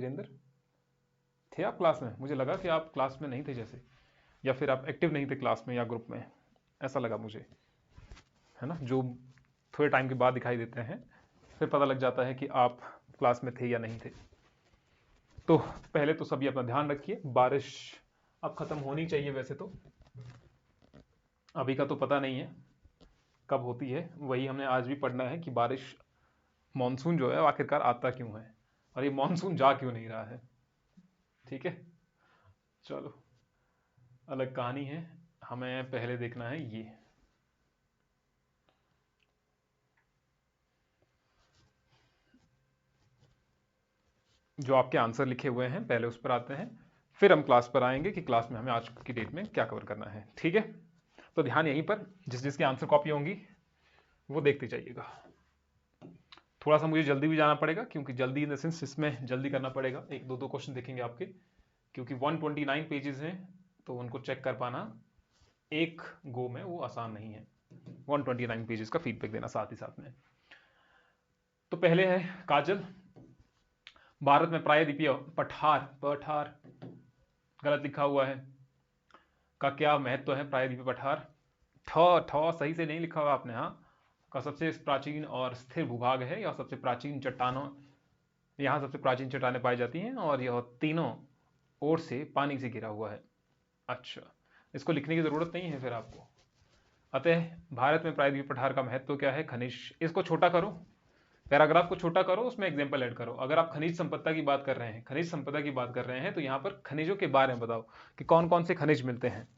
विजेंद्र, थे आप क्लास में? मुझे लगा कि आप क्लास में नहीं थे जैसे, या फिर आप एक्टिव नहीं थे क्लास में या ग्रुप में, ऐसा लगा मुझे, है ना। जो थोड़े टाइम के बाद दिखाई देते हैं, फिर पता लग जाता है कि आप क्लास में थे या नहीं थे। तो पहले तो सभी अपना ध्यान रखिए। बारिश अब खत्म होनी चाहिए वैसे तो, अभी का तो पता नहीं है कब होती है। वही हमने आज भी पढ़ना है कि बारिश, मानसून जो है आखिरकार आता क्यों है, और ये मानसून जा क्यों नहीं रहा है। ठीक है, चलो, अलग कहानी है। हमें पहले देखना है ये, जो आपके आंसर लिखे हुए हैं, पहले उस पर आते हैं, फिर हम क्लास पर आएंगे कि क्लास में हमें आज की डेट में क्या कवर करना है। ठीक है, तो ध्यान यहीं पर, जिस जिसकी आंसर कॉपी होंगी वो देखते जाइएगा। थोड़ा सा मुझे जल्दी भी जाना पड़ेगा, क्योंकि जल्दी इन द सेंस इसमें जल्दी करना पड़ेगा। एक दो दो क्वेश्चन देखेंगे आपके, क्योंकि 129 पेजेस हैं, तो उनको चेक कर पाना एक गो में वो आसान नहीं है। 129 पेजेस का फीडबैक देना साथ ही साथ में। तो पहले है काजल, भारत में प्रायद्वीपीय पठार, पठार गलत लिखा हुआ है, का क्या महत्व है प्रायद्वीपीय पठार। ठ ठ सही से नहीं लिखा हुआ आपने, हाँ। का सबसे प्राचीन और स्थिर भूभाग है, या सबसे प्राचीन चट्टानों, यहाँ सबसे प्राचीन चट्टानें पाई जाती हैं, और यह तीनों ओर से पानी से घिरा हुआ है। अच्छा, इसको लिखने की जरूरत नहीं है फिर आपको। अतः भारत में प्रायद्वीपीय पठार का महत्व क्या है। खनिज, इसको छोटा करो, पैराग्राफ को छोटा करो, उसमें एग्जाम्पल ऐड करो। अगर आप खनिज संपदा की बात कर रहे हैं, खनिज संपदा की बात कर रहे हैं, तो यहाँ पर खनिजों के बारे में बताओ कि कौन कौन से खनिज मिलते हैं।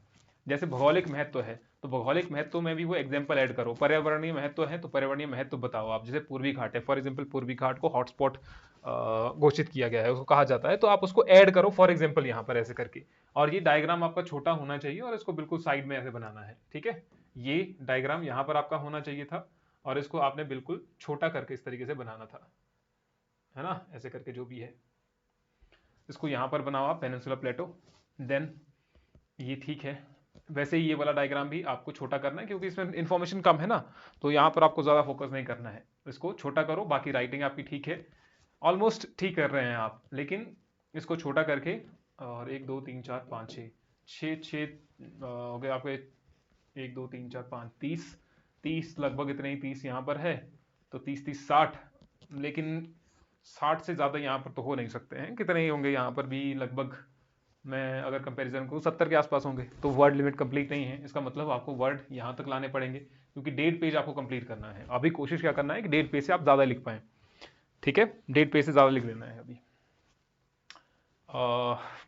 जैसे भौगोलिक महत्व है, तो भौगोलिक महत्व में भी वो एग्जाम्पल ऐड करो। पर्यावरणीय महत्व है, तो पर्यावरणीय महत्व बताओ आप। जैसे पूर्वी घाट है, फॉर एग्जाम्पल पूर्वी घाट को हॉटस्पॉट घोषित किया गया है, उसको कहा जाता है, तो आप उसको ऐड करो फॉर एग्जाम्पल यहाँ पर ऐसे करके। और ये डायग्राम आपका छोटा होना चाहिए, और इसको बिल्कुल साइड में ऐसे बनाना है। ठीक है, ये डायग्राम यहाँ पर आपका होना चाहिए था, और इसको आपने बिल्कुल छोटा करके इस तरीके से बनाना था, है ना, ऐसे करके जो भी है। इसको यहाँ पर बनाओ आप, पेनिनसुला प्लेटो। देन ये ठीक है। वैसे ही ये वाला डायग्राम भी आपको छोटा करना है, क्योंकि इसमें इंफॉर्मेशन कम है ना, तो यहाँ पर आपको ज़्यादा फोकस नहीं करना है। इसको छोटा करो, बाकी राइटिंग आपकी ठीक है, ऑलमोस्ट ठीक कर रहे हैं आप, लेकिन इसको छोटा करके, और 1 2 3 4 5 6 हो गए आपके। 1 2 3 4 5 30, 30 लगभग इतने ही, 30 यहाँ पर है, तो 30 30 60, लेकिन 60 से ज़्यादा यहाँ पर तो हो नहीं सकते हैं। कितने ही होंगे यहाँ पर भी, लगभग मैं अगर कंपैरिजन करूँ 70 के आसपास होंगे। तो वर्ड लिमिट कंप्लीट नहीं है, इसका मतलब आपको वर्ड यहाँ तक लाने पड़ेंगे, क्योंकि 1.5 पेज आपको कंप्लीट करना है। अभी कोशिश क्या करना है कि 1.5 पेज से आप ज़्यादा लिख पाएँ। ठीक है, 1.5 पेज से ज़्यादा लिख लेना है अभी।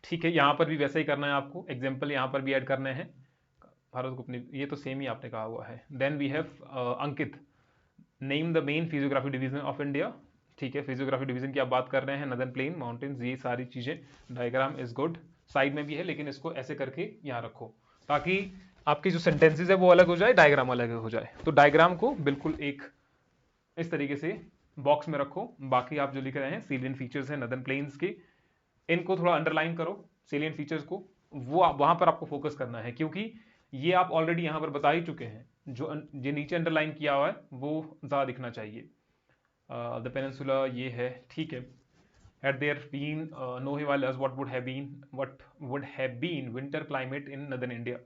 ठीक है, यहाँ पर भी वैसा ही करना है आपको, एग्जाम्पल यहाँ पर भी ऐड करने हैं। भारत को अपनी, ये तो सेम ही आपने कहा हुआ है। Then we have Ankit, name the main physiography division of India. ठीक है, फिजियोग्राफी डिवीजन की आप बात कर रहे हैं, नदन प्लेन, माउंटेन्स, ये सारी चीज़ें। डायग्राम इज गुड, साइड में भी है, लेकिन इसको ऐसे करके यहाँ रखो, ताकि आपकी जो सेंटेंसेज है वो अलग हो जाए, डायग्राम अलग हो जाए। तो डायग्राम को बिल्कुल एक इस तरीके से बॉक्स में रखो। बाकी आप जो लिख रहे हैं, सीलियन फीचर्स हैं नदन प्लेन्स के, इनको थोड़ा अंडरलाइन करो, सेलियन फीचर्स को, वो वहां पर आपको फोकस करना है, क्योंकि ये आप ऑलरेडी यहां पर बता ही चुके हैं। जो नीचे अंडरलाइन किया हुआ है वो ज़्यादा दिखना चाहिए। द पेनिनसुला ये है, ठीक है। Had there been no Himalayas, what would have been winter climate in northern India?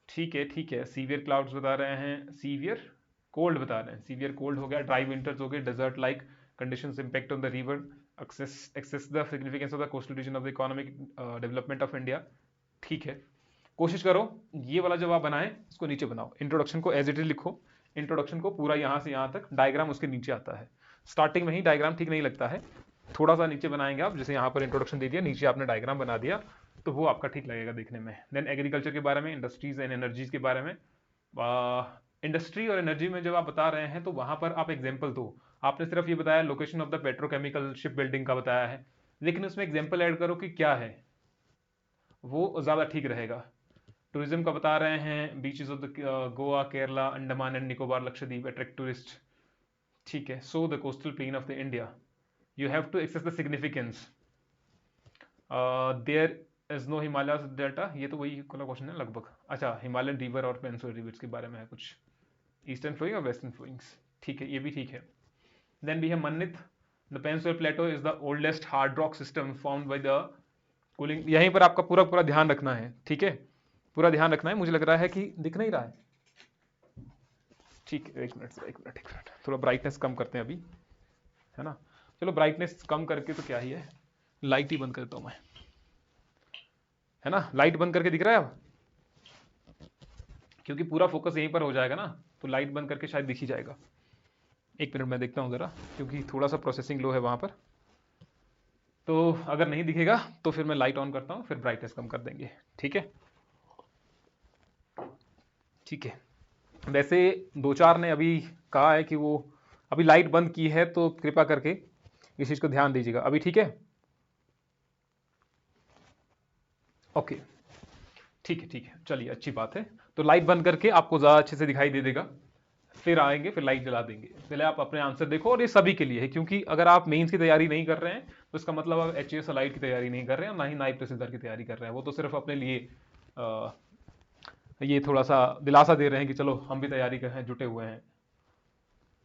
ठीक है, ठीक है। सीवियर क्लाउड्स बता रहे हैं, सीवियर कोल्ड बता रहे हैं, सीवियर कोल्ड हो गया, ड्राई विंटर्स हो गए, desert like conditions impact on the river, assess the significance of the coastal region of the economic development of India. ठीक है, कोशिश करो ये वाला जब आप बनाएं, इसको नीचे बनाओ, इंट्रोडक्शन को एज इट इज लिखो। इंट्रोडक्शन को पूरा यहाँ से यहाँ तक, डायग्राम उसके नीचे आता है। स्टार्टिंग में ही डायग्राम ठीक नहीं लगता है, थोड़ा सा नीचे बनाएंगे आप। जैसे यहाँ पर इंट्रोडक्शन दे दिया, नीचे आपने डायग्राम बना दिया, तो वो आपका ठीक लगेगा देखने में। देन एग्रीकल्चर के बारे में, इंडस्ट्रीज एंड एनर्जीज के बारे में। इंडस्ट्री और एनर्जी में जब आप बता रहे हैं, तो वहां पर आप एग्जाम्पल दो। आपने सिर्फ ये बताया location of the petrochemical ship building का बताया है, लेकिन उसमें एग्जाम्पल ऐड करो कि क्या है, वो ज़्यादा ठीक रहेगा। टूरिज्म का बता रहे हैं, beaches of the Goa, Kerala, Andaman and Nicobar, Lakshadweep attract tourist. ठीक है, so the coastal plain of the India, you have to assess the significance. There is no Himalaya delta, ये तो वही वाला क्वेश्चन है लगभग। अच्छा, हिमालयन रिवर और पेनिनसुलर रिवर्स के बारे में है कुछ, ईस्टर्न फ्लोइंग और वेस्टर्न फ्लोइंग्स। ठीक है, ये भी ठीक है। देन भी है Mannit, the peninsular plateau is the oldest hard rock system found by the cooling. यहीं पर आपका पूरा पूरा ध्यान रखना है, ठीक है, पूरा ध्यान रखना है। मुझे लग रहा है कि दिख नहीं रहा है, ठीक है, एक मिनट, थोड़ा ब्राइटनेस कम करते हैं अभी, है ना। चलो ब्राइटनेस कम करके तो क्या ही है, लाइट ही बंद कर देता हूं मैं, है ना। लाइट बंद करके दिख रहा है अब, क्योंकि पूरा फोकस यहीं पर हो जाएगा ना, तो लाइट बंद करके शायद दिख ही जाएगा। एक मिनट मैं देखता हूं जरा, क्योंकि थोड़ा सा प्रोसेसिंग लो है वहां पर, तो अगर नहीं दिखेगा तो फिर मैं लाइट ऑन करता हूं, फिर ब्राइटनेस कम कर देंगे, ठीक है। ठीक है, वैसे दो चार ने अभी कहा है कि वो अभी लाइट बंद की है, तो कृपा करके इस चीज को ध्यान दीजिएगा। अभी ठीक है, ओके, ठीक है, चलिए अच्छी बात है। तो लाइट बंद करके आपको ज्यादा अच्छे से दिखाई दे देगा, फिर आएंगे, फिर लाइट जला देंगे। पहले आप अपने आंसर देखो, और ये सभी के लिए है, क्योंकि अगर आप मेंस की तैयारी नहीं कर रहे हैं तो इसका मतलब आप एचएएस लाइट की तैयारी नहीं कर रहे हैं, ना ही नायब तहसीलदार की तैयारी कर रहे हैं। वो तो सिर्फ अपने लिए ये थोड़ा सा दिलासा दे रहे हैं कि चलो हम भी तैयारी कर हैं, जुटे हुए हैं,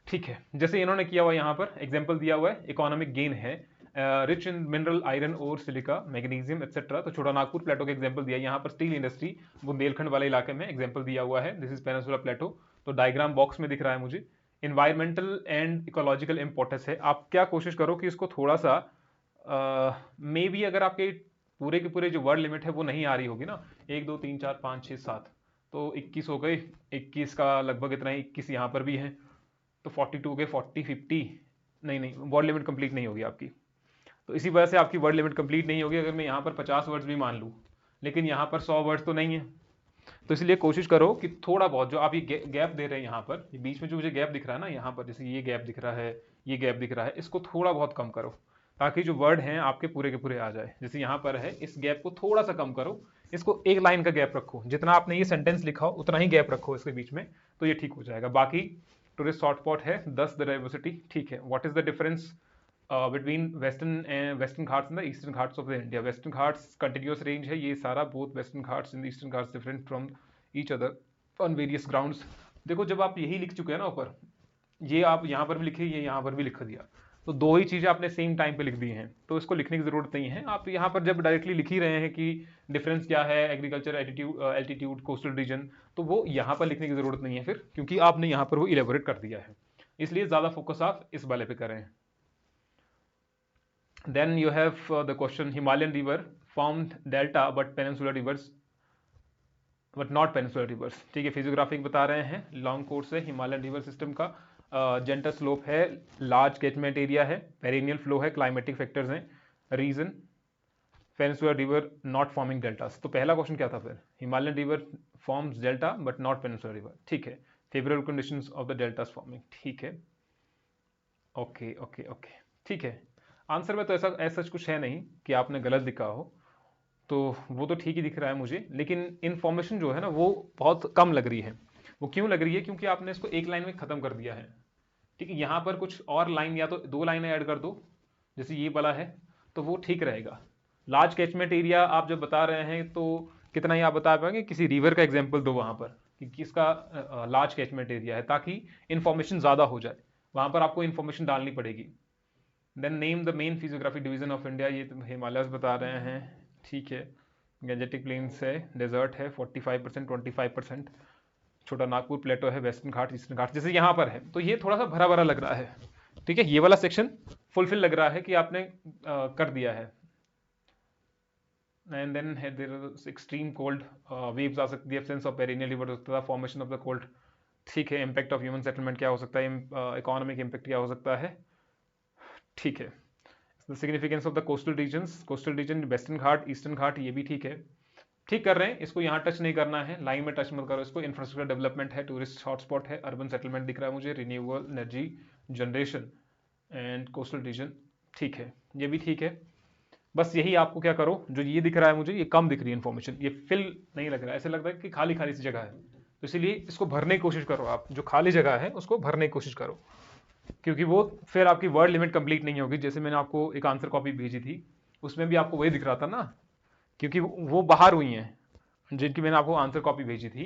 ठीक है। जैसे इन्होंने किया हुआ यहाँ पर एग्जाम्पल दिया हुआ है, इकोनॉमिक गेन है, रिच इन मिनरल आयरन और सिलिका मैग्नीशियम एक्सेट्रा। तो छोटा नागपुर प्लेटो का एग्जाम्पल दिया, यहाँ पर स्टील इंडस्ट्री बुंदेलखंड वाले इलाके में एग्जाम्पल दिया हुआ है, दिस इज पेनिनसुला प्लेटो। तो डायग्राम बॉक्स में दिख रहा है मुझे। इन्वायरमेंटल एंड इकोलॉजिकल इंपॉर्टेंस है, आप क्या कोशिश करो कि इसको थोड़ा सा मे बी अगर आपके पूरे के पूरे जो वर्ड लिमिट है वो नहीं आ रही होगी ना, 1 2 3 4 5 6 7, तो 21 हो गए, 21 का लगभग इतना ही, 21 यहाँ पर भी है, तो 42 के 40 50, नहीं वर्ड लिमिट कंप्लीट नहीं होगी आपकी। तो इसी वजह से आपकी वर्ड लिमिट कंप्लीट नहीं होगी अगर मैं यहाँ पर 50 वर्ड्स भी मान लूँ, लेकिन यहाँ पर 100 वर्ड्स तो नहीं है। तो इसलिए कोशिश करो कि थोड़ा बहुत जो आप ये गैप दे रहे हैं यहाँ पर, ये बीच में जो मुझे गैप दिख रहा है ना यहाँ पर, जैसे ये गैप दिख रहा है, ये गैप दिख रहा है, इसको थोड़ा बहुत कम करो, ताकि जो वर्ड हैं आपके पूरे के पूरे आ जाए। जैसे यहाँ पर है, इस गैप को थोड़ा सा कम करो, इसको एक लाइन का गैप रखो, जितना आपने ये सेंटेंस लिखा हो उतना ही गैप रखो इसके बीच में, तो ये ठीक हो जाएगा। बाकी टूरिस्ट हॉटस्पॉट है 10 द डाइवर्सिटी, ठीक है। What is the difference between western Ghats and the eastern Ghats of the India? Western Ghats continuous range है ये सारा, both western Ghats and eastern Ghats different from each other on various grounds. देखो जब आप यही लिख चुके हैं ना ऊपर, ये आप यहाँ पर भी लिखे, ये यहाँ पर भी लिख दिया, तो दो ही चीजें आपने सेम टाइम पे लिख दी हैं, तो इसको लिखने की जरूरत नहीं है। आप यहाँ पर जब डायरेक्टली लिख ही रहे हैं कि डिफरेंस क्या है एग्रीकल्चर एल्टीट्यूड कोस्टल रीजन, तो वो यहाँ पर लिखने की जरूरत नहीं है फिर, क्योंकि आपने यहाँ पर वो इलेबोरेट कर दिया है, इसलिए ज्यादा फोकस आप इस वाले पे करें। Then you have the question, Himalayan river formed delta but peninsular rivers but not peninsular rivers, ठीक है। फिजियोग्राफिक बता रहे हैं, लॉन्ग कोर्स है हिमालयन रिवर सिस्टम का, जेंटर स्लोप है, लार्ज कैचमेंट एरिया है, पेरिनियल फ्लो है, क्लाइमेटिक फैक्टर्स हैं, reason peninsular river not forming deltas. तो पहला क्वेश्चन क्या था फिर, Himalayan river forms delta but not peninsular river, ठीक है। Favourable conditions of the deltas forming, ठीक है, ओके ओके ओके, ठीक है। आंसर में तो ऐसा कुछ है नहीं कि आपने गलत लिखा हो, तो वो तो ठीक ही दिख रहा है मुझे, लेकिन इन्फॉर्मेशन जो है ना वो बहुत कम लग रही है। वो क्यों लग रही है, क्योंकि आपने इसको एक लाइन में खत्म कर दिया है, ठीक है। यहाँ पर कुछ और लाइन या तो 2 लाइनें ऐड कर दो, जैसे ये वाला है, तो वो ठीक रहेगा। लार्ज कैचमेंट एरिया आप जब बता रहे हैं तो कितना ही आप बता पाएंगे, किसी रिवर का एग्जाम्पल दो वहां पर कि किसका लार्ज कैचमेंट एरिया है, ताकि इन्फॉर्मेशन ज़्यादा हो जाए, वहां पर आपको इन्फॉर्मेशन डालनी पड़ेगी। Then name the main physiographic division of India, ये तो हिमालयस बता रहे हैं, ठीक है। गैंजेटिक प्लेन्स है, डेजर्ट है 45% 25%, छोटा नागपुर प्लेटो है, वेस्टर्न घाट ईस्टर्न घाट जैसे यहाँ पर है, तो ये थोड़ा सा भरा भरा लग रहा है, ठीक है। ये वाला सेक्शन फुलफिल लग रहा है कि आपने कर दिया है। एंड देन है देयर एक्सट्रीम कोल्ड वेव्स आ सकती है, एब्सेंस ऑफ पेरिनियल रिवर हो सकता है, फॉर्मेशन ऑफ द कोल्ड, ठीक है। इम्पैक्ट ऑफ ह्यूमन सेटलमेंट क्या हो सकता है, इकोनॉमिक इम्पैक्ट क्या हो सकता है, ठीक है। Significance of the coastal regions, coastal region Western Ghat Eastern Ghat, ये भी ठीक है, ठीक कर रहे हैं। इसको यहाँ टच नहीं करना है, लाइन में टच मत करो इसको। इंफ्रास्ट्रक्चर डेवलपमेंट है, टूरिस्ट हॉटस्पॉट है, अर्बन सेटलमेंट दिख रहा है मुझे, renewable energy generation and coastal region, ठीक है, ये भी ठीक है। बस यही आपको क्या करो, जो ये दिख रहा है मुझे, ये कम दिख रही है इन्फॉर्मेशन, ये फिल नहीं लग रहा है, ऐसे लग रहा है कि खाली खाली सी जगह है, तो इसलिए इसको भरने की कोशिश करो आप, जो खाली जगह है उसको भरने की कोशिश करो, क्योंकि वो फिर आपकी वर्ड लिमिट कंप्लीट नहीं होगी। जैसे मैंने आपको एक आंसर कॉपी भेजी थी, उसमें भी आपको वही दिख रहा था ना, क्योंकि वो बाहर हुई हैं, जिनकी मैंने आपको आंसर कॉपी भेजी थी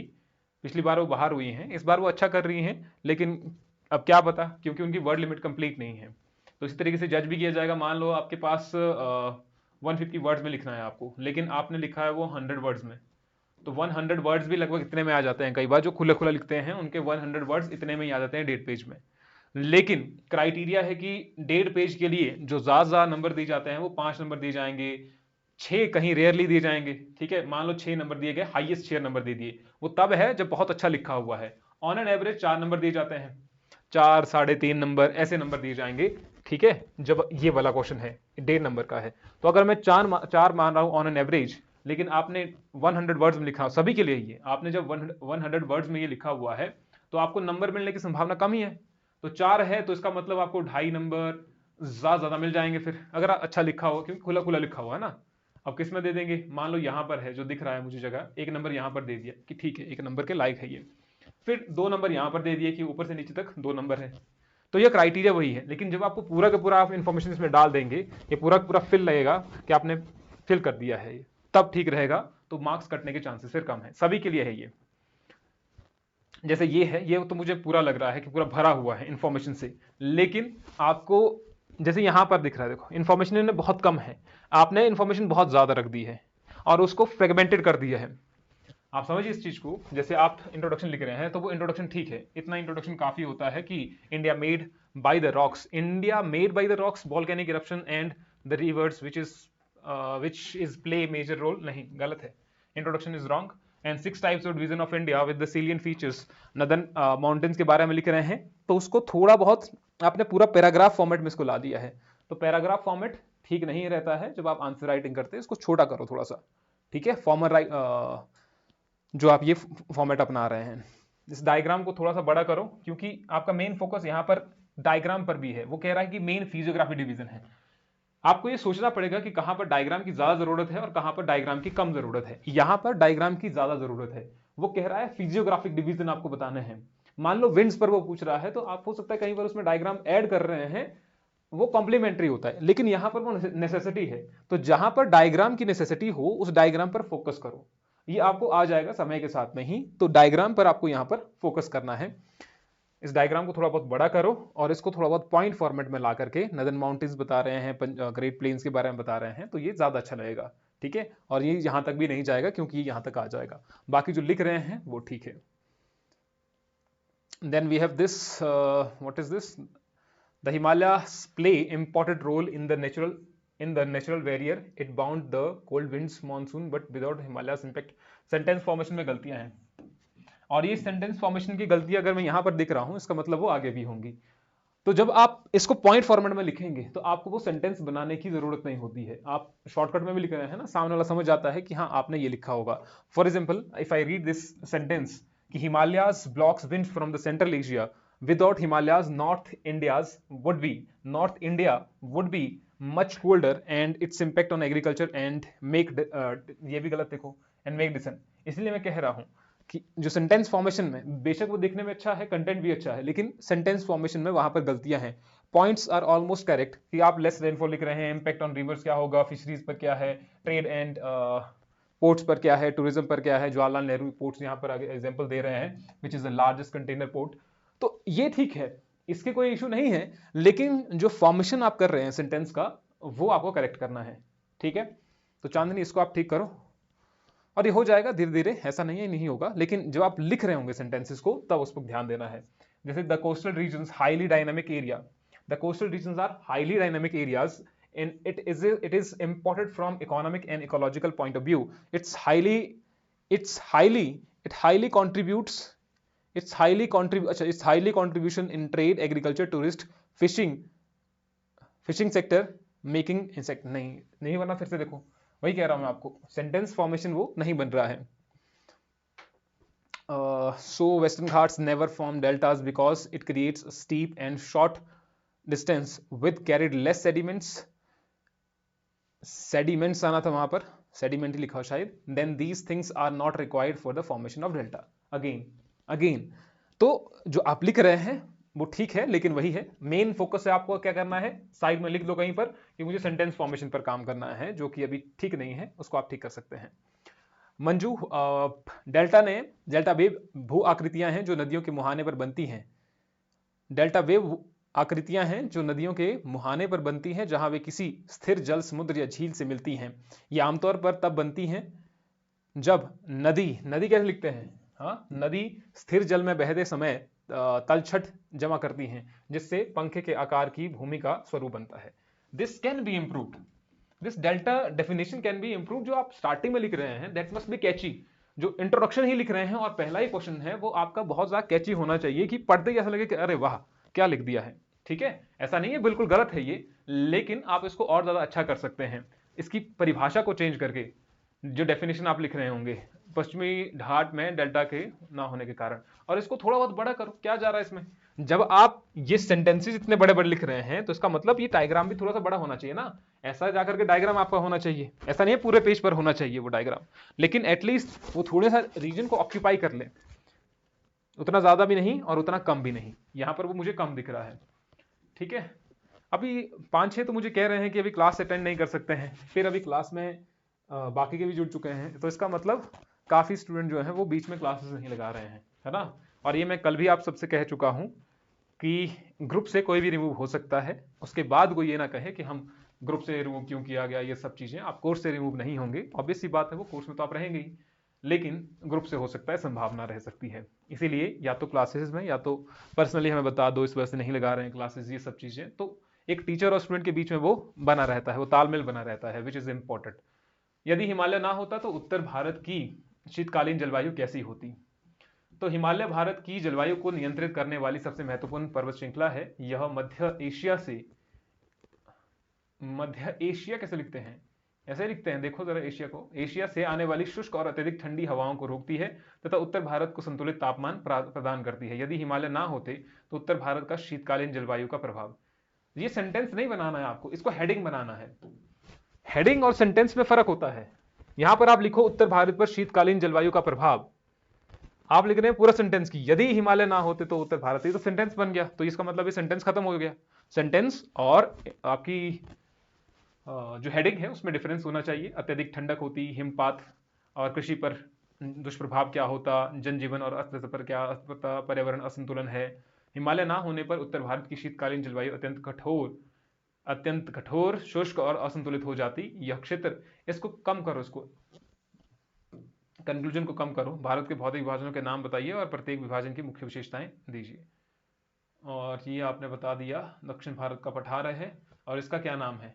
पिछली बार, वो बाहर हुई हैं, इस बार वो अच्छा कर रही हैं, लेकिन अब क्या पता, क्योंकि उनकी वर्ड लिमिट कंप्लीट नहीं है। तो इसी तरीके से जज भी किया जाएगा। मान लो आपके पास 150 वर्ड्स में लिखना है आपको, लेकिन आपने लिखा है वो 100 वर्ड्स में, तो 100 वर्ड्स भी लगभग इतने में आ जाते हैं। कई बार जो खुला खुला लिखते हैं उनके 100 वर्ड्स इतने में ही आ जाते हैं 1.5 पेज में। लेकिन क्राइटेरिया है कि 1.5 पेज के लिए जो ज्यादा नंबर दिए जाते हैं वो 5 नंबर दिए जाएंगे, 6 कहीं रेयरली दिए जाएंगे। ठीक है, मान लो 6 नंबर दिए गए, हाईएस्ट 6 नंबर दे दिए, वो तब है जब बहुत अच्छा लिखा हुआ है। ऑन एन एवरेज 4 नंबर दिए जाते हैं, 4, 3.5 नंबर ऐसे नंबर दिए जाएंगे। ठीक है, जब ये वाला क्वेश्चन है 1.5 नंबर का है, तो अगर मैं चार मान रहा हूं ऑन एन एवरेज, लेकिन आपने 100 वर्ड्स में लिखा, सभी के लिए ये आपने जब 100 वर्ड्स में ये लिखा हुआ है, तो आपको नंबर मिलने की संभावना कम ही है। तो 4 है तो इसका मतलब आपको 2.5 नंबर ज्यादा मिल जाएंगे फिर, अगर अच्छा लिखा हो, क्योंकि खुला खुला लिखा हुआ है ना। अब किस में दे देंगे, मान लो यहां पर है जो दिख रहा है मुझे जगह, 1 नंबर यहां पर दे दिया कि ठीक है 1 नंबर के लायक है ये, फिर 2 नंबर यहां पर दे दिए कि ऊपर से नीचे तक 2 नंबर है। तो ये क्राइटेरिया वही है, लेकिन जब आपको पूरा का पूरा आप इन्फॉर्मेशन इसमें डाल देंगे, ये पूरा का पूरा फिल लगेगा कि आपने फिल कर दिया है ये, तब ठीक रहेगा। तो मार्क्स कटने के चांसेस फिर कम है, सभी के लिए है ये। जैसे ये है, ये तो मुझे पूरा लग रहा है कि पूरा भरा हुआ है इन्फॉर्मेशन से, लेकिन आपको जैसे यहां पर दिख रहा है, देखो इन्फॉर्मेशन इन्हें बहुत कम है, आपने इन्फॉर्मेशन बहुत ज्यादा रख दी है और उसको फ्रेगमेंटेड कर दिया है। आप समझिए इस चीज को, जैसे आप इंट्रोडक्शन लिख रहे हैं तो वो इंट्रोडक्शन ठीक है, इतना इंट्रोडक्शन काफी होता है कि India made by the rocks, India made by the rocks, volcanic eruption and the reverse which is play major role, नहीं गलत है, introduction is wrong. And 6 types of division of India with the salient features, northern mountains के बारे में लिख रहे हैं, तो उसको थोड़ा बहुत आपने पूरा पैराग्राफ फॉर्मेट में इसको ला दिया है। तो पैराग्राफ फॉर्मेट ठीक नहीं रहता है जब आप आंसर राइटिंग करते हैं, इसको छोटा करो थोड़ा सा। ठीक है, जो आप ये फॉर्मेट अपना रहे हैं, इस डायग्राम को थोड़ा सा बड़ा करो, क्योंकि आपका मेन फोकस यहां पर डायग्राम पर भी है। वो कह रहा है कि मेन फिजियोग्राफी डिवीजन है, आपको ये सोचना पड़ेगा कि कहां पर डायग्राम की ज्यादा जरूरत है और कहां पर डायग्राम की कम जरूरत है। यहां पर डायग्राम की ज्यादा जरूरत है, वो कह रहा है फिजियोग्राफिक डिवीजन आपको बताने हैं। मान लो विंड्स पर वो पूछ रहा है, तो आप हो सकता है कहीं पर उसमें डायग्राम ऐड कर रहे हैं, वो कॉम्प्लीमेंट्री होता है, लेकिन यहां पर वो नेसेसिटी है। तो जहां पर डायग्राम की नेसेसिटी हो उस डायग्राम पर फोकस करो, ये आपको आ जाएगा समय के साथ में ही। तो डायग्राम पर आपको यहां पर फोकस करना है। इस डायग्राम को थोड़ा बहुत बड़ा करो और इसको थोड़ा बहुत पॉइंट फॉर्मेट में ला करके नदन माउंटेन्स बता रहे हैं, ग्रेट प्लेन्स के बारे में बता रहे हैं, तो ये ज्यादा अच्छा लगेगा। ठीक है, और ये यहां तक भी नहीं जाएगा क्योंकि ये यहां तक आ जाएगा, बाकी जो लिख रहे हैं वो ठीक है। Then we have this, what is this, the Himalayas play important role in the natural barrier, it bound the cold winds monsoon but without Himalayas impact. Sentence formation में गलतियां हैं, और ये सेंटेंस फॉर्मेशन की गलती अगर मैं यहां पर दिख रहा हूं, इसका मतलब वो आगे भी होंगी। तो जब आप इसको पॉइंट फॉर्मेट में लिखेंगे तो आपको वो सेंटेंस बनाने की जरूरत नहीं होती है, आप शॉर्टकट में भी लिख रहे हैं ना, सामने वाला समझ जाता है कि हाँ आपने ये लिखा होगा। For example, if I read this sentence कि Himalayas blocks wind from the central Asia, without Himalayas north India would be much colder and its impact on agriculture and make, ये भी गलत देखो, एंड मेक डिसन। इसलिए मैं कह रहा हूं कि जो सेंटेंस फॉर्मेशन में बेशक वो देखने में अच्छा है, कंटेंट भी अच्छा है, लेकिन सेंटेंस फॉर्मेशन में वहां पर गलतियां हैं। पॉइंट्स आर ऑलमोस्ट करेक्ट कि आप लेस रेनफॉल लिख रहे हैं, इंपैक्ट ऑन रिवर्स क्या होगा, फिशरीज पर क्या है, ट्रेड एंड पोर्ट्स पर क्या है, टूरिज्म पर क्या है, जवाहरलाल नेहरू पोर्ट्स यहां पर आगे एग्जांपल दे रहे हैं, which is the largest container port. तो ये ठीक है, इसके कोई इशू नहीं है, लेकिन जो फॉर्मेशन आप कर रहे हैं सेंटेंस का, वो आपको करेक्ट करना है। ठीक है, तो चांदनी इसको आप ठीक करो और ये हो जाएगा धीरे धीरे, ऐसा नहीं है नहीं होगा, लेकिन जब आप लिख रहे होंगे सेंटेंसेस को तब उस पर ध्यान देना है। जैसे the coastal regions highly dynamic area, the coastal regions are highly dynamic areas and it is important from economic and ecological point of view. It highly contributes, it's highly contribution in trade, agriculture, tourist, fishing sector, making insect, नहीं बना, फिर से देखो वही कह रहा हूं मैं आपको, सेंटेंस फॉर्मेशन वो नहीं बन रहा है। So Western Ghats never form deltas because it creates a steep and short distance with carried less sediments आना था वहां पर, sediment ही लिखा हो शायद, then these things are not required for the formation of delta। again तो जो आप लिख रहे हैं वो ठीक है, लेकिन वही है, मेन फोकस है आपको क्या करना है, साइड में लिख दो कहीं पर कि मुझे सेंटेंस फॉर्मेशन पर काम करना है, जो कि अभी ठीक नहीं है, उसको आप ठीक कर सकते हैं। मंजू, डेल्टा वेव भू आकृतियां हैं जो नदियों के मुहाने पर बनती हैं। डेल्टा वेव आकृतियां हैं जो नदियों के मुहाने पर बनती हैं, जहां वे किसी स्थिर जल, समुद्र या झील से मिलती हैं। ये आमतौर पर तब बनती हैं जब नदी नदी कैसे लिखते हैं, हाँ, नदी स्थिर जल में बहते समय तलछट जमा करती हैं, जिससे पंखे के आकार की भूमि का स्वरूप बनता है। This can be improved, this delta definition can be improve. जो आप स्टार्टिंग में लिख रहे हैं दैट मस्ट बी कैची। जो इंट्रोडक्शन ही लिख रहे हैं और पहला ही क्वेश्चन है वो आपका बहुत ज्यादा कैची होना चाहिए कि पढ़ते ही ऐसा लगे कि अरे वाह क्या लिख दिया है। ठीक है, ऐसा नहीं है बिल्कुल गलत है ये, लेकिन आप इसको और ज्यादा अच्छा कर सकते हैं इसकी परिभाषा को चेंज करके। जो डेफिनेशन आप लिख रहे होंगे पश्चिमी घाट में डेल्टा के ना होने के कारण, और इसको थोड़ा बहुत बड़ा करो, क्या जा रहा है इसमें। जब आप ये सेंटेंसेस इतने बड़े बड़े लिख रहे हैं तो इसका मतलब ये डायग्राम भी थोड़ा सा बड़ा होना चाहिए ना। ऐसा जाकर के डायग्राम आपका होना चाहिए, ऐसा नहीं है पूरे पेज पर होना चाहिए वो डायग्राम, लेकिन एटलीस्ट वो थोड़े सा रीजन को ऑक्यूपाई कर ले। उतना ज्यादा भी नहीं और उतना कम भी नहीं, यहां पर वो मुझे कम दिख रहा है। ठीक है, अभी 5-6 तो मुझे कह रहे हैं कि अभी क्लास अटेंड नहीं कर सकते हैं, फिर अभी क्लास में बाकी के भी जुड़ चुके हैं, तो इसका मतलब काफी स्टूडेंट जो है वो बीच में क्लासेस नहीं लगा रहे हैं, है ना। और ये मैं कल भी आप सबसे कह चुका हूं कि ग्रुप से कोई भी रिमूव हो सकता है, उसके बाद कोई ये ना कहे कि हम ग्रुप से रिमूव क्यों किया गया, ये सब चीजें। आप कोर्स से रिमूव नहीं होंगे, ऑब्वियस सी बात है, वो कोर्स में तो आप रहेंगे ही, लेकिन ग्रुप से हो सकता है, संभावना रह सकती है। इसीलिए या तो क्लासेस में या तो पर्सनली हमें बता दो इस वजह से नहीं लगा रहे हैं क्लासेस, ये सब चीजें। तो एक टीचर और स्टूडेंट के बीच में वो बना रहता है, वो तालमेल बना रहता है, विच इज इंपॉर्टेंट। यदि हिमालय ना होता तो उत्तर भारत की शीतकालीन जलवायु कैसी होती। तो हिमालय भारत की जलवायु को नियंत्रित करने वाली सबसे महत्वपूर्ण पर्वत श्रृंखला है। यह मध्य एशिया कैसे लिखते हैं, ऐसे लिखते हैं, देखो जरा एशिया को, एशिया से आने वाली शुष्क और अत्यधिक ठंडी हवाओं को रोकती है तथा उत्तर भारत को संतुलित तापमान प्रदान करती है। यदि हिमालय ना होते तो उत्तर भारत का शीतकालीन जलवायु का प्रभाव। ये सेंटेंस नहीं बनाना है आपको, इसको हेडिंग बनाना है। हेडिंग और सेंटेंस में फर्क होता है। यहां पर आप लिखो उत्तर भारत पर शीतकालीन जलवायु का प्रभाव, आप लिख रहे हैं पूरा सेंटेंस की यदि हिमालय ना होते तो उत्तर भारत, ये तो सेंटेंस बन गया, तो इसका मतलब ये सेंटेंस खत्म हो गया। सेंटेंस और आपकी जो हेडिंग है उसमें डिफरेंस होना चाहिए। अत्यधिक ठंडक होती, हिमपात और कृषि पर दुष्प्रभाव क्या होता, जनजीवन और अर्थव्यवस्था पर क्या पर्यावरण असंतुलन है। हिमालय ना होने पर उत्तर भारत की शीतकालीन जलवायु अत्यंत कठोर, शुष्क और असंतुलित हो जाती। यह क्षेत्र, इसको कम करो, इसको कंक्लूजन को कम करो। भारत के भौतिक विभाजनों के नाम बताइए और प्रत्येक विभाजन की मुख्य विशेषताएं दीजिए। और ये आपने बता दिया दक्षिण भारत का पठार है, और इसका क्या नाम है।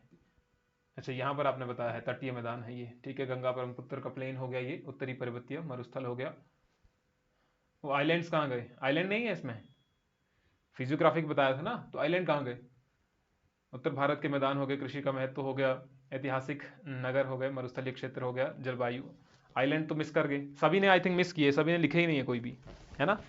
अच्छा, यहाँ पर आपने बताया है तटीय मैदान है ये, ठीक है। गंगा ब्रह्मपुत्र का प्लेन हो गया, ये उत्तरी पर्वतीय मरुस्थल हो गया। वो आइलैंड्स कहाँ गए, आइलैंड नहीं है इसमें, फिजियोग्राफिक बताया था ना, तो आइलैंड कहाँ गए। उत्तर भारत के मैदान हो गए, कृषि का महत्व हो गया, ऐतिहासिक नगर हो गए, मरुस्थलीय क्षेत्र हो गया, जलवायु। आइलैंड तो मिस कर गए सभी ने, आई थिंक मिस किए, सभी ने लिखे ही नहीं है कोई भी, है ना।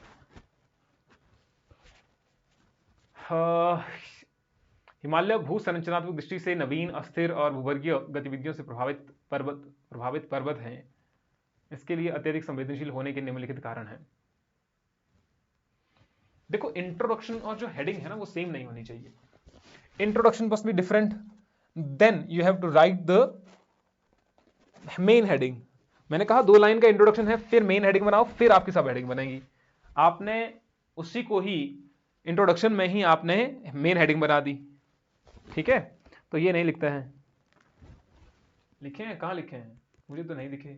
हिमालय भू संरचनात्मक दृष्टि से नवीन, अस्थिर और भूवर्गीय गतिविधियों से प्रभावित पर्वत हैं। इसके लिए अत्यधिक संवेदनशील होने के निम्नलिखित कारण हैं। देखो, इंट्रोडक्शन और जो हेडिंग है ना वो सेम नहीं होनी चाहिए। Introduction must be different, then you have to write the main heading. मैंने कहा 2 लाइन का इंट्रोडक्शन है, फिर मेन हेडिंग बनाओ, फिर आपकी सब हेडिंग बनेगी। आपने उसी को ही इंट्रोडक्शन में ही आपने मेन हेडिंग बना दी, ठीक है। तो ये नहीं लिखते हैं, लिखे हैं, कहाँ लिखे हैं, मुझे तो नहीं दिखे।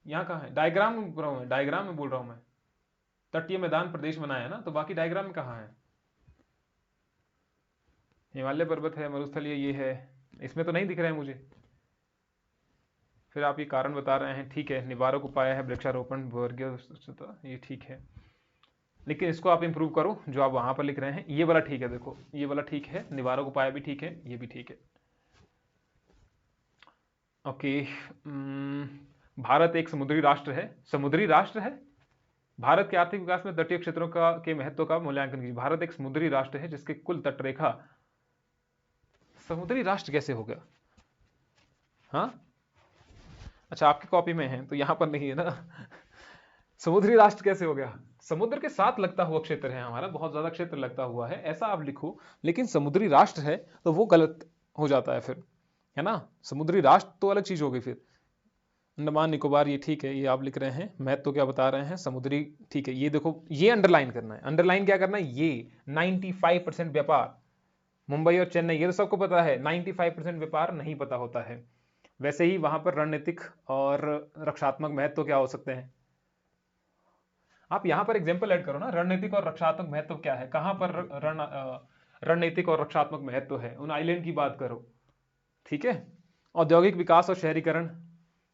यहाँ कहाँ है, डायग्राम में बोल रहा हूँ मैं, डायग्राम में बोल रहा हूँ मैं। तटीय मैदान प्रदेश बनाया है ना, तो बाकी डायग्राम में कहाँ है। हिमालय पर्वत है, मरुस्थलीय ये है, इसमें तो नहीं दिख रहा है मुझे। फिर आप ये कारण बता रहे हैं, ठीक है। निवारक उपाय है वृक्षारोपण, भूवर्गीय, ये ठीक है, लेकिन इसको आप इंप्रूव करो जो आप वहां पर लिख रहे हैं। ये वाला ठीक है, देखो ये वाला ठीक है, निवारक उपाय भी ठीक है, ये भी ठीक है। ओके, भारत एक समुद्री राष्ट्र है, समुद्री राष्ट्र है। भारत के आर्थिक विकास में तटीय क्षेत्रों के महत्व का मूल्यांकन कीजिए। भारत एक समुद्री राष्ट्र है जिसके कुल तटरेखा, समुद्री राष्ट्र कैसे हो गया, हाँ अच्छा आपकी कॉपी में है तो यहां पर नहीं है ना। समुद्री राष्ट्र कैसे हो गया, समुद्र के साथ लगता हुआ क्षेत्र है हमारा, बहुत ज्यादा क्षेत्र लगता हुआ है, ऐसा आप लिखो। लेकिन समुद्री राष्ट्र है तो वो गलत हो जाता है फिर, है ना। समुद्री राष्ट्र तो अलग चीज हो गई फिर। अंडमान निकोबार ये ठीक है, ये आप लिख रहे हैं। महत्व तो क्या बता रहे हैं, समुद्री, ठीक है। ये देखो, ये अंडरलाइन करना है। अंडरलाइन क्या करना है, ये 95% व्यापार, मुंबई और चेन्नई, ये तो सबको पता है। 95% व्यापार नहीं पता होता है। वैसे ही वहां पर रणनीतिक और रक्षात्मक महत्व क्या हो सकते हैं। आप यहां पर एग्जाम्पल ऐड करो ना, रणनीतिक और रक्षात्मक महत्व क्या है, कहां पर रणनीतिक और रक्षात्मक महत्व है, उन आइलैंड की बात करो, ठीक है। औद्योगिक विकास और शहरीकरण,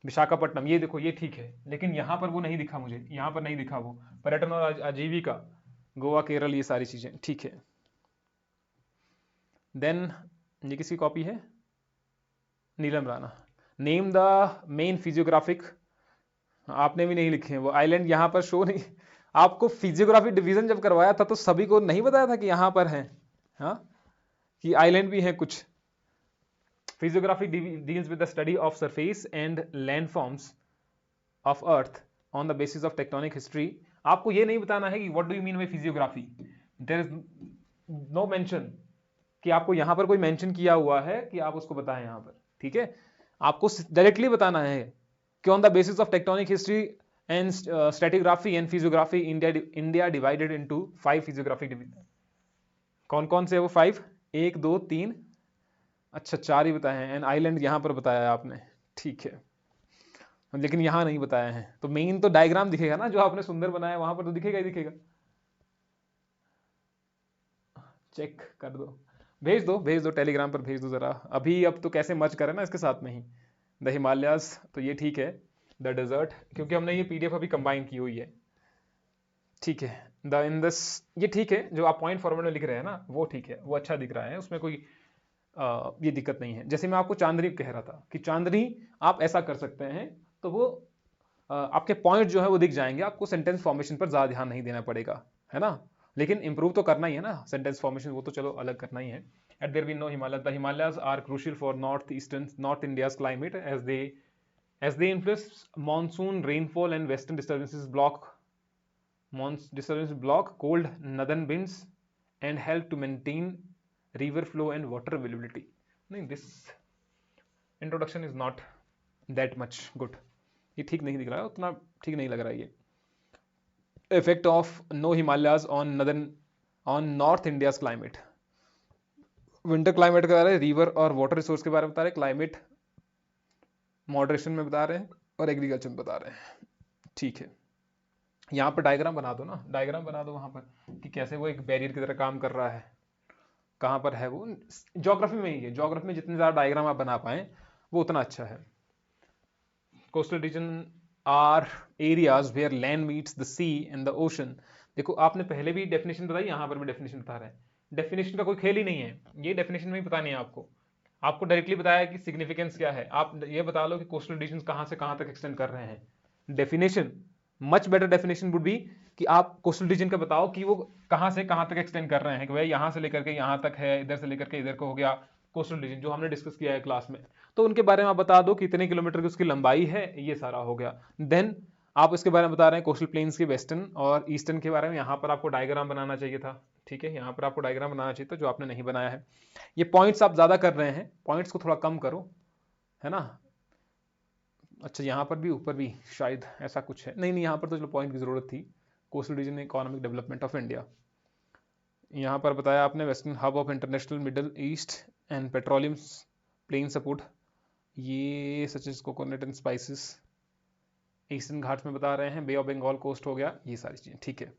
विशाखापट्टनम, ये देखो ये ठीक है, लेकिन यहां पर वो नहीं दिखा मुझे, यहां पर नहीं दिखा वो। पर्यटन और आजीविका, गोवा, केरल, ये सारी चीजें ठीक है। देन ये किसकी कॉपी है, Neelam Rana. Name the main physiographic, आपने भी नहीं लिखे हैं वो आइलैंड, यहां पर शो नहीं। आपको फिजियोग्राफी डिवीजन जब करवाया था तो सभी को नहीं बताया था कि यहां पर है, हाँ, कि आइलैंड भी है कुछ। Physiography deals with the study of surface and landforms of Earth on the basis of tectonic history. आपको ये नहीं बताना है कि what do you mean by physiography. There is no mention कि आपको यहां पर कोई मेंशन किया हुआ है कि आप उसको बताएं यहां पर, ठीक है। आपको डायरेक्टली बताना है कि on the basis of tectonic history and stratigraphy and physiography India divided into 5 physiographic division. कौन कौन से है वो 5, 1 2 3, अच्छा 4 ही बताए हैं। एंड आइलैंड यहां पर बताया है आपने, ठीक है, लेकिन यहां नहीं बताया है। तो मेन तो डायग्राम दिखेगा ना, जो आपने सुंदर बनाया वहां पर तो दिखेगा ही दिखेगा। चेक कर दो, भेज दो भेज दो, टेलीग्राम पर भेज दो जरा अभी। अब तो कैसे मर्ज करें ना इसके साथ में ही, द हिमालयाज तो ये ठीक है, द डेजर्ट, क्योंकि हमने ये पीडीएफ अभी कंबाइन की हुई है, ठीक है। द इंदस, ये ठीक है, जो आप पॉइंट फॉर्मेट में लिख रहे हैं ना वो ठीक है, वो अच्छा दिख रहा है, उसमें कोई ये दिक्कत नहीं है। जैसे मैं आपको चांदनी कह रहा था कि चांदनी आप ऐसा कर सकते हैं, तो वो आपके पॉइंट जो है वो दिख जाएंगे, आपको सेंटेंस फॉर्मेशन पर ज्यादा ध्यान नहीं देना पड़ेगा, है ना। लेकिन इंप्रूव तो करना ही है ना सेंटेंस फॉर्मेशन, वो तो चलो अलग करना ही है। At there be no Himalaya, the Himalayas are crucial for north India's climate as they influence monsoon rainfall and western disturbances block cold northern winds and help to maintain river flow and water availability. नहीं, this introduction is not that much good. ये ठीक नहीं दिख रहा है, उतना ठीक नहीं लग रहा है ये। Effect of no Himalayas on north India's climate, winter climate के बारे में, रिवर और वाटर रिसोर्स के बारे में बता रहे, क्लाइमेट मॉडरेशन में बता रहे हैं और एग्रीकल्चर में बता रहे हैं, ठीक है। यहाँ पर डायग्राम बना दो ना, डायग्राम बना दो वहां पर कि कैसे वो एक बैरियर की तरह काम कर रहा है, कहां पर है वो। ज्योग्राफी में ही है, ज्योग्राफी में जितने ज्यादा डायग्राम आप बना पाए वो उतना अच्छा है। Coastal region are areas where land meets the sea and the ocean. देखो आपने पहले भी डेफिनेशन बताई, यहां पर भी डेफिनेशन बता रहे हैं। डेफिनेशन का कोई खेल ही नहीं है, ये डेफिनेशन में ही पता नहीं है आपको। आपको डायरेक्टली बताया कि सिग्निफिकेंस क्या है, आप ये बता लो कि कोस्टल रीजन कहां से कहां तक एक्सटेंड कर रहे हैं। Definition, much better definition would be कि आप कोस्टल रीजन का बताओ कि वो कहां से कहां तक एक्सटेंड कर रहे हैं, कि भाई यहां से लेकर के यहां तक है, इधर से लेकर के इधर को हो गया कोस्टल रीजन, जो हमने डिस्कस किया है क्लास में। तो उनके बारे में आप बता दो कितने किलोमीटर की उसकी लंबाई है, ये सारा हो गया। देन आप इसके बारे में बता रहे हैं कोस्टल प्लेन्स के वेस्टर्न और ईस्टर्न के बारे में, यहाँ पर आपको डायग्राम बनाना चाहिए था, ठीक है, यहाँ पर आपको डायग्राम बनाना चाहिए था, जो आपने नहीं बनाया है। ये पॉइंट्स आप ज्यादा कर रहे हैं, पॉइंट्स को थोड़ा कम करो, है ना। अच्छा यहाँ पर भी, ऊपर भी शायद ऐसा कुछ है, नहीं नहीं, यहाँ पर तो चलो पॉइंट की जरूरत थी। Coastal region economic development of India, यहाँ पर बताया आपने western hub of international middle east and petroleum plain support, ये such as coconut and spices. Eastern Ghat में बता रहे हैं, बे ऑफ बंगाल कोस्ट हो गया, ये सारी चीजें ठीक है।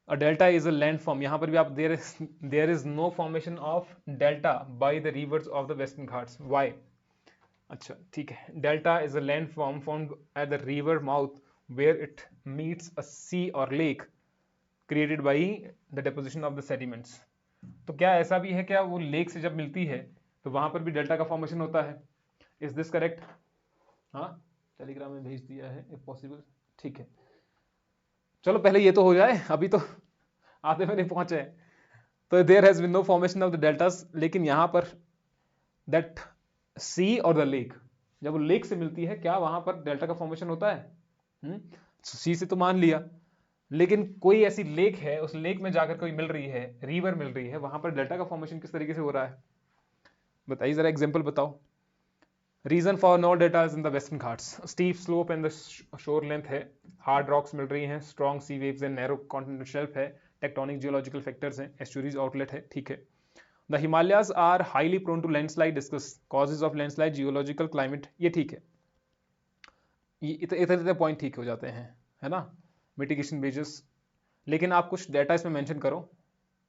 A delta is a land form, यहाँ पर भी आप there is no formation of delta by the rivers of the western Ghats, why. अच्छा ठीक है, delta is a land form formed at the river mouth where it meets a sea और lake created by the deposition of the sediments. तो क्या ऐसा भी है क्या, वो लेक से जब मिलती है तो वहां पर भी डेल्टा का फॉर्मेशन होता है, इज दिस करेक्ट। हाँ, टेलीग्राम में भेज दिया है इफ पॉसिबल, ठीक है। चलो पहले ये तो हो जाए, अभी तो आधे में नहीं पहुंचे। तो there has been no formation of the deltas, लेकिन यहां पर दैट सी और द लेक, जब वो लेक से मिलती है क्या वहां पर डेल्टा का फॉर्मेशन होता है। सी से तो मान लिया, लेकिन कोई ऐसी लेक है, उस लेक में जाकर कोई मिल रही है, रिवर मिल रही है, वहां पर डेल्टा का फॉर्मेशन किस तरीके से हो रहा है, बताइए जरा एग्जांपल बताओ। Reason for no data is in the western Ghats, steep slope and the shore length है, हार्ड रॉक्स मिल रही हैं, strong sea waves and narrow continental shelf है, टेक्टोनिक जियोलॉजिकल फैक्टर्स हैं, एस्चुरीज आउटलेट है, ठीक है। The Himalayas are highly prone to landslide, discuss causes of landslide, geological climate, ये ठीक है, ये इतने पॉइंट ठीक हो जाते हैं, है ना। मिटिगेशन मेजर्स, लेकिन आप कुछ डाटा इसमें मेंशन करो,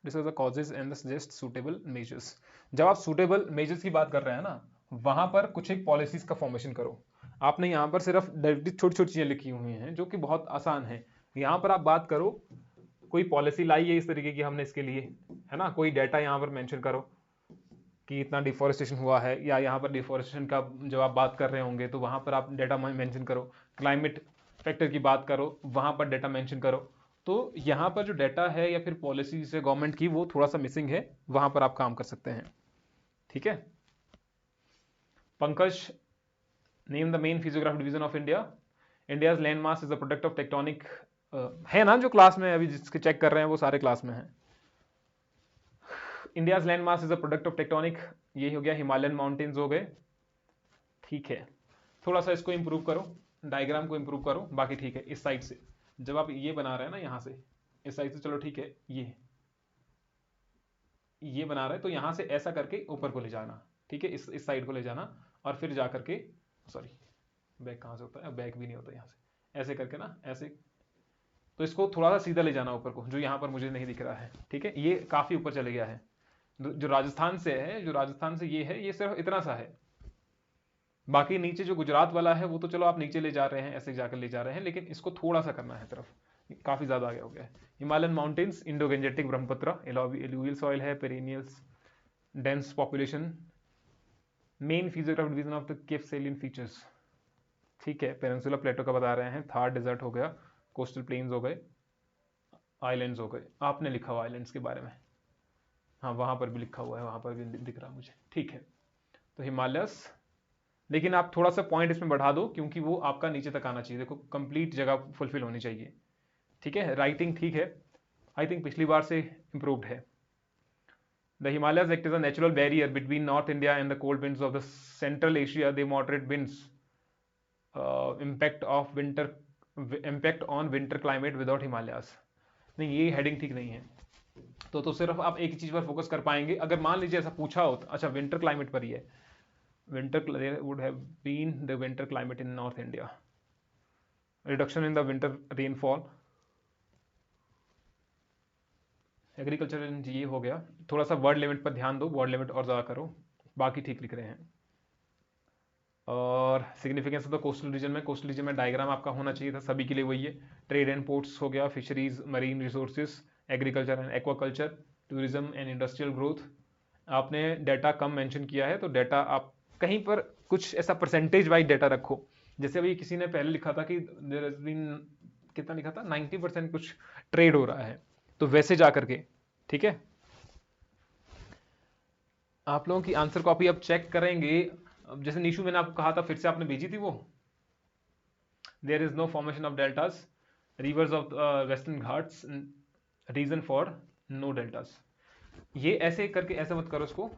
discuss the causes and suggest suitable measures. जब आप सूटेबल मेजर्स की बात कर रहे हैं ना, वहां पर कुछ एक पॉलिसीज का फॉर्मेशन करो। आपने यहाँ पर सिर्फ छोटी छोटी चीजें लिखी हुई हैं जो कि बहुत आसान है, यहाँ पर आप बात करो कोई पॉलिसी लाई है इस तरीके की हमने इसके लिए, है ना, कोई डाटा यहाँ पर मेंशन करो कि इतना डिफॉरेस्टेशन हुआ है, या यहाँ पर डिफॉरेस्टेशन का जब आप बात कर रहे होंगे तो वहां पर आप डाटा मेंशन करो, क्लाइमेट फैक्टर की बात करो वहां पर डाटा मेंशन करो। तो यहाँ पर जो डाटा है या फिर पॉलिसीज है गवर्नमेंट की, वो थोड़ा सा मिसिंग है, वहां पर आप काम कर सकते हैं, ठीक है। Pankaj, name the main physiographic division of India. India's land mass is the product of tectonic, है ना, जो क्लास में अभी जिसके चेक कर रहे हैं वो सारे क्लास में है। India's land mass is the product of tectonic, ये हो गया, हिमालयन माउंटेन्स हो गए, ठीक है। थोड़ा सा इसको इंप्रूव करो, डायग्राम को इंप्रूव करो, बाकी ठीक है। इस साइड से जब आप ये बना रहे हैं ना, यहां से इस साइड से, चलो ठीक है, ये बना रहे हैं तो यहां से ऐसा करके ऊपर को ले जाना, ठीक है, इस साइड को ले जाना, और फिर जा करके, सॉरी बैक कहां से होता है, बैक भी नहीं होता, यहां से ऐसे करके ना, ऐसे, तो इसको थोड़ा सा सीधा ले जाना ऊपर को, जो यहां पर मुझे नहीं दिख रहा है, ठीक है, ये काफी ऊपर चले गया है। जो राजस्थान से है, जो राजस्थान से ये है, ये सिर्फ इतना सा है, बाकी नीचे जो गुजरात वाला है वो तो चलो आप नीचे ले जा रहे हैं, ऐसे जाकर ले जा रहे हैं, लेकिन इसको थोड़ा सा करना है तरफ, काफी ज्यादा आगे हो गया है। Himalayan mountains, Indo Gangetic, Brahmaputra, alluvial soil है, perennials, dense population, main physiographic division of the cape salient features, ठीक है, पेनिनसुला प्लेटो का बता रहे हैं, थार डेजर्ट हो गया, कोस्टल प्लेन्स हो गए, आइलैंड्स हो गए, आपने लिखा हुआ आइलैंड्स के बारे में, हाँ वहां पर भी लिखा हुआ है, वहां पर भी दिख रहा मुझे, ठीक है। तो हिमालयस, लेकिन आप थोड़ा सा पॉइंट इसमें बढ़ा दो क्योंकि वो आपका नीचे तक आना चाहिए, देखो कंप्लीट जगह फुलफिल होनी चाहिए, ठीक है। राइटिंग ठीक है, आई थिंक पिछली बार से इंप्रूव्ड है। The Himalayas act is a natural barrier between north India and the cold winds of the central Asia, they moderate winds, impact on winter climate without Himalayas. नहीं, ये हेडिंग ठीक नहीं है, तो सिर्फ आप एक ही चीज पर फोकस कर पाएंगे। अगर मान लीजिए ऐसा पूछा हो, अच्छा विंटर क्लाइमेट पर ही है, winter there would have been the winter climate in North India, reduction in the winter rainfall, agriculture, ये हो गया। थोड़ा सा वर्ड लिमिट पर ध्यान दो, वर्ड लिमिट और ज़्यादा करो, बाकी ठीक लिख रहे हैं। और significance of the coastal reason में, कोस्टल रीजन में डायग्राम आपका होना चाहिए था, सभी के लिए वही है। ट्रेड एंड पोर्ट्स हो गया, fisheries, marine resources, agriculture and aquaculture, tourism and industrial growth. आपने डाटा कम मेंशन किया है, तो डाटा आप कहीं पर कुछ ऐसा परसेंटेज वाइज डाटा रखो, जैसे अभी किसी ने पहले लिखा था कि देयर हैज बीन, कितना लिखा था, 90% कुछ ट्रेड हो रहा है, तो वैसे जा करके, ठीक है। आप लोगों की आंसर कॉपी अब चेक करेंगे, अब जैसे निशु मैंने आपको कहा था, फिर से आपने भेजी थी वो, there is no formation of deltas, rivers of western Ghats, reason for no deltas. ये ऐसे करके, ऐसे मत करो इसको,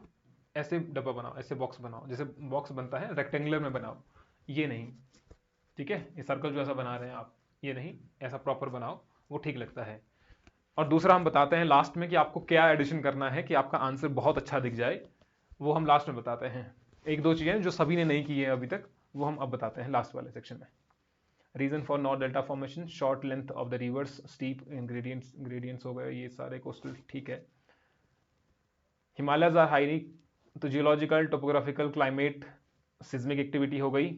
ऐसे डब्बा बनाओ, ऐसे बॉक्स बनाओ, जैसे बॉक्स बनता है रेक्टेंगुलर में बनाओ, ये नहीं, ठीक है, ये सर्कल जो ऐसा बना रहे हैं आप, ये नहीं, ऐसा प्रॉपर बनाओ, वो ठीक लगता है। और दूसरा हम बताते हैं लास्ट में कि आपको क्या एडिशन करना है कि आपका आंसर बहुत अच्छा दिख जाए, वो हम लास्ट में बताते हैं। एक दो चीजें जो सभी ने नहीं की है अभी तक, वो हम अब बताते हैं लास्ट वाले सेक्शन में। Reason for north delta formation, short length of the rivers, steep gradients हो गए, ये सारे कोस्टल, ठीक है। हिमालयज आर हाईली, तो geological, topographical, climate, seismic activity हो गई,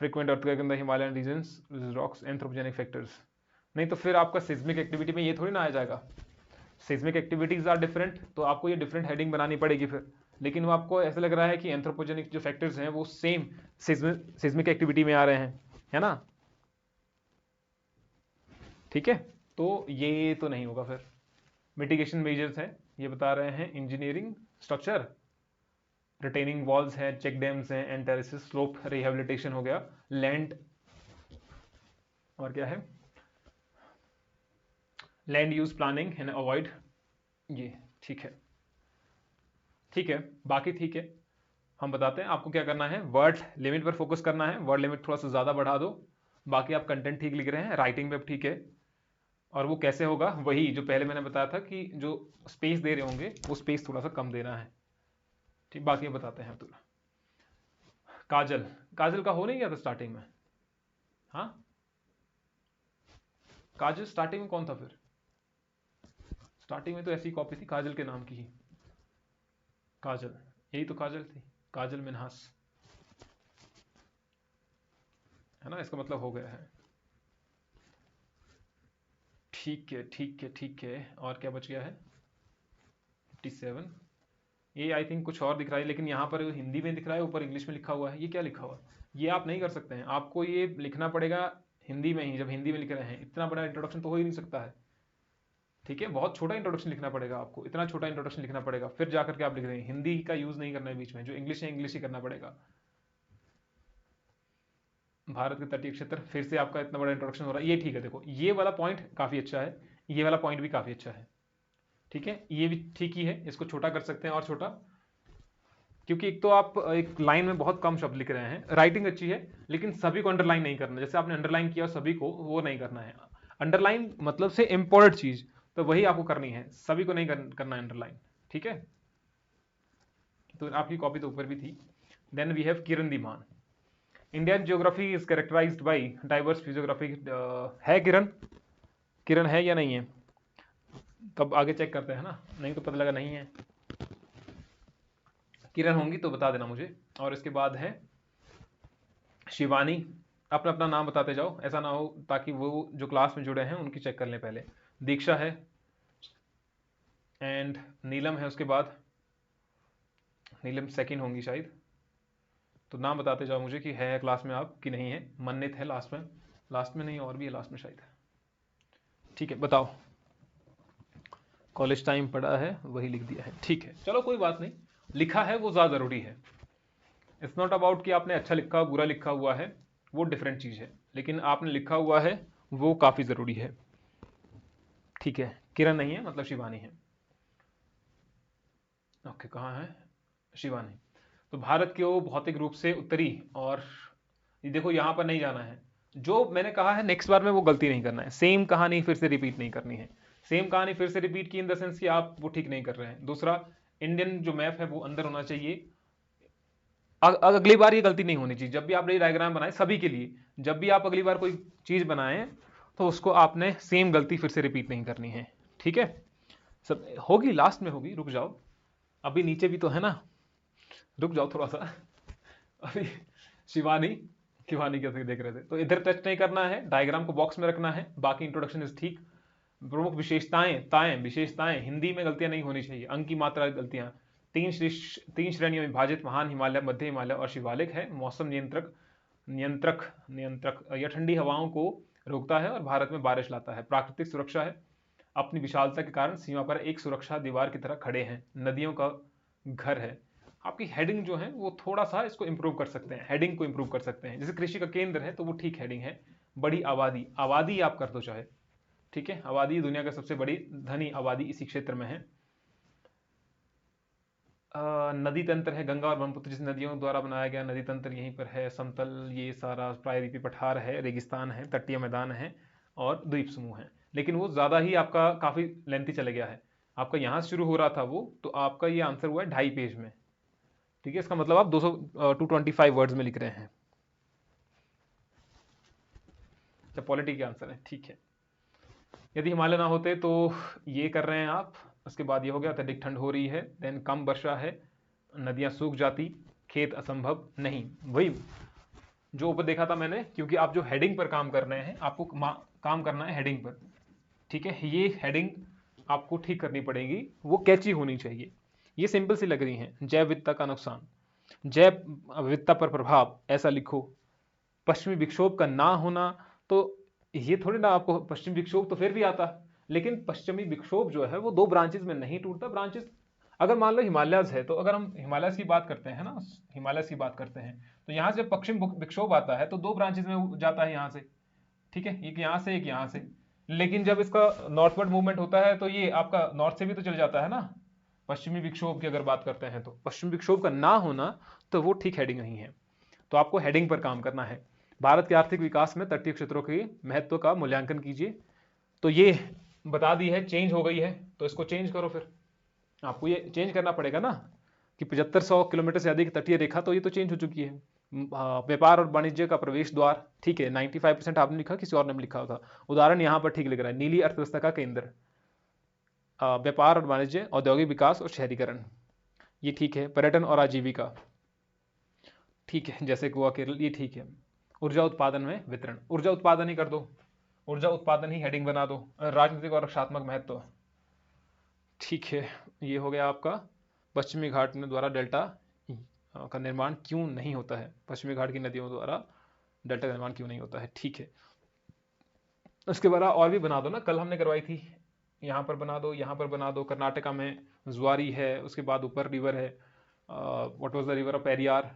frequent earthquake in the Himalayan regions, rocks, anthropogenic factors. नहीं तो फिर आपका सिज्मिक एक्टिविटी में ये थोड़ी ना आ जाएगा, सिज्मिक एक्टिविटीज आर डिफरेंट, तो आपको ये डिफरेंट हेडिंग बनानी पड़ेगी फिर, लेकिन वो आपको ऐसा लग रहा है कि एंथ्रोपोजेनिक जो फैक्टर्स हैं वो सेम सिज्मिक एक्टिविटी में आ रहे हैं, है ना, ठीक है। तो ये तो नहीं होगा फिर। मिटिगेशन मेजर्स है, ये बता रहे हैं, इंजीनियरिंग स्ट्रक्चर, रिटेनिंग वॉल्स है, चेक डैम्स हैं, एंड टेरेसेस, स्लोप रिहेबिलिटेशन हो गया, लैंड, और क्या है, land use planning and avoid, ये ठीक है, ठीक है, बाकी ठीक है। हम बताते हैं आपको क्या करना है। वर्ड लिमिट पर फोकस करना है, वर्ड लिमिट थोड़ा सा ज़्यादा बढ़ा दो। बाकी आप कंटेंट ठीक लिख रहे हैं, राइटिंग में ठीक है। और वो कैसे होगा, वही जो पहले मैंने बताया था कि जो स्पेस दे रहे होंगे वो स्पेस थोड़ा सा कम देना है। ठीक, बाकी बताते हैं। तो काजल, काजल का हो नहीं गया था स्टार्टिंग में? हाँ, काजल स्टार्टिंग में कौन था फिर? स्टार्टिंग में तो ऐसी कॉपी थी काजल के नाम की ही। काजल, यही तो काजल थी, काजल मिन्हास, है ना? इसका मतलब हो गया है। ठीक है ठीक है ठीक है। और क्या बच गया है? 57। ये आई थिंक कुछ और दिख रहा है, लेकिन यहाँ पर हिंदी में दिख रहा है, ऊपर इंग्लिश में लिखा हुआ है। ये क्या लिखा हुआ है? ये आप नहीं कर सकते हैं, आपको ये लिखना पड़ेगा हिंदी में ही। जब हिंदी में लिख रहे हैं, इतना बड़ा इंट्रोडक्शन तो हो ही नहीं सकता है। ठीक है, बहुत छोटा इंट्रोडक्शन लिखना पड़ेगा आपको, इतना छोटा इंट्रोडक्शन लिखना पड़ेगा, फिर जाकर के आप लिख रहे हैं। हिंदी का यूज नहीं करना है बीच में, जो इंग्लिश है इंग्लिश ही करना पड़ेगा। भारत के तटीय क्षेत्र, फिर से आपका इतना बड़ा इंट्रोडक्शन हो रहा है। ये ठीक है, देखो ये वाला पॉइंट काफी अच्छा है, ये वाला पॉइंट भी काफी अच्छा है। ठीक है, ये भी ठीक ही है, इसको छोटा कर सकते हैं और छोटा, क्योंकि एक तो आप एक लाइन में बहुत कम शब्द लिख रहे हैं। राइटिंग अच्छी है, लेकिन सभी को अंडरलाइन नहीं करना, जैसे आपने अंडरलाइन किया सभी को, वो नहीं करना है। अंडरलाइन मतलब से इंपॉर्टेंट चीज, तो वही आपको करनी है, सभी को नहीं करना है अंडरलाइन। ठीक है, तो आपकी कॉपी तो ऊपर भी थी। Then we have Kiran Dhiman. Indian geography is characterized by diverse physiography. है किरण? किरण है या नहीं है? तब आगे चेक करते हैं ना, नहीं तो पता लगा नहीं है। किरण होंगी तो बता देना मुझे। और इसके बाद है शिवानी। अपना अपना नाम बताते जाओ, ऐसा ना हो ताकि वो जो क्लास में जुड़े हैं उनकी चेक कर लें पहले। दीक्षा है, एंड नीलम है उसके बाद। नीलम सेकंड होंगी शायद। तो नाम बताते जाओ मुझे कि है क्लास में आप कि नहीं है। मन्नत है लास्ट में, लास्ट में नहीं और भी है लास्ट में शायद। ठीक है, बताओ। कॉलेज टाइम पढ़ा है वही लिख दिया है, ठीक है, चलो कोई बात नहीं। लिखा है वो ज़्यादा ज़रूरी है। इट्स नॉट अबाउट कि आपने अच्छा लिखा बुरा लिखा हुआ है, वो डिफरेंट चीज़ है, लेकिन आपने लिखा हुआ है वो काफ़ी ज़रूरी है। ठीक है, किरण नहीं है मतलब शिवानी है। ओके, कहाँ है शिवानी? तो भारत के वो भौतिक रूप से उत्तरी, और ये देखो यहाँ पर नहीं जाना है। जो मैंने कहा है नेक्स्ट बार में वो गलती नहीं करना है, सेम कहानी फिर से रिपीट नहीं करनी है। सेम कहानी फिर से रिपीट की इन द सेंस कि आप वो ठीक नहीं कर रहे हैं। दूसरा, इंडियन जो मैप है वो अंदर होना चाहिए। अगली बार ये गलती नहीं होनी चाहिए। जब भी आप ये डायग्राम बनाएं सभी के लिए, जब भी आप अगली बार कोई चीज बनाएं तो उसको आपने सेम गलती फिर से रिपीट नहीं करनी है। ठीक है, सब होगी, लास्ट में होगी, रुक जाओ, अभी नीचे भी तो है ना, रुक जाओ थोड़ा सा। अभी शिवानी, शिवानी कैसे देख रहे थे, तो इधर टच नहीं करना है, डायग्राम को बॉक्स में रखना है। बाकी इंट्रोडक्शन इज ठीक। प्रमुख विशेषताएं, ताएं विशेषताएं, हिंदी में गलतियां नहीं होनी चाहिए, अंक की मात्रा गलतियां। तीन श्रेणियों में विभाजित महान हिमालय, मध्य हिमालय और शिवालिक है। मौसम नियंत्रक, नियंत्रक यह ठंडी हवाओं को रोकता है और भारत में बारिश लाता है। प्राकृतिक सुरक्षा है, अपनी विशालता के कारण सीमा पर एक सुरक्षा दीवार की तरह खड़े हैं। नदियों का घर है। आपकी हेडिंग जो है वो थोड़ा सा इसको इंप्रूव कर सकते हैं, हेडिंग को इंप्रूव कर सकते हैं। जैसे कृषि का केंद्र है तो वो ठीक हेडिंग है। बड़ी आबादी, आबादी आप कर दो चाहे। ठीक है, आबादी, दुनिया का सबसे बड़ी धनी आबादी इसी क्षेत्र में है। नदी तंत्र है, गंगा और ब्रह्मपुत्र जिस नदियों द्वारा बनाया गया नदी तंत्र यहीं पर है। समतल ये सारा प्रायद्वीपीय पठार है, रेगिस्तान है, तटीय मैदान है और द्वीप समूह है। लेकिन वो ज़्यादा ही आपका काफ़ी लेंथी चले गया है। आपका यहाँ से शुरू हो रहा था वो, तो आपका ये आंसर हुआ है 2.5 पेज में। ठीक है, इसका मतलब आप 225 वर्ड्स में लिख रहे हैं। अच्छा, पॉलिटी के आंसर है, ठीक है। यदि हिमालय ना होते तो ये कर रहे हैं आप। उसके बाद ये हो गया, अत्यधिक ठंड हो रही है। देन कम वर्षा है, नदियां सूख जाती, खेत असंभव नहीं। वही जो ऊपर देखा था मैंने, क्योंकि आप जो हेडिंग पर काम कर रहे हैं, आपको काम करना है हेडिंग पर। ठीक है, ये हेडिंग आपको ठीक करनी पड़ेगी, वो कैची होनी चाहिए। ये सिंपल सी लग रही है। जैव विविधता का नुकसान, जैव विविधता पर प्रभाव, ऐसा लिखो। पश्चिमी विक्षोभ का ना होना, तो ये थोड़ी ना आपको पश्चिमी विक्षोभ तो फिर भी आता, लेकिन पश्चिमी विक्षोभ जो है वो 2 ब्रांचेस में नहीं टूटता। ब्रांचेस अगर मान लो हिमालयस है, तो अगर हम हिमालयस की बात करते हैं ना, हिमालयस की बात करते हैं, तो यहाँ से पश्चिम विक्षोभ आता है तो 2 ब्रांचेस में जाता है यहाँ से। ठीक है, एक यहाँ से एक यहाँ से। लेकिन जब इसका नॉर्थवर्ड मूवमेंट होता है तो ये आपका नॉर्थ से भी तो चल जाता है ना, पश्चिमी विक्षोभ की अगर बात करते हैं तो पश्चिमी विक्षोभ का ना होना तो वो ठीक हेडिंग नहीं है। तो आपको हेडिंग पर काम करना है। भारत के आर्थिक विकास में तटीय क्षेत्रों के महत्व का मूल्यांकन कीजिए। तो ये बता दी है, चेंज हो गई है, तो इसको चेंज करो। फिर आपको ये चेंज करना पड़ेगा ना कि 7500 किलोमीटर से अधिक तटीय रेखा, तो ये तो चेंज हो चुकी है। व्यापार और वाणिज्य का प्रवेश द्वार, ठीक है, 95% आपने लिखा, किसी और ने भी लिखा होगा। उदाहरण यहाँ पर ठीक लिख रहा है, नीली अर्थव्यवस्था का केंद्र, व्यापार और वाणिज्य, औद्योगिक विकास और शहरीकरण, ये ठीक है। पर्यटन और आजीविका, ठीक है, जैसे गोवा, केरल, ये ठीक है। ऊर्जा उत्पादन में वितरण, ऊर्जा उत्पादन ही कर दो, ऊर्जा उत्पादन ही हेडिंग बना दो। राजनीतिक और रक्षात्मक महत्व, ठीक है, ये हो गया आपका। पश्चिमी घाट में द्वारा डेल्टा का निर्माण क्यों नहीं होता है, पश्चिमी घाट की नदियों द्वारा डेल्टा का निर्माण क्यों नहीं होता है, ठीक है। उसके बाद और भी बना दो ना, कल हमने करवाई थी, यहाँ पर बना दो, यहाँ पर बना दो। कर्नाटका में ज्वारी है, उसके बाद ऊपर रिवर है, what was the river of Periyar.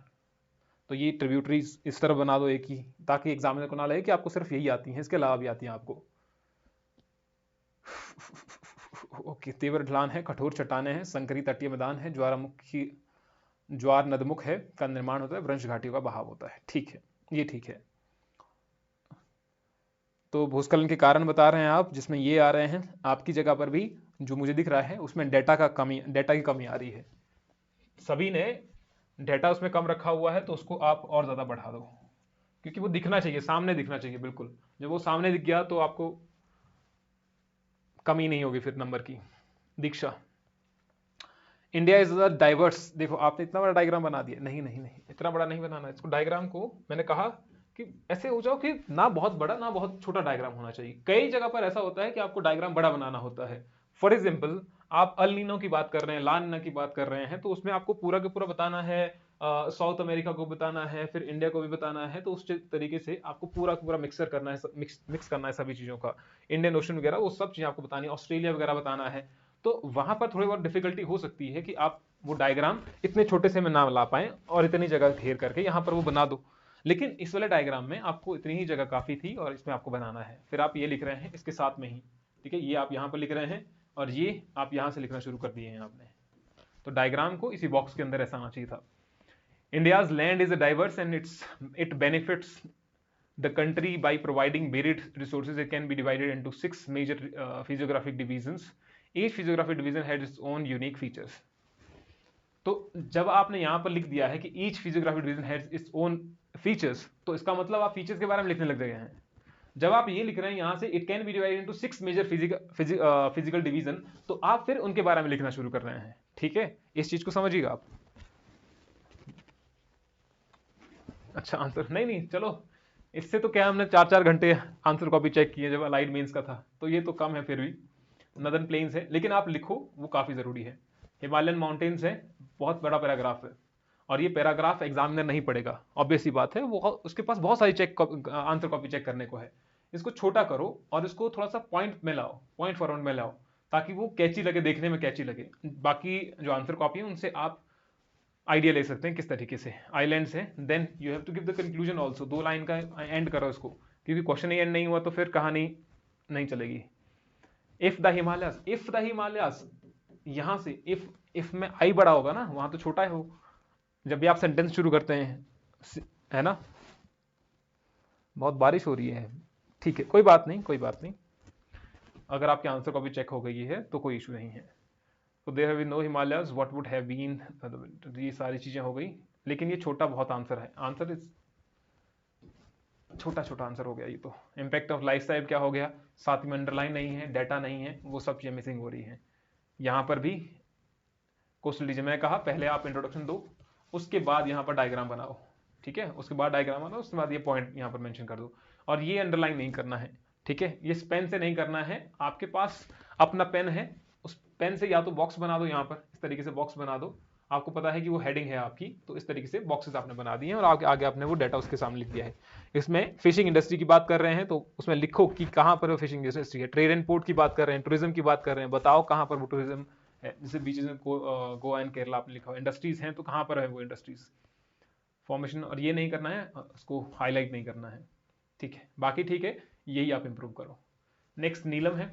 तो ये ट्रिब्यूटरीज इस तरह बना दो एक ही, ताकि एग्जामिनर को ना लगे कि आपको सिर्फ यही आती है, इसके अलावा भी आती हैं आपको। ओके, तेवर ढलान है, कठोर चट्टाने हैं, संकरी तटीय मैदान है, ज्वारमुखी, ज्वार नदमुख है का निर्माण होता है, वृंश घाटियों का बहाव होता है, ठीक है, ये ठीक है। तो भूस्खलन के कारण बता रहे हैं आप, जिसमें ये आ रहे हैं। आपकी जगह पर भी जो मुझे दिख रहा है उसमें डेटा की कमी आ रही है। सभी ने डेटा उसमें कम रखा हुआ है, तो उसको आप और ज्यादा बढ़ा दो, क्योंकि वो दिखना चाहिए, सामने दिखना चाहिए बिल्कुल। जब वो सामने दिख गया तो आपको कमी नहीं होगी फिर नंबर की। दीक्षा, इंडिया इज द डाइवर्स, देखो आपने इतना बड़ा डायग्राम बना दिया, नहीं नहीं नहीं, इतना बड़ा नहीं बनाना। इसको डायग्राम को मैंने कहा कि ऐसे हो जाओ कि ना बहुत बड़ा ना बहुत छोटा डायग्राम होना चाहिए। कई जगह पर ऐसा होता है कि आपको डायग्राम बड़ा बनाना होता है। फॉर एग्जाम्पल, आप अल नीनो की बात कर रहे हैं, लाल नीनो की बात कर रहे हैं, तो उसमें आपको पूरा का पूरा बताना है, साउथ अमेरिका को बताना है, फिर इंडिया को भी बताना है। तो उस तरीके से आपको पूरा का पूरा मिक्सर करना है, मिक्स करना है सभी चीजों का। इंडियन ओशन वगैरह वो सब चीजें आपको बतानी है, ऑस्ट्रेलिया वगैरह बताना है। तो वहां पर थोड़ी बहुत डिफिकल्टी हो सकती है कि आप वो डायग्राम इतने छोटे से में ना ला पाए और इतनी जगह घेर करके यहाँ पर वो बना दो। लेकिन इस वाले डायग्राम में आपको इतनी ही जगह काफी थी और इसमें आपको बनाना है। फिर आप ये लिख रहे हैं इसके साथ में ही, ठीक है, ये आप यहाँ पर लिख रहे हैं और ये आप यहाँ से लिखना शुरू कर दिए हैं आपने। तो डायग्राम को इसी बॉक्स के अंदर ऐसा आना चाहिए था। India's land is diverse and it benefits the country by providing varied resources. It can be divided into 6 major physiographic divisions. Each physiographic division has its own unique features. तो जब आपने यहां पर लिख दिया है कि each physiographic division has its own features, तो इसका मतलब आप फीचर्स के बारे में लिखने लग गए हैं। जब आप ये लिख रहे हैं यहां से it can be divided into 6 major physical division, तो आप फिर उनके बारे में लिखना शुरू कर रहे हैं, ठीक है, इस चीज को समझिएगा आप। अच्छा, आंसर नहीं नहीं, चलो इससे तो क्या, हमने 4-4 घंटे आंसर कॉपी चेक किए जब अलाइड मेंस का था, तो ये तो कम है फिर भी। नदन प्लेन्स है, लेकिन आप लिखो, वो काफी जरूरी है। हिमालयन माउंटेन्स है, बहुत बड़ा पैराग्राफ है, और ये पैराग्राफ एग्जामिनर नहीं पड़ेगा, ऑब्वियस सी बात है, वो उसके पास बहुत सारी आंसर कॉपी चेक करने को है। इसको छोटा करो और इसको थोड़ा सा पॉइंट में लाओ, पॉइंट फॉरवर्ड में लाओ, ताकि वो कैची लगे, देखने में कैची लगे। बाकी जो आंसर कॉपी है उनसे आप आइडिया ले सकते हैं किस तरीके से। आइलैंड्स है, then you have to give the conclusion also, 2 line का एंड करो इसको, क्योंकि क्वेश्चन ही एंड नहीं हुआ तो फिर कहानी नहीं चलेगी। इफ द हिमालयास, यहां से इफ में आई बड़ा होगा ना, वहां तो छोटा है हो जब भी आप सेंटेंस शुरू करते हैं, है ना। बहुत बारिश हो रही है, ठीक है, कोई बात नहीं, कोई बात नहीं। अगर आपके आंसर कॉपी चेक हो गई है तो कोई इशू नहीं है। तो there have been no Himalayas, what would have been, ये सारी चीजें हो गई। लेकिन ये छोटा बहुत आंसर है, आंसर इज छोटा छोटा आंसर हो गया ये तो। इंपैक्ट ऑफ लाइफ स्टाइल क्या हो गया, साथ में अंडरलाइन नहीं है, डाटा नहीं है, वो सब चीजें मिसिंग हो रही हैं। यहां पर भी कोस्टल रीजन, मैं कहा पहले आप इंट्रोडक्शन दो, उसके बाद यहां पर डायग्राम बनाओ, ठीक है, उसके बाद डायग्राम बनाओ, उसके बाद ये पॉइंट यहां पर मेंशन कर दो। और ये अंडरलाइन नहीं करना है, ठीक है, ये पेन से नहीं करना है। आपके पास अपना पेन है, उस पेन से या तो बॉक्स बना दो, यहां पर इस तरीके से बॉक्स बना दो। आपको पता है कि वो हेडिंग है आपकी, तो इस तरीके से बॉक्सेस आपने बना दिए हैं और आगे आपने वो डाटा उसके सामने लिख दिया है। इसमें फिशिंग इंडस्ट्री की बात कर रहे हैं, तो उसमें लिखो कि कहां पर वो फिशिंग इंडस्ट्री है। ट्रेड एंड पोर्ट की बात कर रहे हैं, टूरिज्म की बात कर रहे हैं, बताओ कहां पर वो टूरिज्म है। जैसे बीचेस में गोवा एंड केरला आपने लिखा हो, इंडस्ट्रीज हैं तो कहां पर है वो इंडस्ट्रीज, फॉर्मेशन। और ये नहीं करना है, उसको हाईलाइट नहीं करना है, ठीक है, बाकी ठीक है, यही आप इंप्रूव करो। नेक्स्ट नीलम है।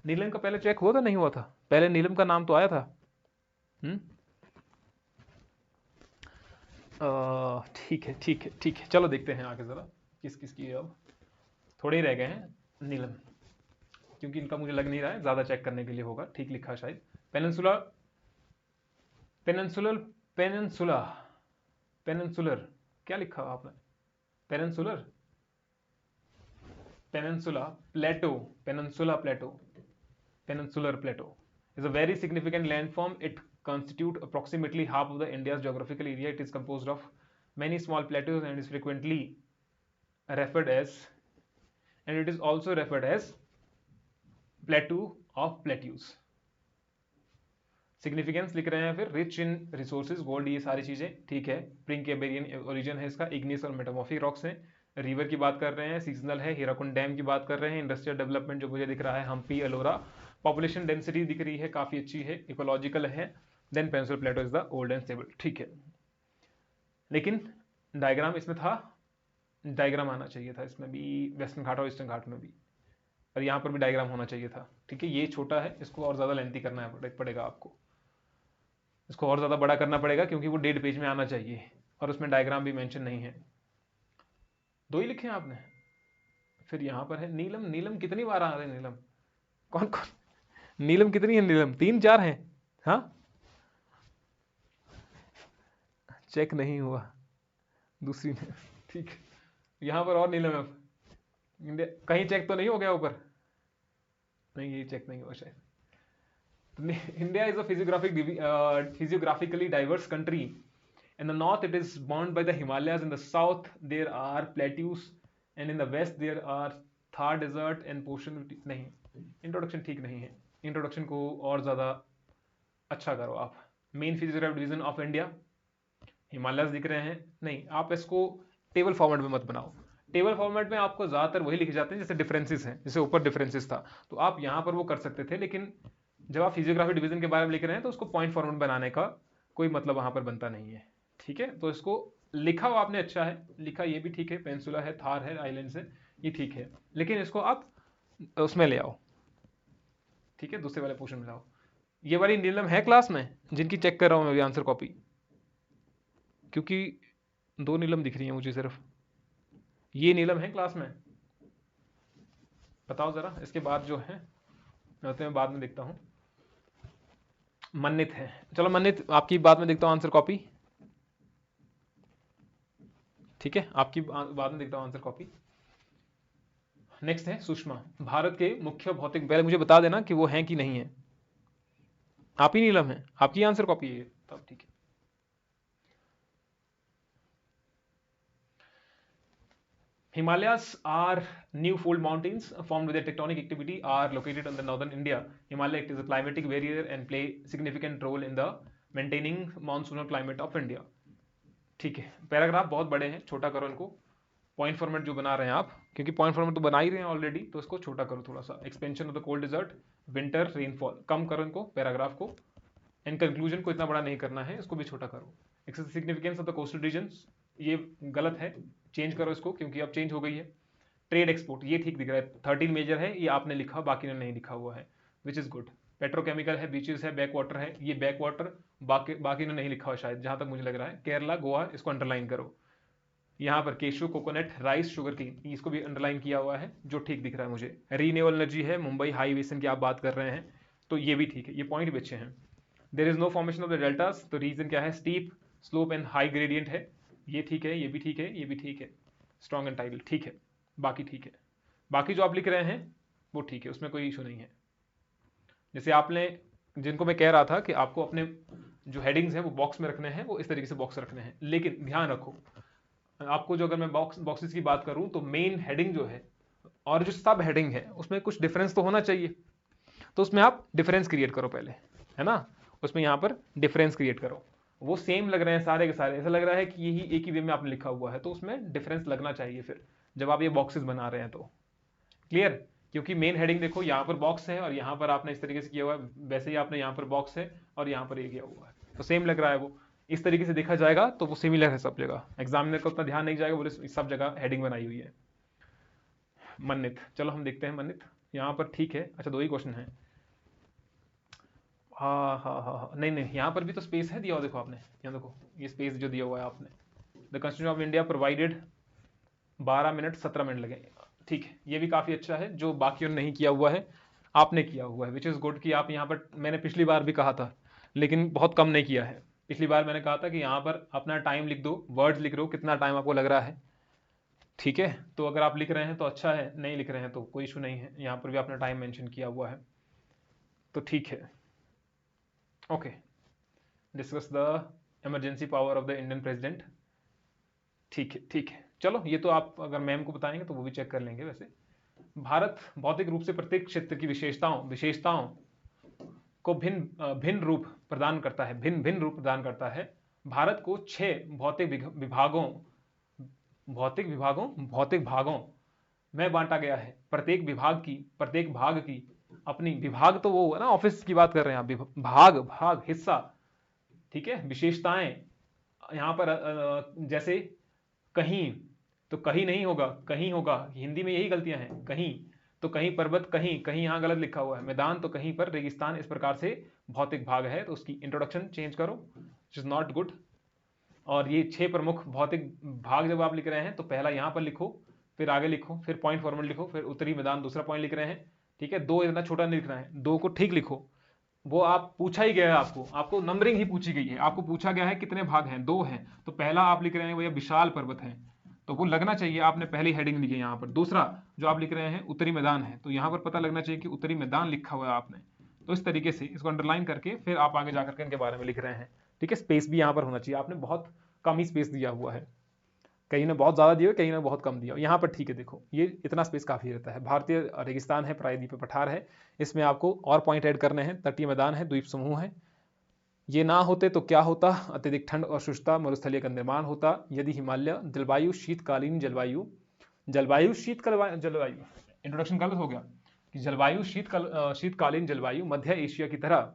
नीलम का पहले चेक हुआ था, नहीं हुआ था? पहले नीलम का नाम तो आया था, ठीक है ठीक है ठीक है, चलो देखते हैं आगे जरा किस किस की है। अब थोड़े ही रह गए हैं। नीलम, क्योंकि इनका मुझे लग नहीं रहा है, ज्यादा चेक करने के लिए होगा। ठीक लिखा है शायद। पेनिनसुला, पेनिनसुलर, पेनिनसुला, पेनिनसुलर, क्या लिखा आपने? Peninsular, peninsula plateau, peninsula plateau, peninsular plateau is a very significant landform. It constitutes approximately half of the India's geographical area. It is composed of many small plateaus and is frequently referred as, and it is also referred as plateau of plateaus. Significance लिख रहे हैं फिर, rich in resources, gold, ये सारी चीजें ठीक है। प्रिंकेबेरियन origin है इसका, इग्नियस और मेटामॉर्फिक रॉक्स हैं। रिवर की बात कर रहे हैं, सीजनल है। हीराकुंड डैम की बात कर रहे हैं। इंडस्ट्रियल डेवलपमेंट जो मुझे दिख रहा है, हम्पी, एलोरा। पॉपुलेशन डेंसिटी दिख रही है काफी अच्छी है, इकोलॉजिकल है। Then peninsular plateau is the old and stable, ठीक है। लेकिन डायग्राम इसमें था, डायग्राम आना चाहिए था इसमें भी, वेस्टर्न घाट और ईस्टर्न घाट में भी, और यहाँ पर भी डायग्राम होना चाहिए था। ठीक है, ये छोटा है, इसको और ज्यादा लेंथी करना पड़ेगा आपको, इसको और ज्यादा बड़ा करना पड़ेगा, क्योंकि वो 1.5 पेज में आना चाहिए और उसमें डायग्राम भी मेंशन नहीं है। 2 ही लिखे हैं आपने। फिर यहां पर है नीलम, नीलम कितनी बार आ रहे हैं नीलम? कौन कौन नीलम कितनी है? नीलम 3 4 है। हाँ, चेक नहीं हुआ दूसरी में, ठीक है। यहां पर और नीलम है, कहीं चेक तो नहीं हो गया ऊपर? नहीं, ये चेक नहीं हुआ शायद। India is a physiographically diverse country. In the north, it is bounded by the Himalayas. In the south, there are plateaus, and in the west, there are Thar Desert and portion नहीं, introduction ठीक नहीं है। Introduction को और ज़्यादा अच्छा करो आप। Main physiography division of India, Himalayas दिख रहे हैं, नहीं, आप इसको टेबल फॉर्मेट में मत बनाओ। टेबल फॉर्मेट में आपको ज़्यादातर वही लिखे जाते हैं जैसे डिफरेंसेस हैं, जैसे ऊपर डिफरेंसेस था, तो आप यहाँ पर वो कर सकते थे। लेकिन जब आप फिजियोग्राफी डिवीजन के बारे में लिख रहे हैं तो उसको पॉइंट फॉर्मेट बनाने का कोई मतलब वहां पर बनता नहीं है। ठीक है, तो इसको लिखा हुआ आपने अच्छा है, लिखा ये भी ठीक है, पेंसुला है, थार है, आइलैंड्स है, ये ठीक है, लेकिन इसको आप उसमें ले आओ। ठीक है, दूसरे वाले पोर्शन में लाओ। ये वाली नीलम है क्लास में, जिनकी चेक कर रहा हूं मैं अभी आंसर कॉपी, क्योंकि 2 नीलम दिख रही है मुझे सिर्फ। ये नीलम है क्लास में? बताओ जरा। इसके बाद जो है मैं बाद में देखता हूं। मन्नित है, चलो मन्नित आपकी बाद में देखता हूं आंसर कॉपी। ठीक है, आपकी बाद में देखता हूं आंसर कॉपी। नेक्स्ट है सुषमा। भारत के मुख्य भौतिक, पहले मुझे बता देना कि वो हैं कि नहीं है। आप ही नीलम है, आपकी आंसर कॉपी है तब ठीक है। Himalayas are new fold mountains formed with a tectonic activity are located on the northern India. Himalaya is a climatic barrier and play significant role in the maintaining monsoonal climate of India. ठीक है, paragraph बहुत बड़े हैं, छोटा करो इनको। Point format जो बना रहे हैं आप, क्योंकि पॉइंट फॉर्मेट तो बना ही रहे हैं ऑलरेडी, तो इसको छोटा करो थोड़ा सा। Expansion of the cold desert, winter, rainfall, कम करो इनको पैराग्राफ को। एंड कंक्लूजन को इतना बड़ा नहीं करना है, इसको भी छोटा करो। Access significance of the coastal regions, ये गलत है, चेंज करो इसको, क्योंकि अब चेंज हो गई है। ट्रेड एक्सपोर्ट, ये ठीक दिख रहा है, 13 मेजर है, ये आपने लिखा, बाकी ने नहीं लिखा हुआ है, विच इज गुड। पेट्रोकेमिकल है, बीचेस है, बैक वाटर है, ये बैक वाटर बाकी ने नहीं लिखा हुआ शायद, जहां तक मुझे लग रहा है। केरला, गोवा, इसको अंडरलाइन करो। यहाँ पर cashew, coconut, rice, sugar cane, इसको भी अंडरलाइन किया हुआ है, जो ठीक दिख रहा है मुझे। रीन्यूएबल एनर्जी है, मुंबई हाई बेसिन की आप बात कर रहे हैं, तो ये भी ठीक है, ये पॉइंट भी अच्छे हैं। There is no formation of the deltas, तो रीजन क्या है? Steep slope and high gradient है, ये ठीक है, ये भी ठीक है, ये भी ठीक है। स्ट्रॉन्ग एंड टाइडल ठीक है, बाकी ठीक है। बाकी जो आप लिख रहे हैं वो ठीक है, उसमें कोई इशू नहीं है। जैसे आपने, जिनको मैं कह रहा था कि आपको अपने जो हेडिंग्स हैं वो बॉक्स में रखने हैं, वो इस तरीके से बॉक्स रखने हैं। लेकिन ध्यान रखो, आपको जो, अगर मैं बॉक्सेस की बात करूं तो मेन हेडिंग जो है और जो सब हेडिंग है उसमें कुछ डिफरेंस तो होना चाहिए, तो उसमें आप डिफरेंस क्रिएट करो पहले, है ना। उसमें यहां पर डिफरेंस क्रिएट करो। वो सेम लग रहे हैं सारे के सारे, ऐसा लग रहा है कि यही एक ही वे में आपने लिखा हुआ है, तो उसमें डिफरेंस लगना चाहिए फिर जब आप ये बॉक्सेस बना रहे हैं तो। क्लियर? क्योंकि मेन हेडिंग देखो, यहाँ पर बॉक्स है और यहाँ पर आपने इस तरीके से किया हुआ है, वैसे ही आपने यहाँ पर बॉक्स है और यहाँ पर ये किया हुआ है, तो सेम लग रहा है। वो इस तरीके से देखा जाएगा तो वो सिमिलर है सब जगह, एग्जामिनर को उतना ध्यान नहीं जाएगा, बोले सब जगह हेडिंग बनाई हुई है। मन्नित, चलो हम देखते हैं मन्नित, यहाँ पर ठीक है। अच्छा, 2 ही क्वेश्चन है। हाँ हाँ हाँ हाँ, नहीं नहीं, यहाँ पर भी तो स्पेस है दिया हुआ, देखो आपने, यहाँ देखो ये स्पेस जो दिया हुआ है आपने, the constitution of India provided 12 minute 17 minute लगे। ठीक है, ये भी काफ़ी अच्छा है, जो बाकियों ने नहीं किया हुआ है आपने किया हुआ है, विच इज़ गुड कि आप यहाँ पर, मैंने पिछली बार भी कहा था लेकिन बहुत कम नहीं किया है। पिछली बार मैंने कहा था कि यहाँ पर अपना टाइम लिख दो, वर्ड्स लिख दो, कितना टाइम आपको लग रहा है। ठीक है, तो अगर आप लिख रहे हैं तो अच्छा है, नहीं लिख रहे हैं तो कोई इशू नहीं है, यहाँ पर भी आपने टाइम मेंशन किया हुआ है, तो ठीक है। Okay, discuss the emergency power of the Indian president. ठीक है ठीक है, चलो ये तो आप अगर मैम को बताएंगे तो वो भी चेक कर लेंगे। वैसे भारत भौतिक रूप से प्रत्येक क्षेत्र की विशेषताओं विशेषताओं को भिन्न भिन्न रूप प्रदान करता है, भिन्न भिन्न रूप प्रदान करता है। भारत को 6 भौतिक भागों में बांटा गया है। प्रत्येक भाग की अपनी, विभाग तो वो है ना, ऑफिस की बात कर रहे हैं आप, भाग भाग हिस्सा, ठीक है, विशेषताएं। यहाँ पर जैसे कहीं, तो कहीं नहीं होगा, कहीं होगा, हिंदी में यही गलतियां हैं, कहीं तो कहीं पर्वत, कहीं कहीं यहाँ गलत लिखा हुआ है, मैदान तो कहीं पर, रेगिस्तान, इस प्रकार से भौतिक भाग है, तो उसकी इंट्रोडक्शन चेंज करो, विच इज नॉट गुड। और ये 6 प्रमुख भौतिक भाग जब आप लिख रहे हैं तो पहला यहाँ पर लिखो, फिर आगे लिखो, फिर पॉइंट फॉर्मेट लिखो, फिर उत्तरी मैदान दूसरा पॉइंट लिख रहे हैं। ठीक है, 2 इतना छोटा नहीं लिखना है, 2 को ठीक लिखो। वो आप पूछा ही गया है, आपको नंबरिंग ही पूछी गई है, आपको पूछा गया है कितने भाग हैं, 2 हैं, तो पहला आप लिख रहे हैं भैया विशाल पर्वत है, तो वो लगना चाहिए, आपने पहली हेडिंग लिखी है यहाँ पर। दूसरा जो आप लिख रहे हैं उत्तरी मैदान है, तो यहाँ पर पता लगना चाहिए कि उत्तरी मैदान लिखा हुआ है आपने। तो इस तरीके से इसको अंडरलाइन करके फिर आप आगे जाकर के इनके बारे में लिख रहे हैं। ठीक है, स्पेस भी यहाँ पर होना चाहिए, आपने बहुत कम ही स्पेस दिया हुआ है, कहीं ने बहुत ज़्यादा दिया, कहीं ने बहुत कम दिया, यहाँ पर ठीक है। देखो ये इतना स्पेस काफ़ी रहता है। भारतीय रेगिस्तान है, प्रायद्वीप पठार है, इसमें आपको और पॉइंट ऐड करने हैं। तटीय मैदान है, द्वीप समूह है। ये ना होते तो क्या होता? अत्यधिक ठंड और शुष्कता, मरुस्थलीय का निर्माण होता। यदि हिमालय जलवायु शीतकालीन जलवायु, जलवायु शीतकालीन जलवायु, इंट्रोडक्शन गलत हो गया कि जलवायु शीतकालीन जलवायु मध्य एशिया की तरह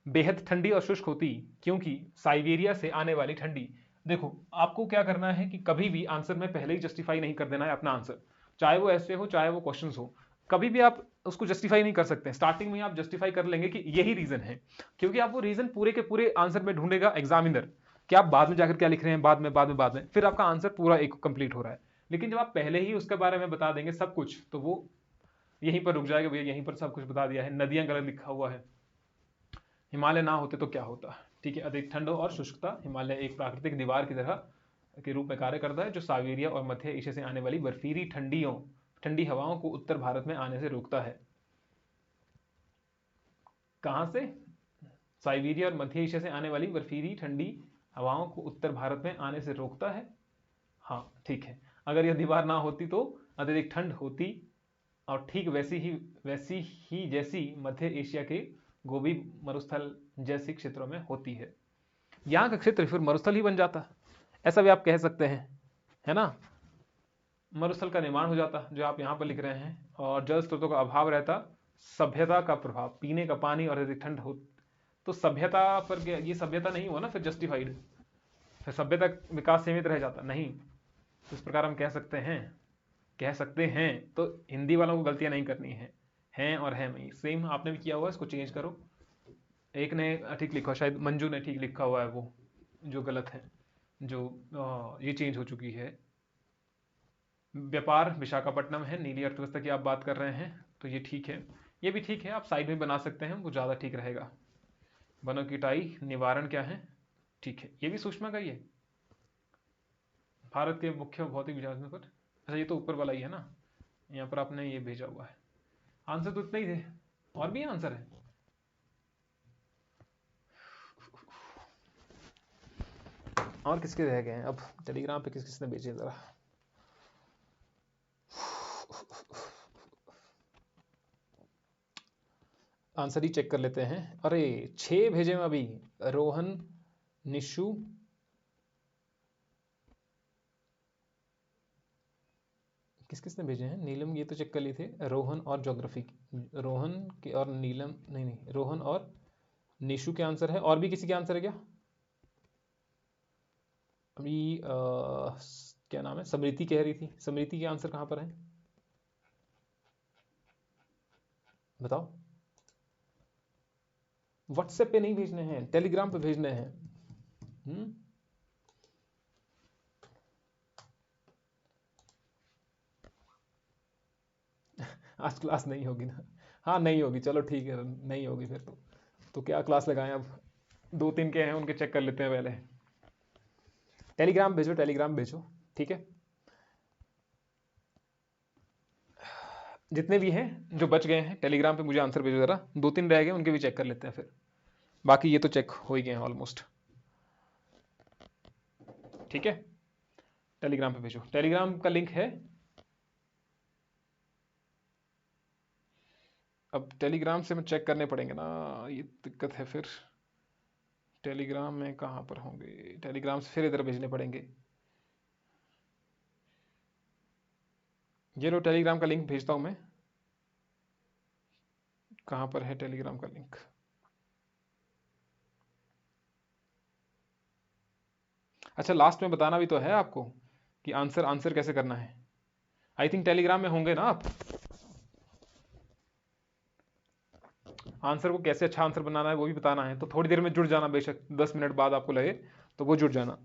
बेहद ठंडी और शुष्क होती, क्योंकि साइबेरिया से आने वाली ठंडी। देखो आपको क्या करना है कि कभी भी आंसर में पहले ही जस्टिफाई नहीं कर देना है अपना आंसर, चाहे वो ऐसे हो चाहे वो क्वेश्चंस हो, कभी भी आप उसको जस्टिफाई नहीं कर सकते। स्टार्टिंग में आप जस्टिफाई कर लेंगे कि यही रीजन है, क्योंकि आप वो रीजन पूरे के पूरे आंसर में ढूंढेगा एग्जामिनर कि आप बाद में जाकर क्या लिख रहे हैं, बाद में फिर आपका आंसर पूरा एक कंप्लीट हो रहा है। लेकिन जब आप पहले ही उसके बारे में बता देंगे सब कुछ, तो वो यहीं पर रुक जाएगा, भैया यहीं पर सब कुछ बता दिया है, नदियां गलत लिखा हुआ है, हिमालय ना होते तो क्या होता। ठीक है, अधिक ठंड और शुष्कता, हिमालय एक प्राकृतिक दीवार की तरह के रूप में कार्य करता है, जो साइबेरिया और मध्य एशिया से आने वाली बर्फीली ठंडी हवाओं को उत्तर भारत में आने से रोकता है। कहां से? साइबेरिया और मध्य एशिया से आने वाली बर्फीली ठंडी हवाओं को उत्तर भारत में आने से रोकता है। हाँ ठीक है, अगर यह दीवार ना होती तो अत्यधिक ठंड होती, और ठीक वैसी ही जैसी मध्य एशिया के गोबी मरुस्थल जैसे क्षेत्रों में होती है। यहाँ का क्षेत्र फिर मरुस्थल ही बन जाता, ऐसा भी आप कह सकते हैं, है ना। मरुस्थल का निर्माण हो जाता जो आप यहाँ पर लिख रहे हैं, और जल स्रोतों का अभाव रहता, सभ्यता का प्रभाव, पीने का पानी और अधिक ठंड हो, तो सभ्यता पर ये सभ्यता नहीं हुआ ना फिर जस्टिफाइड, फिर सभ्यता विकास सीमित रह जाता नहीं। तो इस प्रकार हम कह सकते हैं। तो हिंदी वालों को गलतियां नहीं करनी है, हैं और है नहीं, सेम आपने भी किया हुआ है, इसको चेंज करो। एक ने ठीक लिखा, शायद मंजू ने ठीक लिखा हुआ है, वो जो गलत है, जो ये चेंज हो चुकी है। व्यापार विशाखापट्टनम है, नीली अर्थव्यवस्था की आप बात कर रहे हैं, तो ये ठीक है, ये भी ठीक है, आप साइड में बना सकते हैं, वो ज़्यादा ठीक रहेगा। वनों की कटाई निवारण क्या है? ठीक है, ये भी सूक्ष्म का ही है। भारत के मुख्य भौतिक विकास में कुछ, अच्छा ये तो ऊपर वाला ही है ना, यहाँ पर आपने ये भेजा हुआ है। आंसर तो इतने ही थे, और भी आंसर है। और किसके रह गए हैं अब टेलीग्राम पे, किसने भेजे जरा। आंसर ही चेक कर लेते हैं। अरे 6 भेजे हैं अभी, रोहन, निशु, किस किसने भेजे हैं, नीलम ये तो चेक कर लिए थे, रोहन और ज्योग्राफी, रोहन के और नीलम, नहीं रोहन और निशु के आंसर है, और भी किसी के आंसर है क्या अभी? क्या नाम है, समृति कह रही थी, समृति के आंसर कहाँ पर है बताओ। व्हाट्सएप पे नहीं भेजने हैं, टेलीग्राम पे भेजने हैं। आज क्लास नहीं होगी ना? हाँ नहीं होगी, चलो ठीक है, नहीं होगी फिर तो क्या क्लास लगाएं अब? 2-3 के हैं, उनके चेक कर लेते हैं पहले। टेलीग्राम भेजो, टेलीग्राम भेजो, ठीक है। जितने भी हैं जो बच गए हैं टेलीग्राम पे मुझे आंसर भेजो जरा, 2-3 रह गए उनके भी चेक कर लेते हैं फिर। बाकी ये तो चेक हो ही गए हैं ऑलमोस्ट, ठीक है। टेलीग्राम पे भेजो, टेलीग्राम का लिंक है। अब टेलीग्राम से मैं चेक करने पड़ेंगे ना, ये दिक्कत है फिर। टेलीग्राम में कहाँ पर होंगे? टेलीग्राम से फिर इधर भेजने पड़ेंगे। ये लो टेलीग्राम का लिंक भेजता हूँ मैं। कहाँ पर है टेलीग्राम का लिंक? अच्छा लास्ट में बताना भी तो है आपको कि आंसर आंसर कैसे करना है। आई थिंक टेलीग्राम में होंगे ना आप। आंसर को कैसे अच्छा आंसर बनाना है वो भी बताना है, तो थोड़ी देर में जुड़ जाना, बेशक 10 मिनट बाद आपको लगे तो वो जुड़ जाना।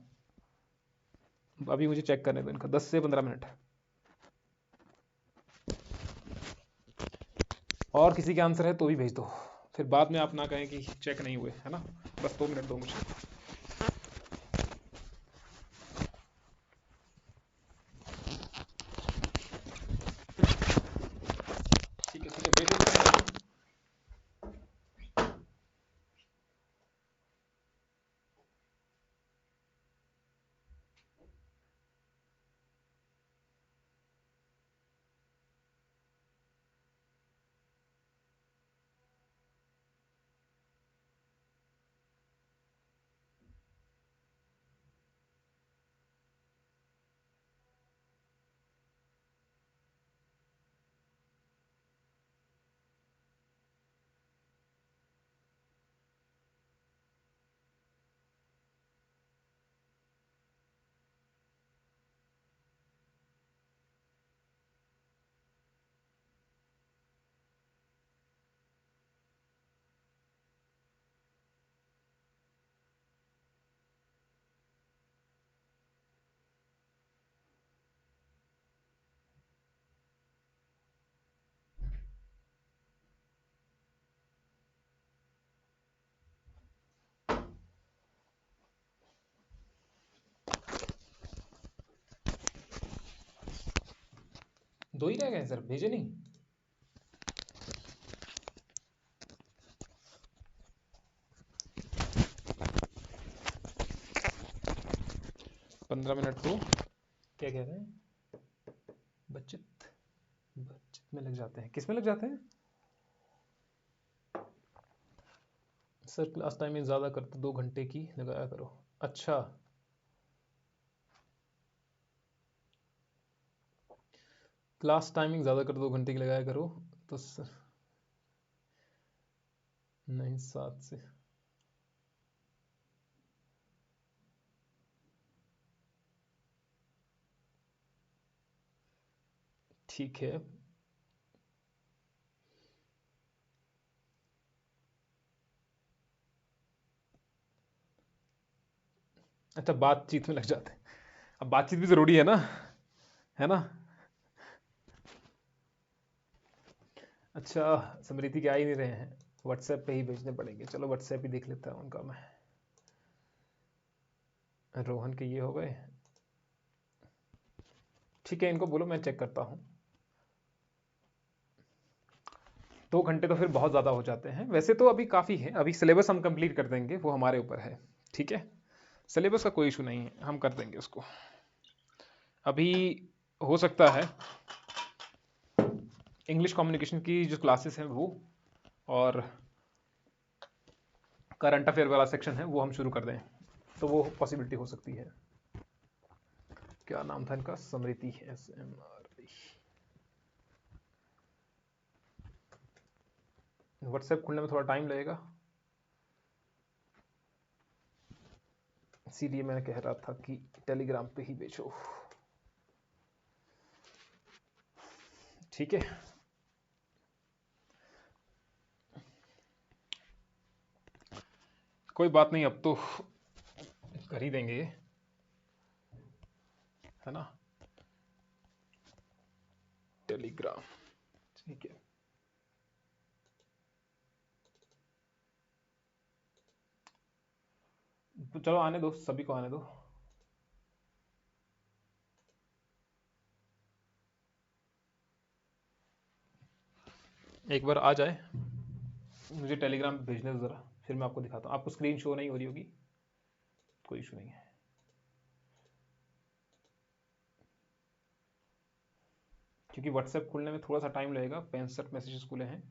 अभी मुझे चेक करने दो इनका, 10 से 15 मिनट। और किसी के आंसर है तो भी भेज दो, फिर बाद में आप ना कहें कि चेक नहीं हुए, है ना। बस 2 मिनट दो मुझे। ठीक है ठीक है, भेज दो। दो ही रह गए सर, भेजे नहीं? 15 मिनट तो क्या कह रहे हैं, बचत बचत में लग जाते हैं। किस में लग जाते हैं सर? क्लास टाइमिंग ज़्यादा कर तो 2 घंटे की लगाया करो। अच्छा क्लास टाइमिंग ज़्यादा कर 2 घंटे की लगाया करो तो नहीं 7 से। ठीक है। अच्छा बातचीत में लग जाते हैं, अब बातचीत भी ज़रूरी है ना, है ना। अच्छा स्मृति के आ ही नहीं रहे हैं, व्हाट्सएप पे ही भेजने पड़ेंगे। चलो व्हाट्सएप ही देख लेता हूँ उनका मैं। रोहन के ये हो गए, ठीक है। इनको बोलो मैं चेक करता हूँ। 2 घंटे तो फिर बहुत ज़्यादा हो जाते हैं, वैसे तो अभी काफ़ी है, अभी सिलेबस हम कंप्लीट कर देंगे, वो हमारे ऊपर है, ठीक है। सिलेबस का कोई इशू नहीं है, हम कर देंगे उसको। अभी हो सकता है इंग्लिश कम्युनिकेशन की जो क्लासेस हैं वो, और करंट अफेयर वाला सेक्शन है वो हम शुरू कर दें, तो वो पॉसिबिलिटी हो सकती है। क्या नाम था इनका? समृति, SMR। व्हाट्सएप खुलने में थोड़ा टाइम लगेगा, इसीलिए मैं कह रहा था कि टेलीग्राम पे ही भेजो, ठीक है। कोई बात नहीं, अब तो कर ही देंगे, है ना। टेलीग्राम, ठीक है। तो चलो आने दो, सभी को आने दो। एक बार आ जाए, मुझे टेलीग्राम पे भेजने दो ज़रा, फिर मैं आपको दिखाता हूँ। आपको स्क्रीन शो नहीं हो रही होगी, कोई इशू नहीं है। क्योंकि व्हाट्सएप खुलने में थोड़ा सा टाइम लगेगा, 65 मैसेजेस खुले हैं।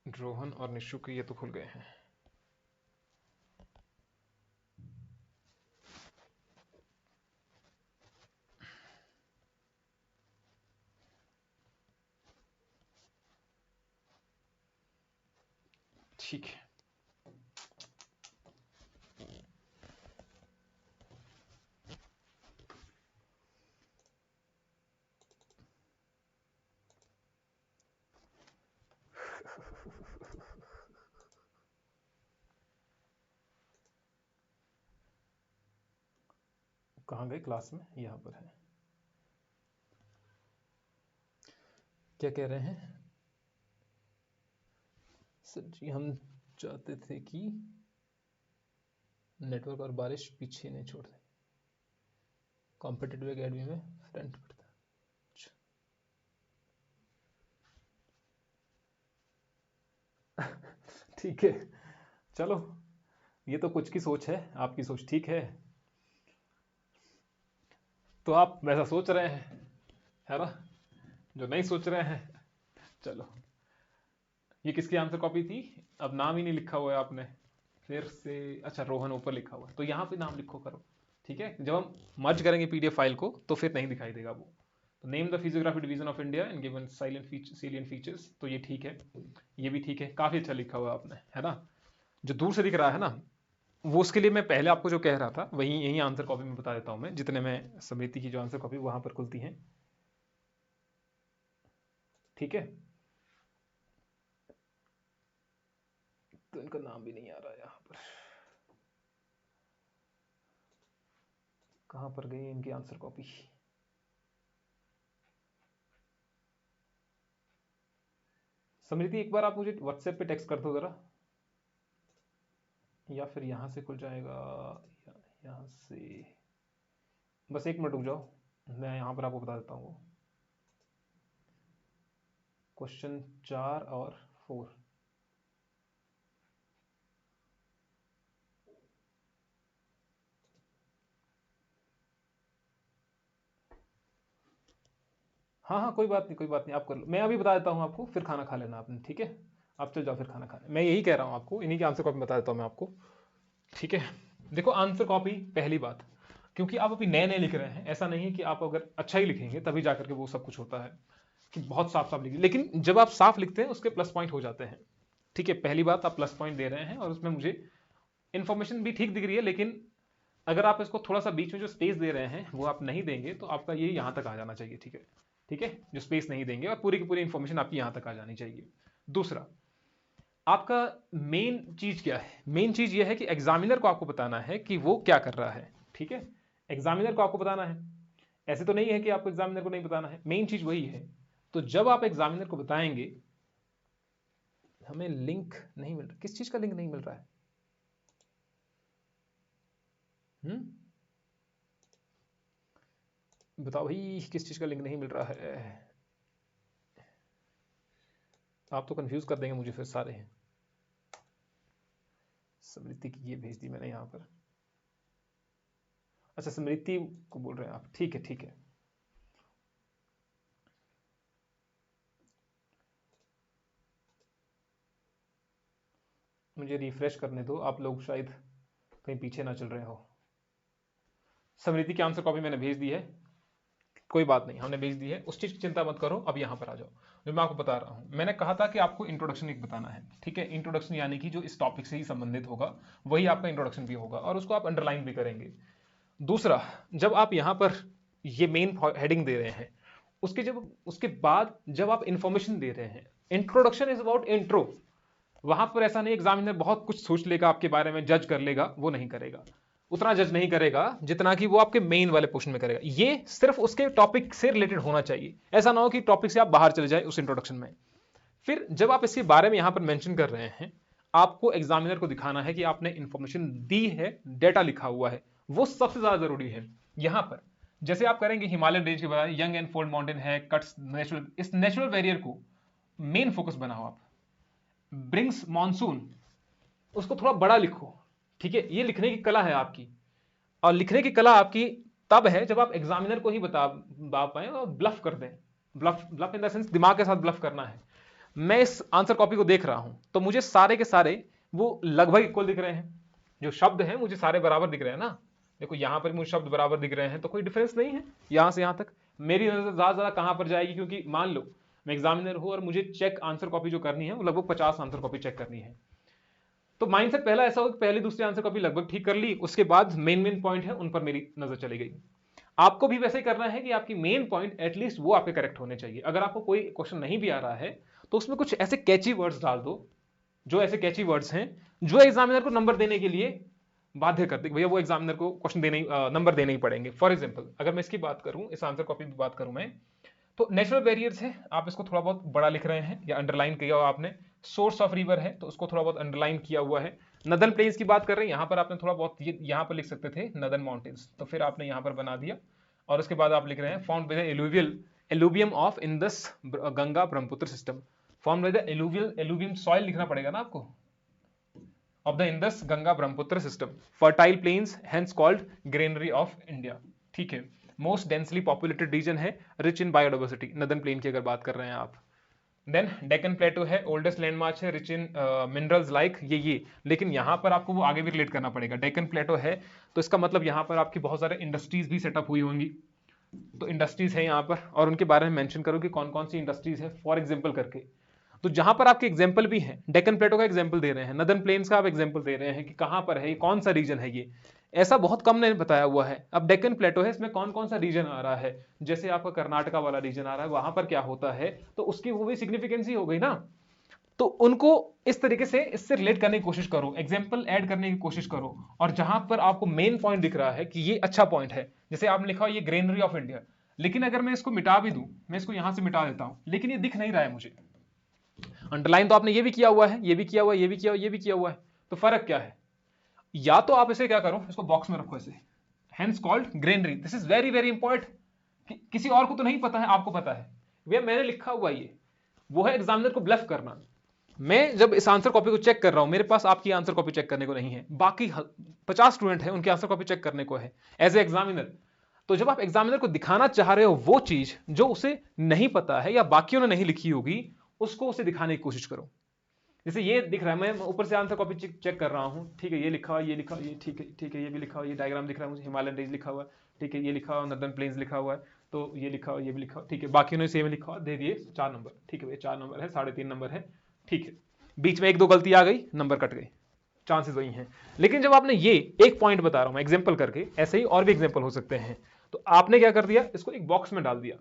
रोहन और निशु के ये तो खुल गए हैं। ठीक है, कहाँ गए क्लास में, यहाँ पर है। क्या कह रहे हैं सर जी? हम चाहते थे कि नेटवर्क और बारिश पीछे नहीं छोड़ दे, कॉम्पिटिटिव एकेडमी में फ्रंट पड़ता है। ठीक है, चलो, ये तो कुछ की सोच है, आपकी सोच ठीक है, तो आप वैसा सोच रहे हैं, है ना। जो नहीं सोच रहे हैं, चलो। ये किसकी आंसर कॉपी थी? अब नाम ही नहीं लिखा हुआ है आपने, फिर से। अच्छा, रोहन ऊपर लिखा हुआ है, तो यहाँ पे नाम लिखो करो, ठीक है। जब हम मर्ज करेंगे पीडीएफ फाइल को तो फिर नहीं दिखाई देगा वो। तो name the physiography division of India and given salient features, तो ये ठीक है, ये भी ठीक है, काफी अच्छा लिखा हुआ आपने, है ना। जो दूर से दिख रहा है ना, वो उसके लिए मैं पहले आपको जो कह रहा था वही यही आंसर कॉपी में बता देता हूं मैं, जितने में समिति की जो आंसर कॉपी वहां पर खुलती है, ठीक है। तो इनका नाम भी नहीं आ रहा यहाँ पर, कहाँ पर गई इनकी आंसर कॉपी? समृति, एक बार आप मुझे व्हाट्सएप पे टेक्स्ट कर दो जरा, या फिर यहाँ से खुल जाएगा, यहाँ से। बस एक मिनट रुक जाओ, मैं यहाँ पर आपको बता देता हूँ। क्वेश्चन 4 और 4, हाँ हाँ, कोई बात नहीं, कोई बात नहीं, आप कर लो, मैं अभी बता देता हूँ आपको, फिर खाना खा लेना आपने, ठीक है। आप चल जाओ फिर खाना खाने, मैं यही कह रहा हूँ आपको, इन्हीं की आंसर कॉपी बता देता हूँ मैं आपको, ठीक है। देखो, आंसर कॉपी पहली बात, क्योंकि आप अभी नए नए लिख रहे हैं, ऐसा नहीं है कि आप अगर अच्छा ही लिखेंगे तभी जाकर के वो सब कुछ होता है कि बहुत साफ साफ लिखिए, लेकिन जब आप साफ लिखते हैं उसके प्लस पॉइंट हो जाते हैं, ठीक है। पहली बात, आप प्लस पॉइंट दे रहे हैं और उसमें मुझे इन्फॉर्मेशन भी ठीक दिख रही है, लेकिन अगर आप इसको थोड़ा सा बीच में जो स्पेस दे रहे हैं वो आप नहीं देंगे तो आपका ये यहां तक आ जाना चाहिए, ठीक है, ठीक है। जो स्पेस नहीं देंगे और पूरी की पूरी इंफॉर्मेशन आपकी यहां तक आ जानी चाहिए। दूसरा, आपका मेन चीज क्या है? मेन चीज यह है कि एग्जामिनर को आपको बताना है कि वो क्या कर रहा है, ठीक है। एग्जामिनर को आपको बताना है, ऐसे तो नहीं है कि आपको एग्जामिनर को नहीं बताना है, मेन चीज वही है। तो जब आप एग्जामिनर को बताएंगे, हमें लिंक नहीं मिल रहा, किस चीज का लिंक नहीं मिल रहा है? बताओ भाई, किस चीज का लिंक नहीं मिल रहा है? आप तो कंफ्यूज कर देंगे मुझे फिर सारे हैं। स्मृति की ये भेज दी मैंने यहां पर, अच्छा स्मृति को बोल रहे हैं आप, ठीक है ठीक है। मुझे रिफ्रेश करने दो, आप लोग शायद कहीं पीछे ना चल रहे हो। स्मृति की आंसर कॉपी मैंने भेज दी है, कोई बात नहीं, हमने भेज दी है, उस चीज की चिंता मत करो। अब यहां पर आ जाओ, जो मैं आपको बता रहा हूं, मैंने कहा था कि आपको इंट्रोडक्शन एक बताना है, ठीक है। इंट्रोडक्शन यानी कि जो इस टॉपिक से ही संबंधित होगा वही आपका इंट्रोडक्शन भी होगा, और उसको आप अंडरलाइन भी करेंगे। दूसरा, जब आप यहां पर ये मेन हेडिंग दे रहे हैं, उसके बाद जब आप इंफॉर्मेशन दे रहे हैं, इंट्रोडक्शन इज अबाउट इंट्रो, वहां पर ऐसा नहीं एग्जामिनर बहुत कुछ सोच लेगा आपके बारे में, जज कर लेगा, वो नहीं करेगा, उतना जज नहीं करेगा जितना कि वो आपके मेन वाले पोर्शन में करेगा। ये सिर्फ उसके टॉपिक से रिलेटेड होना चाहिए, ऐसा ना हो कि टॉपिक से आप बाहर चले जाए उस इंट्रोडक्शन में। फिर जब आप इसके बारे में यहां पर मेंशन कर रहे हैं, आपको एग्जामिनर को दिखाना है कि आपने इंफॉर्मेशन दी है, डेटा लिखा हुआ है, वो सबसे ज्यादा जरूरी है यहां पर। जैसे आप करेंगे हिमालयन रेंज के बारे में, यंग एंड फोल्ड माउंटेन है, कट्स नेचुरल, इस नेचुरल बैरियर को मेन फोकस बनाओ आप। ब्रिंग्स मानसून, उसको थोड़ा बड़ा लिखो, ठीक है, ये लिखने की कला है आपकी। और लिखने की कला आपकी तब है जब आप एग्जामिनर को ही बता पाए और ब्लफ कर दें। Bluff bluff in the sense दिमाग के साथ ब्लफ करना है। मैं इस आंसर कॉपी को देख रहा हूं तो मुझे सारे के सारे वो लगभग इक्वल दिख रहे हैं, जो शब्द हैं मुझे सारे बराबर दिख रहे हैं ना। देखो यहां पर मुझे शब्द बराबर दिख रहे हैं तो कोई डिफरेंस नहीं है यहां से यहां तक। मेरी नजर ज्यादा कहां पर जाएगी, क्योंकि मान लो मैं एग्जामिनर हूं और मुझे चेक आंसर कॉपी जो करनी है वो लगभग 50 आंसर कॉपी चेक करनी है। तो माइंडसेट पहला ऐसा होगा कि पहली दूसरी आंसर कॉपी लगभग ठीक कर ली, उसके बाद मेन पॉइंट है उन पर मेरी नजर चली गई। आपको भी वैसे ही करना है कि आपकी मेन पॉइंट एटलीस्ट वो आपके करेक्ट होने चाहिए। अगर आपको कोई क्वेश्चन नहीं भी आ रहा है तो उसमें कुछ ऐसे कैची वर्ड्स डाल दो, जो ऐसे कैची वर्ड्स हैं जो एग्जामिनर को नंबर देने के लिए बाध्य करते, भैया वो एग्जामिनर को क्वेश्चन देने नंबर देने ही पड़ेंगे। फॉर एग्जाम्पल अगर मैं इसकी बात करूं, इस आंसर कॉपी की बात करूं मैं, तो नेचुरल बैरियर्स है, आप इसको थोड़ा बहुत बड़ा लिख रहे हैं या अंडरलाइन किया हुआ आपने। सोर्स ऑफ रिवर है तो उसको थोड़ा बहुत अंडरलाइन किया हुआ है। नदर्न प्लेन्स की बात कर रहे हैं, यहां पर आपने थोड़ा बहुत यहां पर लिख सकते थे नदर्न माउंटेन्स, तो फिर आपने यहां पर बना दिया। और उसके बाद आप लिख रहे हैं found by the alluvium of Indus Ganga Brahmaputra system. Found by the alluvium soil लिखना पड़ेगा ना आपको, of the Indus Ganga Brahmaputra system. Fertile planes hence called granary of India, ठीक है। मोस्ट डेंसली पॉपुलेटेड रीजन है, rich in biodiversity, northern plane की अगर बात कर रहे हैं आप। देन डेक्कन प्लेटो है, ओल्डेस्ट लैंडमार्क है, रिच इन मिनरल्स लाइक ये। लेकिन यहां पर आपको वो आगे भी रिलेट करना पड़ेगा। डेक्कन प्लेटो है तो इसका मतलब यहां पर आपकी बहुत सारे इंडस्ट्रीज भी सेटअप हुई होंगी, तो इंडस्ट्रीज है यहां पर, और उनके बारे में मेंशन करो कि कौन कौन सी इंडस्ट्रीज है फॉर एग्जांपल करके। तो जहां पर आपके एग्जांपल भी हैं, डेक्कन प्लेटो का एग्जांपल दे रहे हैं, नदर्न प्लेन्स का आप एग्जांपल दे रहे हैं कि कहां पर है, ये कौन सा रीजन है, ये ऐसा बहुत कम ने बताया हुआ है। अब डेक्कन प्लेटो है, इसमें कौन कौन सा रीजन आ रहा है, जैसे आपका कर्नाटका वाला रीजन आ रहा है, वहां पर क्या होता है, तो उसकी वो भी सिग्निफिकेंस ही हो गई ना। तो उनको इस तरीके से इससे रिलेट करने की कोशिश करो, एग्जाम्पल ऐड करने की कोशिश करो। और जहां पर आपको मेन पॉइंट दिख रहा है कि ये अच्छा पॉइंट है, जैसे आपने लिखा ये ग्रेनरी ऑफ इंडिया, लेकिन अगर मैं इसको मिटा भी दूं, मैं इसको यहां से मिटा देता हूं, लेकिन ये दिख नहीं रहा है मुझे। अंडरलाइन तो आपने ये भी किया हुआ है, ये भी किया हुआ है, ये भी किया हुआ है, ये भी किया हुआ है, तो फर्क क्या है? या तो आप इसे क्या करो, इसको बॉक्स में रखो ऐसे, hence called granary, this is very very important. किसी और को तो नहीं पता है, आपको पता है, भैया मैंने लिखा हुआ ये, वो है एग्जामिनर को ब्लफ करना। मैं जब इस आंसर कॉपी को चेक कर रहा हूं, मेरे पास आपकी आंसर कॉपी चेक करने को नहीं है, बाकी 50 स्टूडेंट हैं उनकी आंसर कॉपी चेक करने को है एज ए एग्जामिनर। तो जब आप एग्जामिनर को दिखाना चाह रहे हो वो चीज जो उसे नहीं पता है या बाकियों ने नहीं लिखी होगी, उसको उसे दिखाने की कोशिश करो। जैसे ये दिख रहा है, मैं ऊपर से आंसर कॉपी चेक कर रहा हूँ, ठीक है, ये लिखा हुआ, ये लिखा हुआ, ये ठीक है, ठीक है, ये भी लिखा हुआ, ये डायग्राम दिख रहा है मुझे, हिमालयन रेंज लिखा हुआ है, ठीक है, ये लिखा हुआ, नदर्न प्लेन्स लिखा हुआ है, तो ये लिखा हुआ, ये भी लिखा हुआ, ठीक है, बाकी ने सेम लिखा हुआ, दे दिए 4 नंबर, ठीक है भैया 4 नंबर है, 3.5 नंबर है, ठीक है। बीच में 1-2 गलती आ गई, नंबर कट गए, चांसेस वही हैं। लेकिन जब आपने ये एक पॉइंट बता रहा हूं मैं एग्जाम्पल करके, ऐसे ही और भी एग्जाम्पल हो सकते हैं, तो आपने क्या कर दिया, इसको एक बॉक्स में डाल दिया।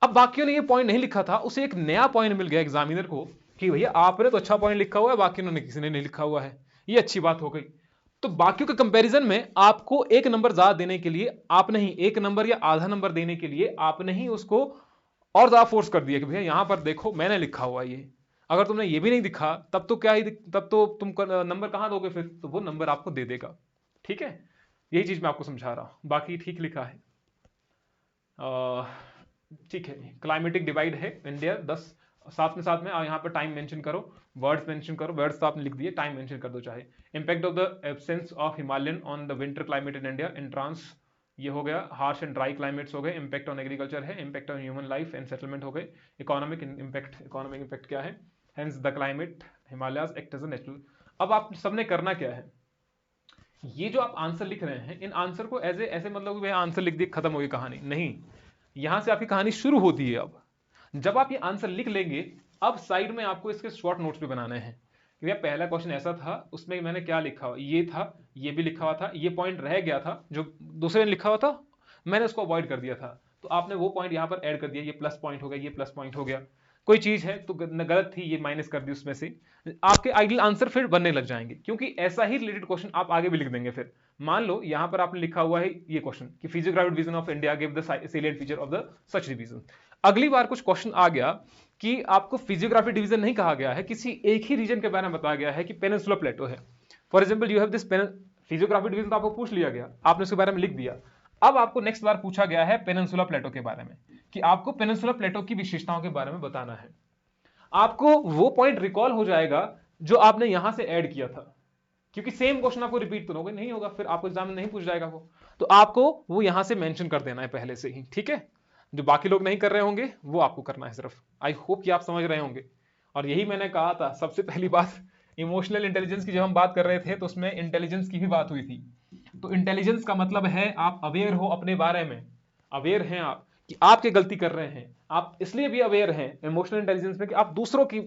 अब बाकियों ने ये पॉइंट नहीं लिखा था, उसे एक नया पॉइंट मिल गया एग्जामिनर को कि भैया आपने तो अच्छा पॉइंट लिखा हुआ है, बाकियों ने किसी ने नहीं लिखा हुआ है, ये अच्छी बात हो गई। तो बाकियों के कंपैरिजन में आपको 1 नंबर ज्यादा देने के लिए आपने ही 1 नंबर या आधा नंबर देने के लिए आपने ही उसको और ज्यादा फोर्स कर दिया कि भैया यहां पर देखो मैंने लिखा हुआ ये। अगर तुमने ये भी नहीं दिखा तब तो क्या ही, तब तो तुम नंबर कहां दोगे फिर, तो वो नंबर आपको दे देगा, ठीक है। यही चीज मैं आपको समझा रहा हूं, बाकी ठीक लिखा है, ठीक है। क्लाइमेटिक डिवाइड है इंडिया 10, साथ में यहाँ पर टाइम मेंशन करो, वर्ड्स मेंशन करो, वर्ड्स तो आपने लिख दिए, टाइम मेंशन कर दो चाहे। Impact of the absence of Himalayan on the winter climate in India in trans, ये हो गया, हार्श एंड ड्राई क्लाइमेट्स हो गए, इंपैक्ट ऑन एग्रीकल्चर है, impact on human life and settlement हो गए, इकोनॉमिक इंपैक्ट क्या है, hence the climate Himalayas act as a natural. अब आप सबने करना क्या है, ये जो आप आंसर लिख रहे हैं, इन आंसर को ऐसे मतलब आंसर लिख दिए खत्म हो गई कहानी, नहीं, यहां से आपकी कहानी शुरू होती है। अब जब आप ये आंसर लिख लेंगे, अब साइड में आपको इसके शॉर्ट नोट्स भी बनाने हैं कि भैया पहला क्वेश्चन ऐसा था, उसमें मैंने क्या लिखा हुआ, ये था, ये भी लिखा हुआ था, ये पॉइंट रह गया था जो दूसरे ने लिखा हुआ था, मैंने उसको अवॉइड कर दिया था, तो आपने वो पॉइंट यहां पर ऐड कर दिया, ये प्लस पॉइंट हो गया, ये प्लस पॉइंट हो गया। कोई चीज है तो गलत थी, ये माइनस कर दी उसमें से, आपके आइडियल आंसर फिर बनने लग जाएंगे, क्योंकि ऐसा ही रिलेटेड क्वेश्चन आप आगे भी लिख देंगे। फिर मान लो यहां पर आपने लिखा हुआ है ये क्वेश्चन कि physiographic division of India give the salient feature of the such division. अगली बार कुछ क्वेश्चन आ गया कि आपको फिजियोग्राफिक डिवीजन नहीं कहा गया है, किसी एक ही रीजन के बारे में बताया गया है कि पेनिनसुला प्लेटो है। For example you have this physiographic division, तो आपको पूछ लिया गया, आपने उसके बारे में लिख दिया। अब आपको नेक्स्ट बार पूछा गया है पेनिनसुला प्लेटो के बारे में, कि आपको पेनिनसुला प्लेटो की विशेषताओं के बारे में बताना है। आपको वो पॉइंट रिकॉल हो जाएगा जो आपने यहां से ऐड किया था, क्योंकि सेम क्वेश्चन आपको रिपीट तो होगा नहीं, होगा, फिर आपको एग्जाम में नहीं पूछ जाएगा वो, तो आपको वो यहां से मेंशन कर देना है पहले से ही, ठीक है। जो बाकी लोग नहीं कर रहे होंगे वो आपको करना है सिर्फ। आई होप कि आप समझ रहे होंगे। और यही मैंने कहा था सबसे पहली बात, इमोशनल इंटेलिजेंस की जब हम बात कर रहे थे तो उसमें इंटेलिजेंस की भी बात हुई थी। तो इंटेलिजेंस का मतलब है आप अवेयर हो अपने बारे में, अवेयर हैं आप कि आप क्या गलती कर रहे हैं। आप इसलिए भी अवेयर हैं इमोशनल इंटेलिजेंस में कि आप दूसरों की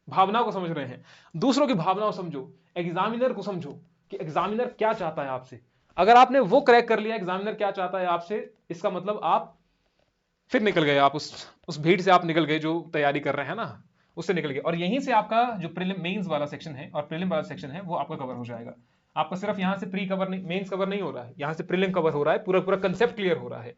भावना को समझ रहे हैं, दूसरों की भावनाओं समझो, एग्जामिनर को समझो कि एग्जामिनर क्या चाहता है आपसे। अगर आपने वो क्रैक कर लिया एग्जामिनर क्या चाहता है आपसे, इसका मतलब आप फिर निकल गए, आप उस भीड़ से आप निकल गए जो तैयारी कर रहे हैं ना, उससे निकल गए। और यहीं से आपका जो प्रीलिम मेंस वाला सेक्शन है और प्रीलिम वाला सेक्शन है वो आपका कवर हो जाएगा। आपका सिर्फ यहां से प्री कवर नहीं, मेंस कवर नहीं हो रहा है, यहां से प्रीलिम कवर हो रहा है, पूरा पूरा कंसेप्ट क्लियर हो रहा है।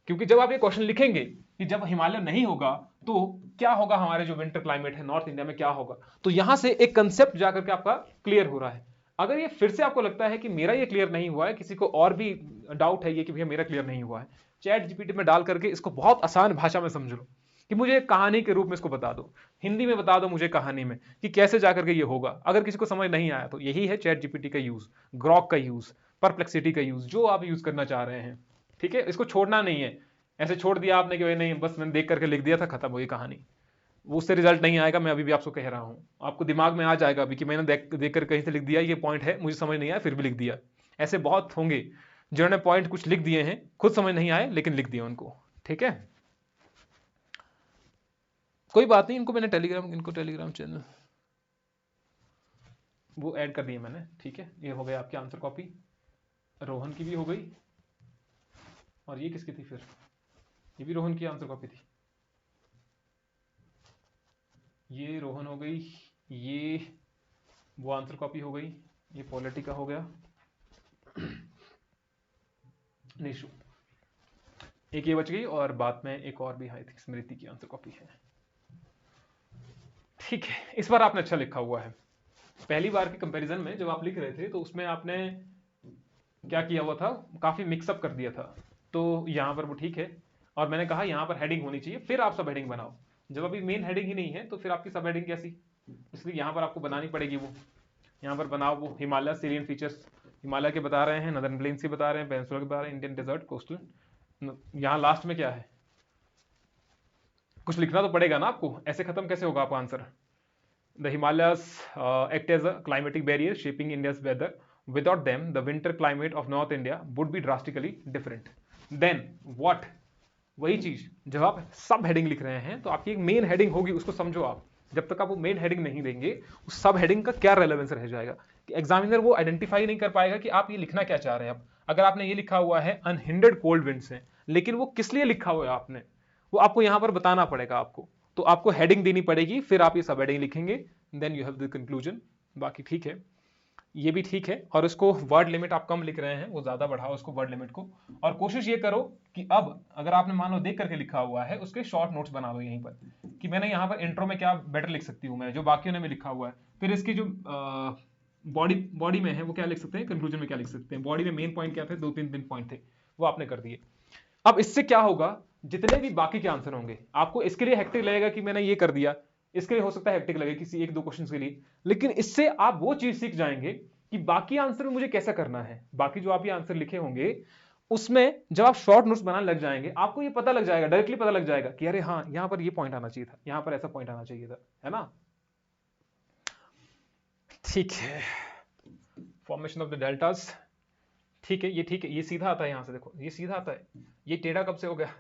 क्योंकि जब आप ये क्वेश्चन लिखेंगे कि जब हिमालय नहीं होगा तो क्या होगा, हमारे जो विंटर क्लाइमेट है नॉर्थ इंडिया में क्या होगा, तो यहां से एक कंसेप्ट जाकर के आपका क्लियर हो रहा है। अगर ये फिर से आपको लगता है कि मेरा ये क्लियर नहीं हुआ है, किसी को और भी डाउट है ये कि भैया मेरा क्लियर नहीं हुआ है, चैट जीपीटी में डाल करके इसको बहुत आसान भाषा में समझ लो, कि मुझे एक कहानी के रूप में इसको बता दो, हिंदी में बता दो मुझे कहानी में कि कैसे जाकर के ये होगा। अगर किसी को समझ नहीं आया तो यही है चैट जीपीटी का यूज, ग्रॉक का यूज, परप्लेक्सिटी का यूज, जो आप यूज करना चाह रहे हैं, ठीक है। इसको छोड़ना नहीं है, ऐसे छोड़ दिया आपने कि भाई नहीं बस मैंने देख करके लिख दिया था, खत्म हो गई कहानी, वो उससे रिजल्ट नहीं आएगा। मैं अभी भी आपको कह रहा हूं, आपको दिमाग में आ जाएगा अभी कि मैंने देख कर कहीं से लिख दिया, ये पॉइंट है, मुझे समझ नहीं आया फिर भी लिख दिया। ऐसे बहुत होंगे जिन्होंने पॉइंट कुछ लिख दिए हैं, खुद समझ नहीं आए लेकिन लिख दिया उनको, ठीक है। कोई बात नहीं, इनको टेलीग्राम चैनल वो ऐड कर दिए मैंने, ठीक है। ये हो गया आपकी आंसर कॉपी, रोहन की भी हो गई, और ये किसकी थी फिर, ये भी रोहन की आंसर कॉपी थी, ये रोहन हो गई, ये वो आंसर कॉपी हो गई, ये पॉलिटी का हो गया, निशु एक ये बच गई, और बाद में एक और भी आई थी, स्मृति की आंसर कॉपी है, ठीक है। इस बार आपने अच्छा लिखा हुआ है। पहली बार के कंपैरिजन में जब आप लिख रहे थे तो उसमें आपने क्या किया हुआ था, काफी मिक्सअप कर दिया था, तो यहां पर वो ठीक है। और मैंने कहा यहां पर हेडिंग होनी चाहिए, फिर आप सब हेडिंग बनाओ। जब अभी मेन हेडिंग ही नहीं है तो फिर आपकी सब हेडिंग कैसी, इसलिए यहां पर आपको बनानी पड़ेगी वो। यहां पर बनाओ वो हिमालय सीरियन फीचर्स, हिमालय के बता रहे हैं, नदर्न प्लेन्स के बता रहे हैं, पेनिनसुला के बता रहे हैं, इंडियन डेजर्ट, कोस्टल। यहां लास्ट में क्या है, कुछ लिखना तो पड़ेगा ना आपको, ऐसे खत्म कैसे होगा आपका answer. The Himalayas act as a climatic barrier shaping India's weather. Without them, the winter climate of North India would be drastically different. Then what? वही चीज जब आप सब हेडिंग लिख रहे हैं तो आपकी एक मेन हेडिंग होगी, उसको समझो आप। जब तक आप वो मेन हेडिंग नहीं देंगे, उस सब हेडिंग का क्या रेलेवेंस रह जाएगा कि एग्जामिनर वो आइडेंटिफाई नहीं कर पाएगा कि आप ये लिखना क्या चाह रहे हैं। अब अगर आपने ये लिखा हुआ है अनहिंडर्ड कोल्ड विंड से, लेकिन वो किस लिए लिखा हुआ है आपने, वो आपको यहां पर बताना पड़ेगा आपको। तो आपको हेडिंग देनी पड़ेगी, फिर आप ये सब हेडिंग लिखेंगे, then you have the conclusion. बाकी ठीक है, ये भी ठीक है। और उसको वर्ड लिमिट आप कम लिख रहे हैं, वो ज्यादा बढ़ाओ उसको वर्ड लिमिट को। और कोशिश ये करो कि अब अगर आपने मान लो देख करके लिखा हुआ है, उसके शॉर्ट नोट्स बना लो यहीं पर, कि मैंने यहाँ पर इंट्रो में क्या बेटर लिख सकती हूँ मैं, जो बाकियों ने में लिखा हुआ है। फिर इसकी जो बॉडी में है वो क्या लिख सकते हैं, कंक्लूजन में क्या लिख सकते हैं। बॉडी में मेन पॉइंट क्या थे, 2-3 पॉइंट थे, वो आपने कर दिए। अब इससे क्या होगा, जितने भी बाकी के आंसर होंगे, आपको इसके लिए हेक्टिक लगेगा कि मैंने ये कर दिया, इसके लिए हो सकता है हेक्टिक लगे किसी 1-2 क्वेश्चन के लिए, लेकिन इससे आप वो चीज सीख जाएंगे कि बाकी आंसर में मुझे कैसा करना है। बाकी जो आप ये आंसर लिखे होंगे उसमें जब आप शॉर्ट नोट्स बनाने लग जाएंगे, आपको ये पता लग जाएगा, डायरेक्टली पता लग जाएगा कि अरे हाँ यहां पर ये पॉइंट आना चाहिए था, यहां पर ऐसा पॉइंट आना चाहिए था, है ना। ठीक है, फॉर्मेशन ऑफ द डेल्टास, ठीक है, ये ठीक है, ये सीधा आता है, यहां से देखो ये सीधा आता है, ये टेढ़ा कब से हो गया,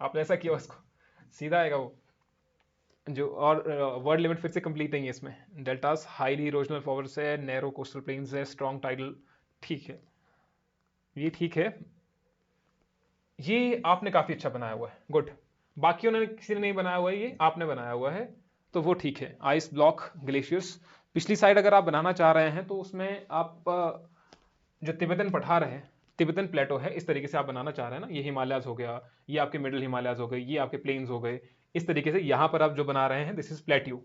आपने ऐसा किया उसको, सीधा आएगा वो जो। और वर्ड लिमिट फिर से कंप्लीट नहीं है इसमें। डेल्टास हाईली इरोजनल फॉर्स है, नैरो कोस्टल प्लेन्स है, स्ट्रॉन्ग टाइडल, ठीक है, ये ठीक है। ये आपने काफी अच्छा बनाया हुआ है, गुड। बाकियों ने किसी ने नहीं बनाया हुआ है, ये आपने बनाया हुआ है, तो वो ठीक है। आइस ब्लॉक ग्लेशियर्स पिछली साइड अगर आप बनाना चाह रहे हैं तो उसमें आप जो तिब्बतन पठार है, तिब्बतन प्लेटो है, इस तरीके से आप बनाना चाह रहे हैं ना, ये हिमालयाज हो गया, ये आपके मिडिल हिमालयाज हो गए, ये आपके प्लेन्स हो गए, इस तरीके से यहां पर आप जो बना रहे हैं दिस इज प्लेट्यू।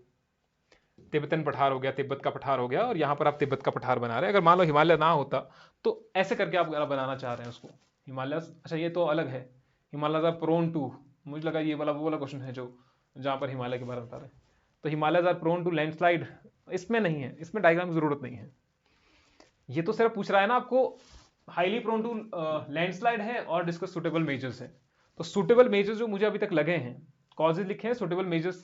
तिब्बतन पठार हो गया, तिब्बत का पठार हो गया, और यहां पर आप तिब्बत का पठार बना रहे हैं। अगर मान लो हिमालय ना होता तो ऐसे करके आप अगर बनाना चाह रहे हैं उसको हिमालय, अच्छा ये तो अलग है, हिमालय आर प्रोन टू, मुझे लगा ये वाला वो वाला क्वेश्चन है जो जहां पर हिमालय के बारे में बता रहे हैं। तो Himalaya are prone to landslide, इसमें नहीं है, इसमें डायग्राम की जरूरत नहीं है। ये तो सिर्फ पूछ रहा है ना आपको, हाईली प्रोन टू लैंडस्लाइड है और डिस्कस सुटेबल मेजर्स है। तो सुटेबल मेजर्स जो मुझे अभी तक लगे हैं, कॉजेज लिखे हैं, सुटेबल मेजर्स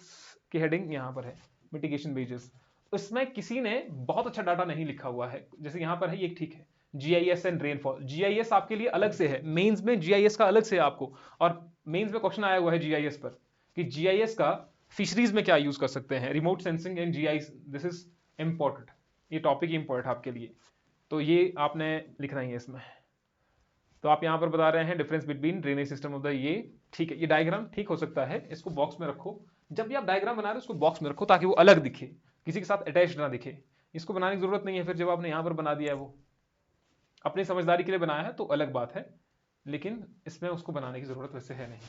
की हेडिंग यहां पर है, मिटिगेशन मेजर्स। इसमें किसी ने बहुत अच्छा डाटा नहीं लिखा हुआ है, जैसे यहां पर है ये ठीक है, जीआईएस एंड रेनफॉल। जीआईएस आपके लिए अलग से है, मेंस में जीआईएस का अलग से है आपको, और मेंस में क्वेश्चन आया हुआ है जीआईएस पर कि जीआईएस का फिशरीज में क्या यूज कर सकते हैं, remote sensing and GIS, this is important, ये टॉपिक इंपॉर्टेंट आपके लिए, तो ये आपने लिखना ही है इसमें। तो आप यहां पर बता रहे हैं difference between drainage system of the, ये ठीक है, ये डायग्राम ठीक हो सकता है, इसको बॉक्स में रखो। जब भी आप डायग्राम बना रहे हो उसको बॉक्स में रखो ताकि वो अलग दिखे, किसी के साथ अटैच ना दिखे। इसको बनाने की जरूरत नहीं है, फिर जब आपने यहां पर बना दिया है, वो अपनी समझदारी के लिए बनाया है तो अलग बात है, लेकिन इसमें उसको बनाने की जरूरत वैसे है नहीं।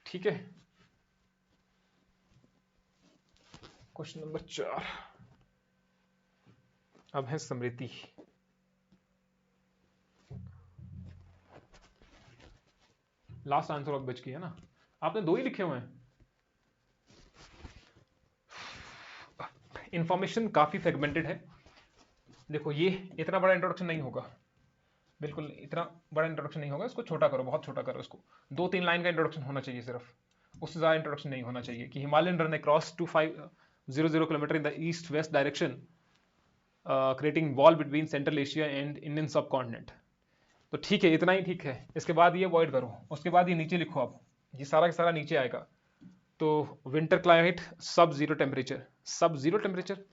ठीक है, क्वेश्चन नंबर 4 अब है स्मृति। लास्ट आंसर ऑफ बच की है ना, आपने 2 ही लिखे हुए हैं। इंफॉर्मेशन काफी फ्रेगमेंटेड है। देखो ये इतना बड़ा इंट्रोडक्शन नहीं होगा, बिल्कुल इतना बड़ा इंट्रोडक्शन नहीं होगा, इसको छोटा करो, बहुत छोटा करो इसको। 2-3 लाइन का इंट्रोडक्शन होना चाहिए सिर्फ, उससे ज्यादा इंट्रोडक्शन नहीं होना चाहिए कि Himalayan run across 2500 kilometre in the east west direction, creating wall between central Asia and Indian सब कॉन्टिनेंट। तो ठीक है, इतना ही ठीक है। इसके बाद ये अवॉइड करो, उसके बाद ये नीचे लिखो आप, ये सारा का सारा नीचे आएगा। तो विंटर क्लाइमेट, सब जीरो टेम्परेचर, सब zero temperature,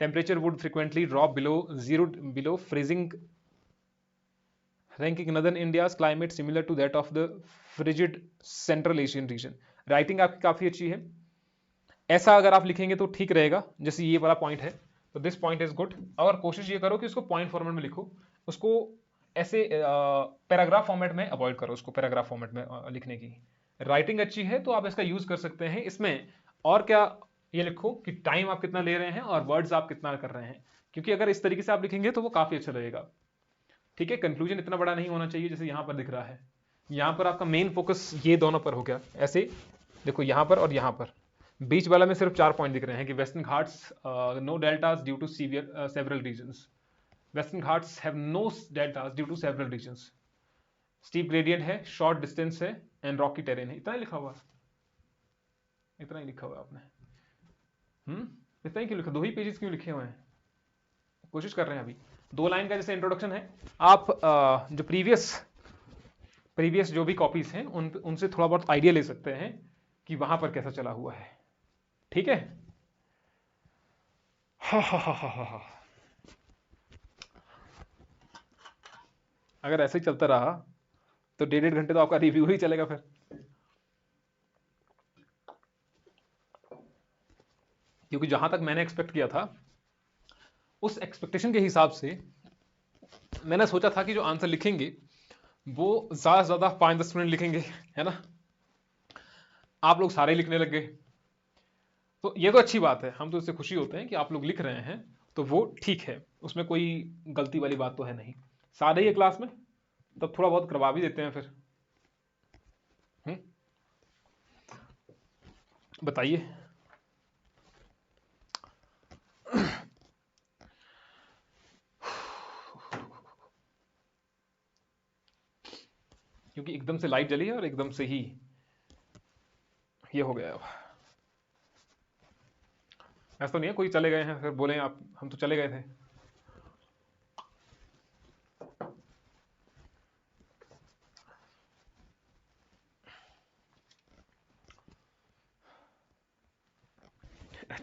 temperature would frequently drop below zero, below freezing, ranking northern India's climate similar to that of the frigid Central Asian region। Writing आपकी काफी अच्छी है, ऐसा अगर आप लिखेंगे तो ठीक रहेगा, जैसे ये वाला पॉइंट है, तो दिस पॉइंट इज गुड। और कोशिश ये करो कि उसको पॉइंट फॉर्मेट में लिखो, उसको ऐसे पैराग्राफ फॉर्मेट में अवॉइड करो, उसको पैराग्राफ फॉर्मेट में लिखने की। राइटिंग अच्छी है तो आप इसका यूज कर सकते हैं इसमें। और क्या, ये लिखो कि टाइम आप कितना ले रहे हैं और वर्ड्स आप कितना कर रहे हैं, क्योंकि अगर इस तरीके से आप लिखेंगे तो वो काफी अच्छा रहेगा। ठीक है, कंक्लूजन इतना बड़ा नहीं होना चाहिए जैसे यहां पर दिख रहा है। यहां पर आपका मेन फोकस ये दोनों पर हो गया, ऐसे देखो यहां पर और यहां पर, बीच वाला में सिर्फ 4 पॉइंट दिख रहे हैं कि western Ghats no deltas due to severe several reasons, western Ghats have no deltas due to several reasons, steep gradient है, शॉर्ट डिस्टेंस है एंड रॉकी टेरेन है। इतना ही लिखा हुआ है, इतना ही लिखा हुआ है आपने। इतना ही क्यों लिखा, 2 ही पेजेस क्यों लिखे हुए हैं? कोशिश कर रहे हैं अभी, 2 लाइन का जैसे इंट्रोडक्शन है। आप जो प्रीवियस प्रीवियस जो भी कॉपीज हैं उनसे थोड़ा बहुत आइडिया ले सकते हैं कि वहां पर कैसा चला हुआ है। ठीक है, हा हा हा हा हा। अगर ऐसे ही चलता रहा तो 1.5 घंटे तो आपका रिव्यू ही चलेगा फिर। क्योंकि जहां तक मैंने एक्सपेक्ट किया था उस एक्सपेक्टेशन के हिसाब से मैंने सोचा था कि जो आंसर लिखेंगे वो ज्यादा से ज्यादा 5-10 मिनट लिखेंगे, है ना। आप लोग सारे लिखने लग गए, तो ये तो अच्छी बात है, हम तो इससे खुशी होते हैं कि आप लोग लिख रहे हैं, तो वो ठीक है, उसमें कोई गलती वाली बात तो है नहीं। सारे ही है क्लास में, तब थोड़ा बहुत करवा भी देते हैं फिर। बताइए। क्योंकि एकदम से लाइट जली है और एकदम से ही ये हो गया। ऐसा तो नहीं है कोई चले गए हैं फिर बोले आप हम तो चले गए थे।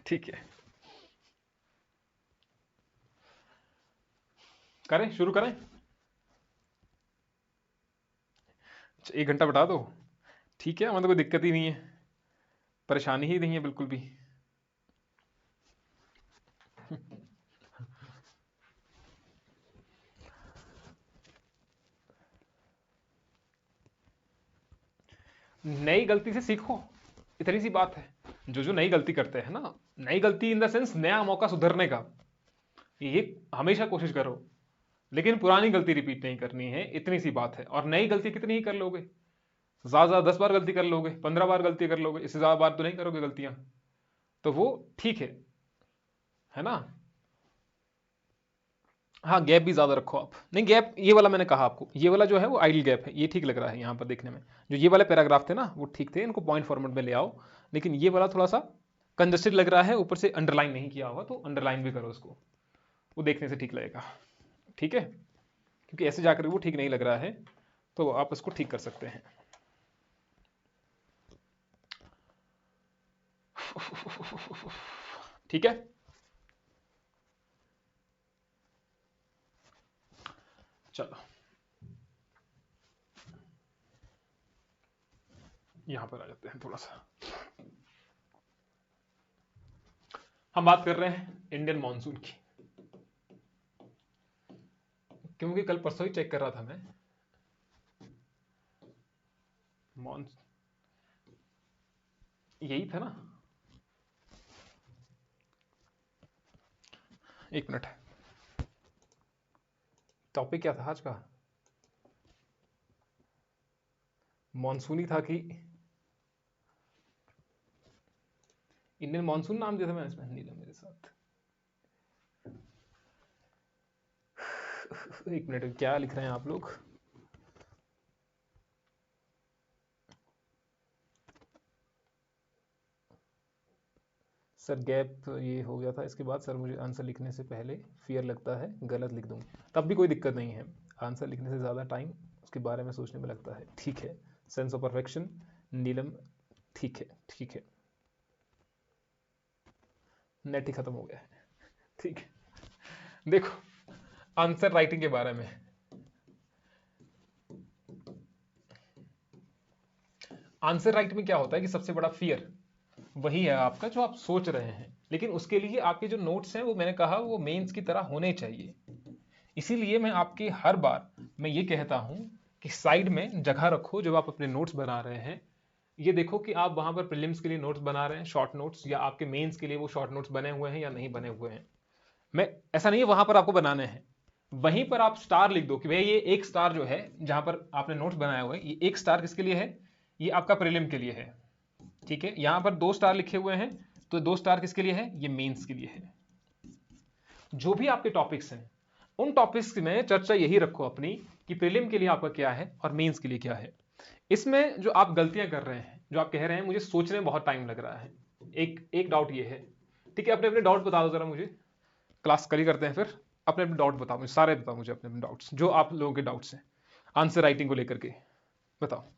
ठीक है, करें, शुरू करें। 1 घंटा बढ़ा दो, ठीक है, मतलब कोई दिक्कत ही नहीं है, परेशानी ही नहीं है बिल्कुल भी। नई गलती से सीखो, इतनी सी बात है। जो जो नई गलती करते हैं ना, नई गलती इन द सेंस नया मौका सुधरने का, ये हमेशा कोशिश करो, लेकिन पुरानी गलती रिपीट नहीं करनी है, इतनी सी बात है। और नई गलती कितनी ही कर लोगे, ज्यादा ज्यादा 10 बार गलती कर लोगे, 15 बार गलती कर लोगे, इससे ज्यादा बार तो नहीं करोगे गलतियां, तो वो ठीक है ना। हाँ, गैप भी ज्यादा रखो आप, नहीं गैप ये वाला मैंने कहा आपको, ये वाला जो है वो आइडल गैप है, ये ठीक लग रहा है यहाँ पर देखने में। जो ये वाले पैराग्राफ थे ना वो ठीक थे, इनको पॉइंट फॉर्मेट में ले आओ, लेकिन ये वाला थोड़ा सा कंजस्टेड लग रहा है, ऊपर से अंडरलाइन नहीं किया होगा, तो अंडरलाइन भी करो उसको, वो देखने से ठीक लगेगा, ठीक है, क्योंकि ऐसे जाकर वो ठीक नहीं लग रहा है, तो आप इसको ठीक कर सकते हैं। ठीक है, चलो यहां पर आ जाते हैं थोड़ा सा। हम बात कर रहे हैं इंडियन मॉनसून की, क्योंकि कल परसों ही चेक कर रहा था मैं, मॉनसून यही था ना, एक मिनट, टॉपिक क्या था आज का, मॉनसून ही था कि इंडियन मॉनसून नाम दिया था मैंने इसमें, नीलम मेरे साथ। एक मिनट, क्या लिख रहे हैं आप लोग, सर गैप ये हो गया था, इसके बाद सर मुझे आंसर लिखने से पहले फियर लगता है गलत लिख दूंगी, तब भी कोई दिक्कत नहीं है, आंसर लिखने से ज़्यादा टाइम उसके बारे में सोचने में लगता है, ठीक है, सेंस ऑफ परफेक्शन, नीलम, ठीक है ठीक है, नेट ही खत्म हो गया है, ठीक है। देखो, आंसर राइटिंग के बारे में, आंसर राइट में क्या होता है कि सबसे बड़ा फियर वही है आपका जो आप सोच रहे हैं, लेकिन उसके लिए आपके जो नोट्स हैं वो मैंने कहा वो मेंस की तरह होने चाहिए, इसीलिए मैं आपके हर बार मैं ये कहता हूं कि साइड में जगह रखो जब आप अपने नोट्स बना रहे हैं, ये देखो कि आप वहां पर प्रीलिम्स के लिए नोट्स बना रहे हैं, शॉर्ट नोट्स, या आपके मेंस के लिए वो शॉर्ट नोट्स बने हुए हैं या नहीं बने हुए हैं। मैं ऐसा नहीं है वहां पर आपको बनाने हैं, वहीं पर आप स्टार लिख दो कि भाई ये एक स्टार जो है जहां पर आपने नोट्स बनाए हुए हैं, ये एक स्टार किसके लिए है, ये आपका प्रीलिम के लिए है, ठीक है, यहां पर 2 स्टार लिखे हुए हैं, तो 2 स्टार किसके लिए है, ये मेंस के लिए है। जो भी आपके टॉपिक्स हैं उन टॉपिक्स में चर्चा यही रखो अपनी कि प्रीलिम के लिए आपका क्या है और मेंस के लिए क्या है। इसमें जो आप गलतियां कर रहे हैं, जो आप कह रहे हैं मुझे सोचने में बहुत टाइम लग रहा है, एक एक डाउट ये है, ठीक है, अपने अपने डाउट बता दो जरा मुझे, क्लास कल ही करते हैं फिर, अपने अपने डाउट बताओ मुझे, सारे बताओ मुझे अपने अपने डाउट्स, जो आप लोगों के डाउट्स हैं आंसर राइटिंग को लेकर के, बताओ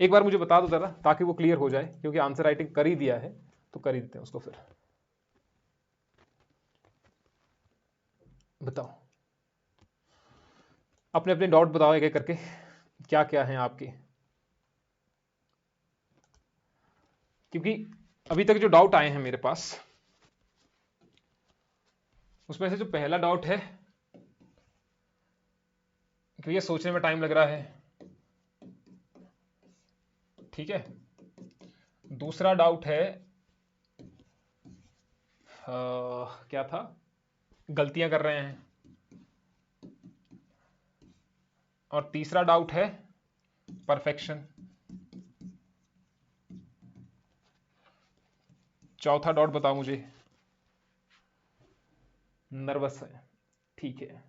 एक बार मुझे बता दो जरा, ताकि वो क्लियर हो जाए, क्योंकि आंसर राइटिंग कर ही दिया है तो कर ही देते हैं उसको, फिर बताओ अपने अपने डाउट बताओ एक एक करके, क्या क्या है आपके, क्योंकि अभी तक जो डाउट आए हैं मेरे पास उसमें से जो पहला डाउट है कि ये सोचने में टाइम लग रहा है, ठीक है, दूसरा डाउट है क्या था, गलतियां कर रहे हैं, और तीसरा डाउट है परफेक्शन, चौथा डाउट बताओ मुझे, नर्वस है, ठीक है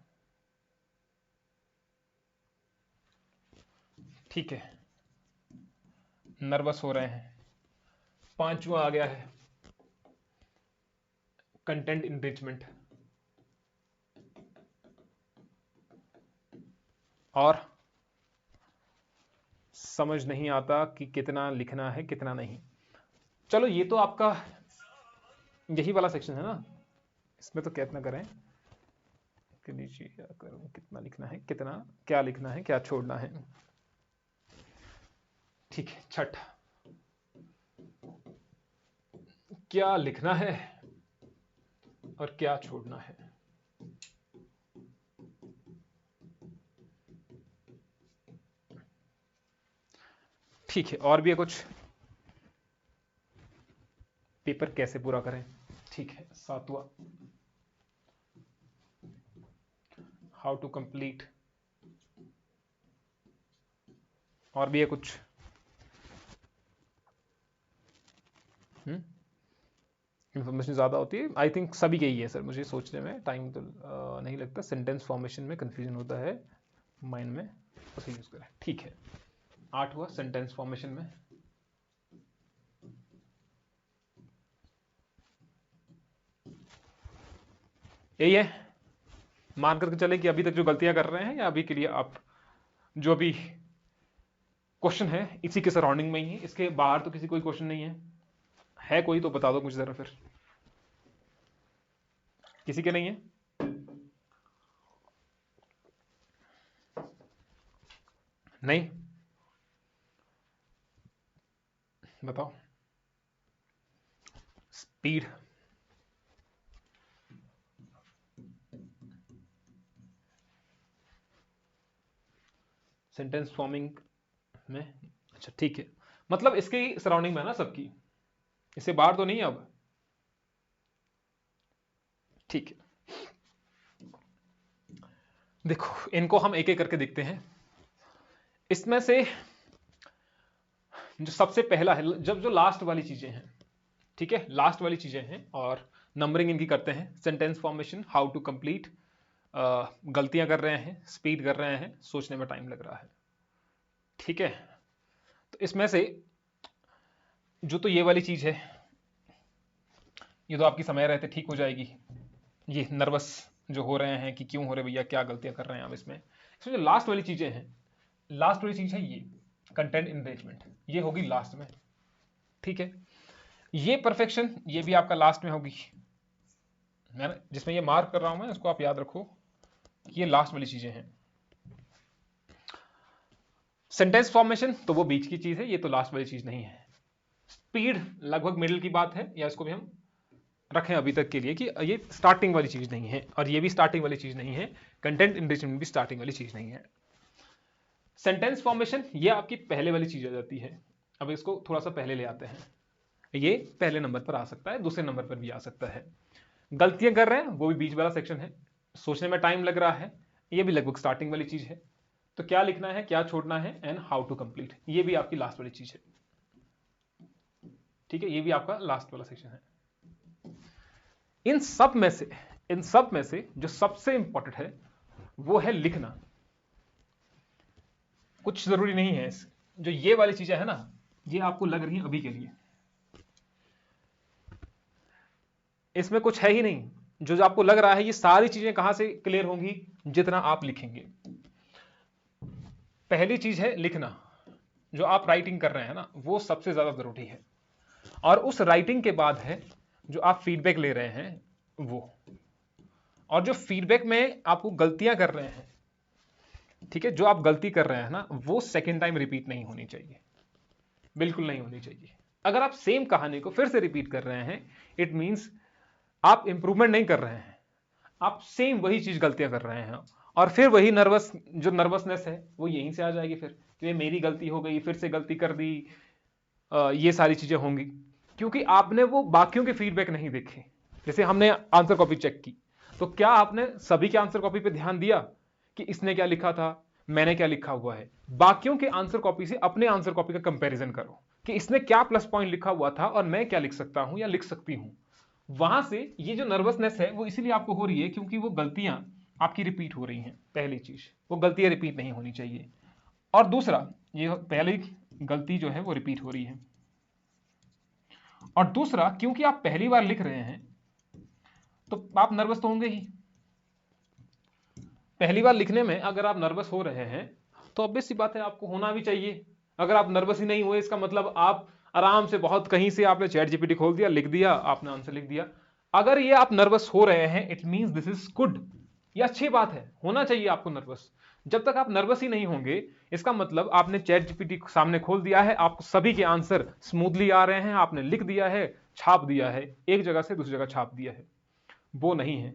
ठीक है, नर्वस हो रहे हैं, पांचवा आ गया है कंटेंट इनरिचमेंट, और समझ नहीं आता कि कितना लिखना है कितना नहीं। चलो ये तो आपका यही वाला सेक्शन है ना, इसमें तो कितना करें कि नीचे क्या करूं, कितना लिखना है कितना, क्या लिखना है क्या छोड़ना है, ठीक है, छठ, क्या लिखना है और क्या छोड़ना है। ठीक है, और भी है कुछ, पेपर कैसे पूरा करें। ठीक है, सातवां, हाउ टू कंप्लीट। और भी है कुछ, इंफॉर्मेशन ज़्यादा होती है, आई थिंक सभी के ही है सर, मुझे सोचने में टाइम तो नहीं लगता, सेंटेंस फॉर्मेशन में कंफ्यूजन होता है माइंड में, उसे यूज करें। ठीक है, 8 हुआ सेंटेंस फॉर्मेशन में। यही है, मान करके चले कि अभी तक जो गलतियां कर रहे हैं या अभी के लिए आप जो भी क्वेश्चन है इसी के सराउंडिंग में ही है, इसके बाहर तो किसी कोई क्वेश्चन नहीं है कोई तो बता दो मुझे जरा फिर। किसी के नहीं है? नहीं, बताओ। स्पीड, सेंटेंस फॉर्मिंग में, अच्छा ठीक है, मतलब इसके सराउंडिंग में है ना सबकी, इससे बाहर तो नहीं है अब। ठीक है, देखो इनको हम एक एक करके देखते हैं। इसमें से जो सबसे पहला है, जब जो लास्ट वाली चीजें हैं, ठीक है, लास्ट वाली चीजें हैं और नंबरिंग इनकी करते हैं। Sentence formation, how to complete, गलतियां कर रहे हैं, स्पीड कर रहे हैं, सोचने में टाइम लग रहा है। ठीक है, तो इसमें से जो तो ये वाली चीज है, ये तो आपकी समय रहते ठीक हो जाएगी। ये नर्वस जो हो रहे हैं कि क्यों हो रहे भैया, क्या गलतियां कर रहे हैं आप, इसमें जो लास्ट वाली चीजें हैं, लास्ट वाली चीज है ये कंटेंट एनरिचमेंट, ये होगी लास्ट में। ठीक है, ये परफेक्शन, ये भी आपका लास्ट में होगी। मैं जिसमें ये मार्क कर रहा हूं मैं, उसको आप याद रखो, ये लास्ट वाली चीजें हैं। सेंटेंस फॉर्मेशन तो वो बीच की चीज है, ये तो लास्ट वाली चीज नहीं है। स्पीड लगभग मिडिल की बात है, या इसको भी हम रखें अभी तक के लिए कि ये स्टार्टिंग वाली चीज नहीं है, और ये भी स्टार्टिंग वाली चीज नहीं है, कंटेंट एनरिचमेंट भी स्टार्टिंग वाली चीज नहीं है। सेंटेंस फॉर्मेशन ये आपकी पहले वाली चीज आ जाती है। अब इसको थोड़ा सा पहले ले आते हैं, ये पहले नंबर पर आ सकता है, दूसरे नंबर पर भी आ सकता है। गलतियां कर रहे हैं वो भी बीच वाला सेक्शन है, सोचने में टाइम लग रहा है, ये भी लगभग स्टार्टिंग वाली चीज है। तो क्या लिखना है, क्या छोड़ना है, एंड हाउ टू कंप्लीट, ये भी आपकी लास्ट वाली चीज है। ठीक है, ये भी आपका लास्ट वाला सेक्शन है। इन सब में से जो सबसे इंपॉर्टेंट है वो है लिखना। कुछ जरूरी नहीं है, जो ये वाली चीजें है ना, ये आपको लग रही है अभी के लिए, इसमें कुछ है ही नहीं। जो आपको लग रहा है ये सारी चीजें कहां से क्लियर होंगी, जितना आप लिखेंगे। पहली चीज है लिखना, जो आप राइटिंग कर रहे हैं ना, वो सबसे ज्यादा जरूरी है। और उस राइटिंग के बाद है जो आप फीडबैक ले रहे हैं वो, और जो फीडबैक में आपको गलतियां कर रहे हैं, ठीक है, जो आप गलती कर रहे हैं ना, वो सेकेंड टाइम रिपीट नहीं होनी चाहिए, बिल्कुल नहीं होनी चाहिए। अगर आप सेम कहानी को फिर से रिपीट कर रहे हैं, इट मींस आप इंप्रूवमेंट नहीं कर रहे हैं, आप सेम वही चीज गलतियां कर रहे हैं, और फिर वही जो नर्वसनेस है वो यहीं से आ जाएगी फिर कि मेरी गलती हो गई, फिर से गलती कर दी, ये सारी चीजें होंगी, क्योंकि आपने वो बाकियों के फीडबैक नहीं देखे। जैसे हमने आंसर कॉपी चेक की, तो क्या आपने सभी के आंसर कॉपी पे ध्यान दिया कि इसने क्या लिखा था, मैंने क्या लिखा हुआ है। बाकियों के आंसर कॉपी से अपने आंसर कॉपी का कंपैरिजन करो कि इसने क्या प्लस पॉइंट लिखा हुआ था और मैं क्या लिख सकता हूं या लिख सकती हूं। वहां से ये जो नर्वसनेस है वो इसीलिए आपको हो रही है क्योंकि वो गलतियां आपकी रिपीट हो रही हैं। पहली चीज, वो गलतियां रिपीट नहीं होनी चाहिए। और दूसरा, ये पहली गलती जो है वो रिपीट हो रही है। और दूसरा, क्योंकि आप पहली बार लिख रहे हैं तो आप नर्वस तो होंगे ही। पहली बार लिखने में अगर आप नर्वस हो रहे हैं तो ऑब्वियस सी बात है, आपको होना भी चाहिए। अगर आप नर्वस ही नहीं हुए, इसका मतलब आप आराम से बहुत कहीं से आपने चैट जीपीटी खोल दिया, लिख दिया, आपने आंसर लिख दिया। अगर ये आप नर्वस हो रहे हैं, it means this is good, ये अच्छी बात है, होना चाहिए आपको नर्वस। जब तक आप नर्वस ही नहीं होंगे, इसका मतलब आपने चैट जीपीटी सामने खोल दिया है, आपको सभी के आंसर स्मूथली आ रहे हैं, आपने लिख दिया है, छाप दिया है, एक जगह से दूसरी जगह छाप दिया है, वो नहीं है।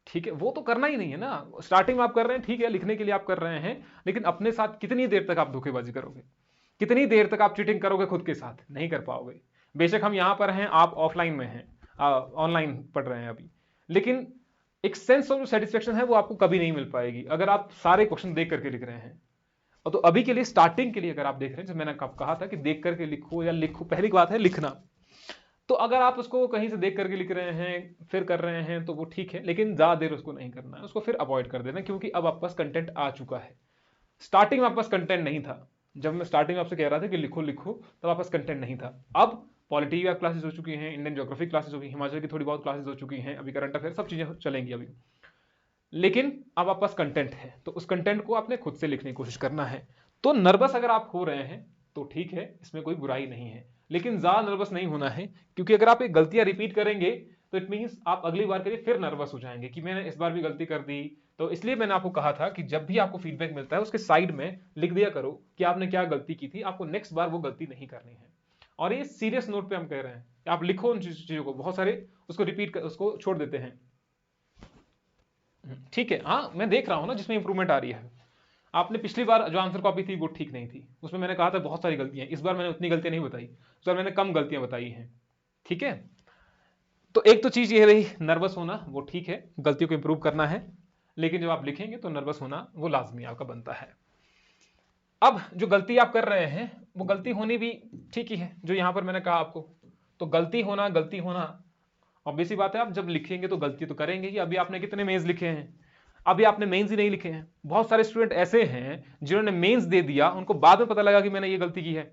ठीक है, वो तो करना ही नहीं है ना। स्टार्टिंग में आप कर रहे हैं, ठीक है, लिखने के लिए आप कर रहे हैं, लेकिन अपने साथ कितनी देर तक आप धोखेबाजी करोगे, कितनी देर तक आप चीटिंग करोगे खुद के साथ, नहीं कर पाओगे। बेशक हम यहां पर हैं, आप ऑफलाइन में हैं, ऑनलाइन पढ़ रहे हैं अभी, लेकिन एक सेंस ऑफ सेटिस्फेक्शन है वो आपको कभी नहीं मिल पाएगी अगर आप सारे क्वेश्चन देख करके लिख रहे हैं। और तो अभी के लिए स्टार्टिंग के लिए अगर आप देख रहे हैं, जैसे मैंने कहा था कि देख करके लिखो या लिखो, पहली बात है लिखना। तो अगर आप उसको कहीं से देख करके लिख रहे हैं फिर कर रहे हैं तो वो ठीक है, लेकिन ज्यादा देर उसको नहीं करना है, उसको फिर अवॉइड कर देना, क्योंकि अब आपके पास कंटेंट आ चुका है। स्टार्टिंग में आपके पास कंटेंट नहीं था, जब मैं स्टार्टिंग में आपसे कह रहा था कि लिखो लिखो, तब आपके पास कंटेंट नहीं था। अब पॉलिटी की क्लासेस हो चुकी हैं, इंडियन ज्योग्राफी क्लासेस हो गई, हिमाचल की थोड़ी बहुत क्लासेस हो चुकी हैं, अभी करंट अफेयर सब चीजें चलेंगी अभी, लेकिन अब आपके पास कंटेंट है, तो उस कंटेंट को आपने खुद से लिखने की कोशिश करना है। तो नर्वस अगर आप हो रहे हैं तो ठीक है, इसमें कोई बुराई नहीं है, लेकिन ज्यादा नर्वस नहीं होना है, क्योंकि अगर आप एक गलतियां रिपीट करेंगे तो इट मींस आप अगली बार के लिए फिर नर्वस हो जाएंगे कि मैंने इस बार भी गलती कर दी। तो इसलिए मैंने आपको कहा था कि जब भी आपको फीडबैक मिलता है उसके साइड में लिख दिया करो कि आपने क्या गलती की थी, आपको नेक्स्ट बार वो गलती नहीं करनी है। और ये सीरियस नोट पे हम कह रहे हैं, आप लिखो उन चीजों को, बहुत सारे उसको रिपीट कर उसको छोड़ देते हैं। ठीक है, हाँ मैं देख रहा हूं ना जिसमें इंप्रूवमेंट आ रही है। आपने पिछली बार जो आंसर कॉपी थी वो ठीक नहीं थी, उसमें मैंने कहा था बहुत सारी गलतियां, इस बार मैंने उतनी गलतियां नहीं बताई, इस बार मैंने कम गलतियां बताई हैं। ठीक है, तो एक तो चीज ये रही नर्वस होना, वो ठीक है, गलतियों को इंप्रूव करना है, लेकिन जब आप लिखेंगे तो नर्वस होना वो लाजमी आपका बनता है। अब जो गलती आप कर रहे हैं वो गलती होनी भी ठीक ही है, जो यहां पर मैंने कहा आपको। तो गलती होना ऑब्वियस सी बात है, आप जब लिखेंगे तो गलती तो करेंगे ही। अभी आपने कितने मेंस लिखे हैं, अभी आपने मेंस ही नहीं लिखे हैं। बहुत सारे स्टूडेंट ऐसे हैं जिन्होंने मेंस दे दिया, उनको बाद में पता लगा कि मैंने ये गलती की है।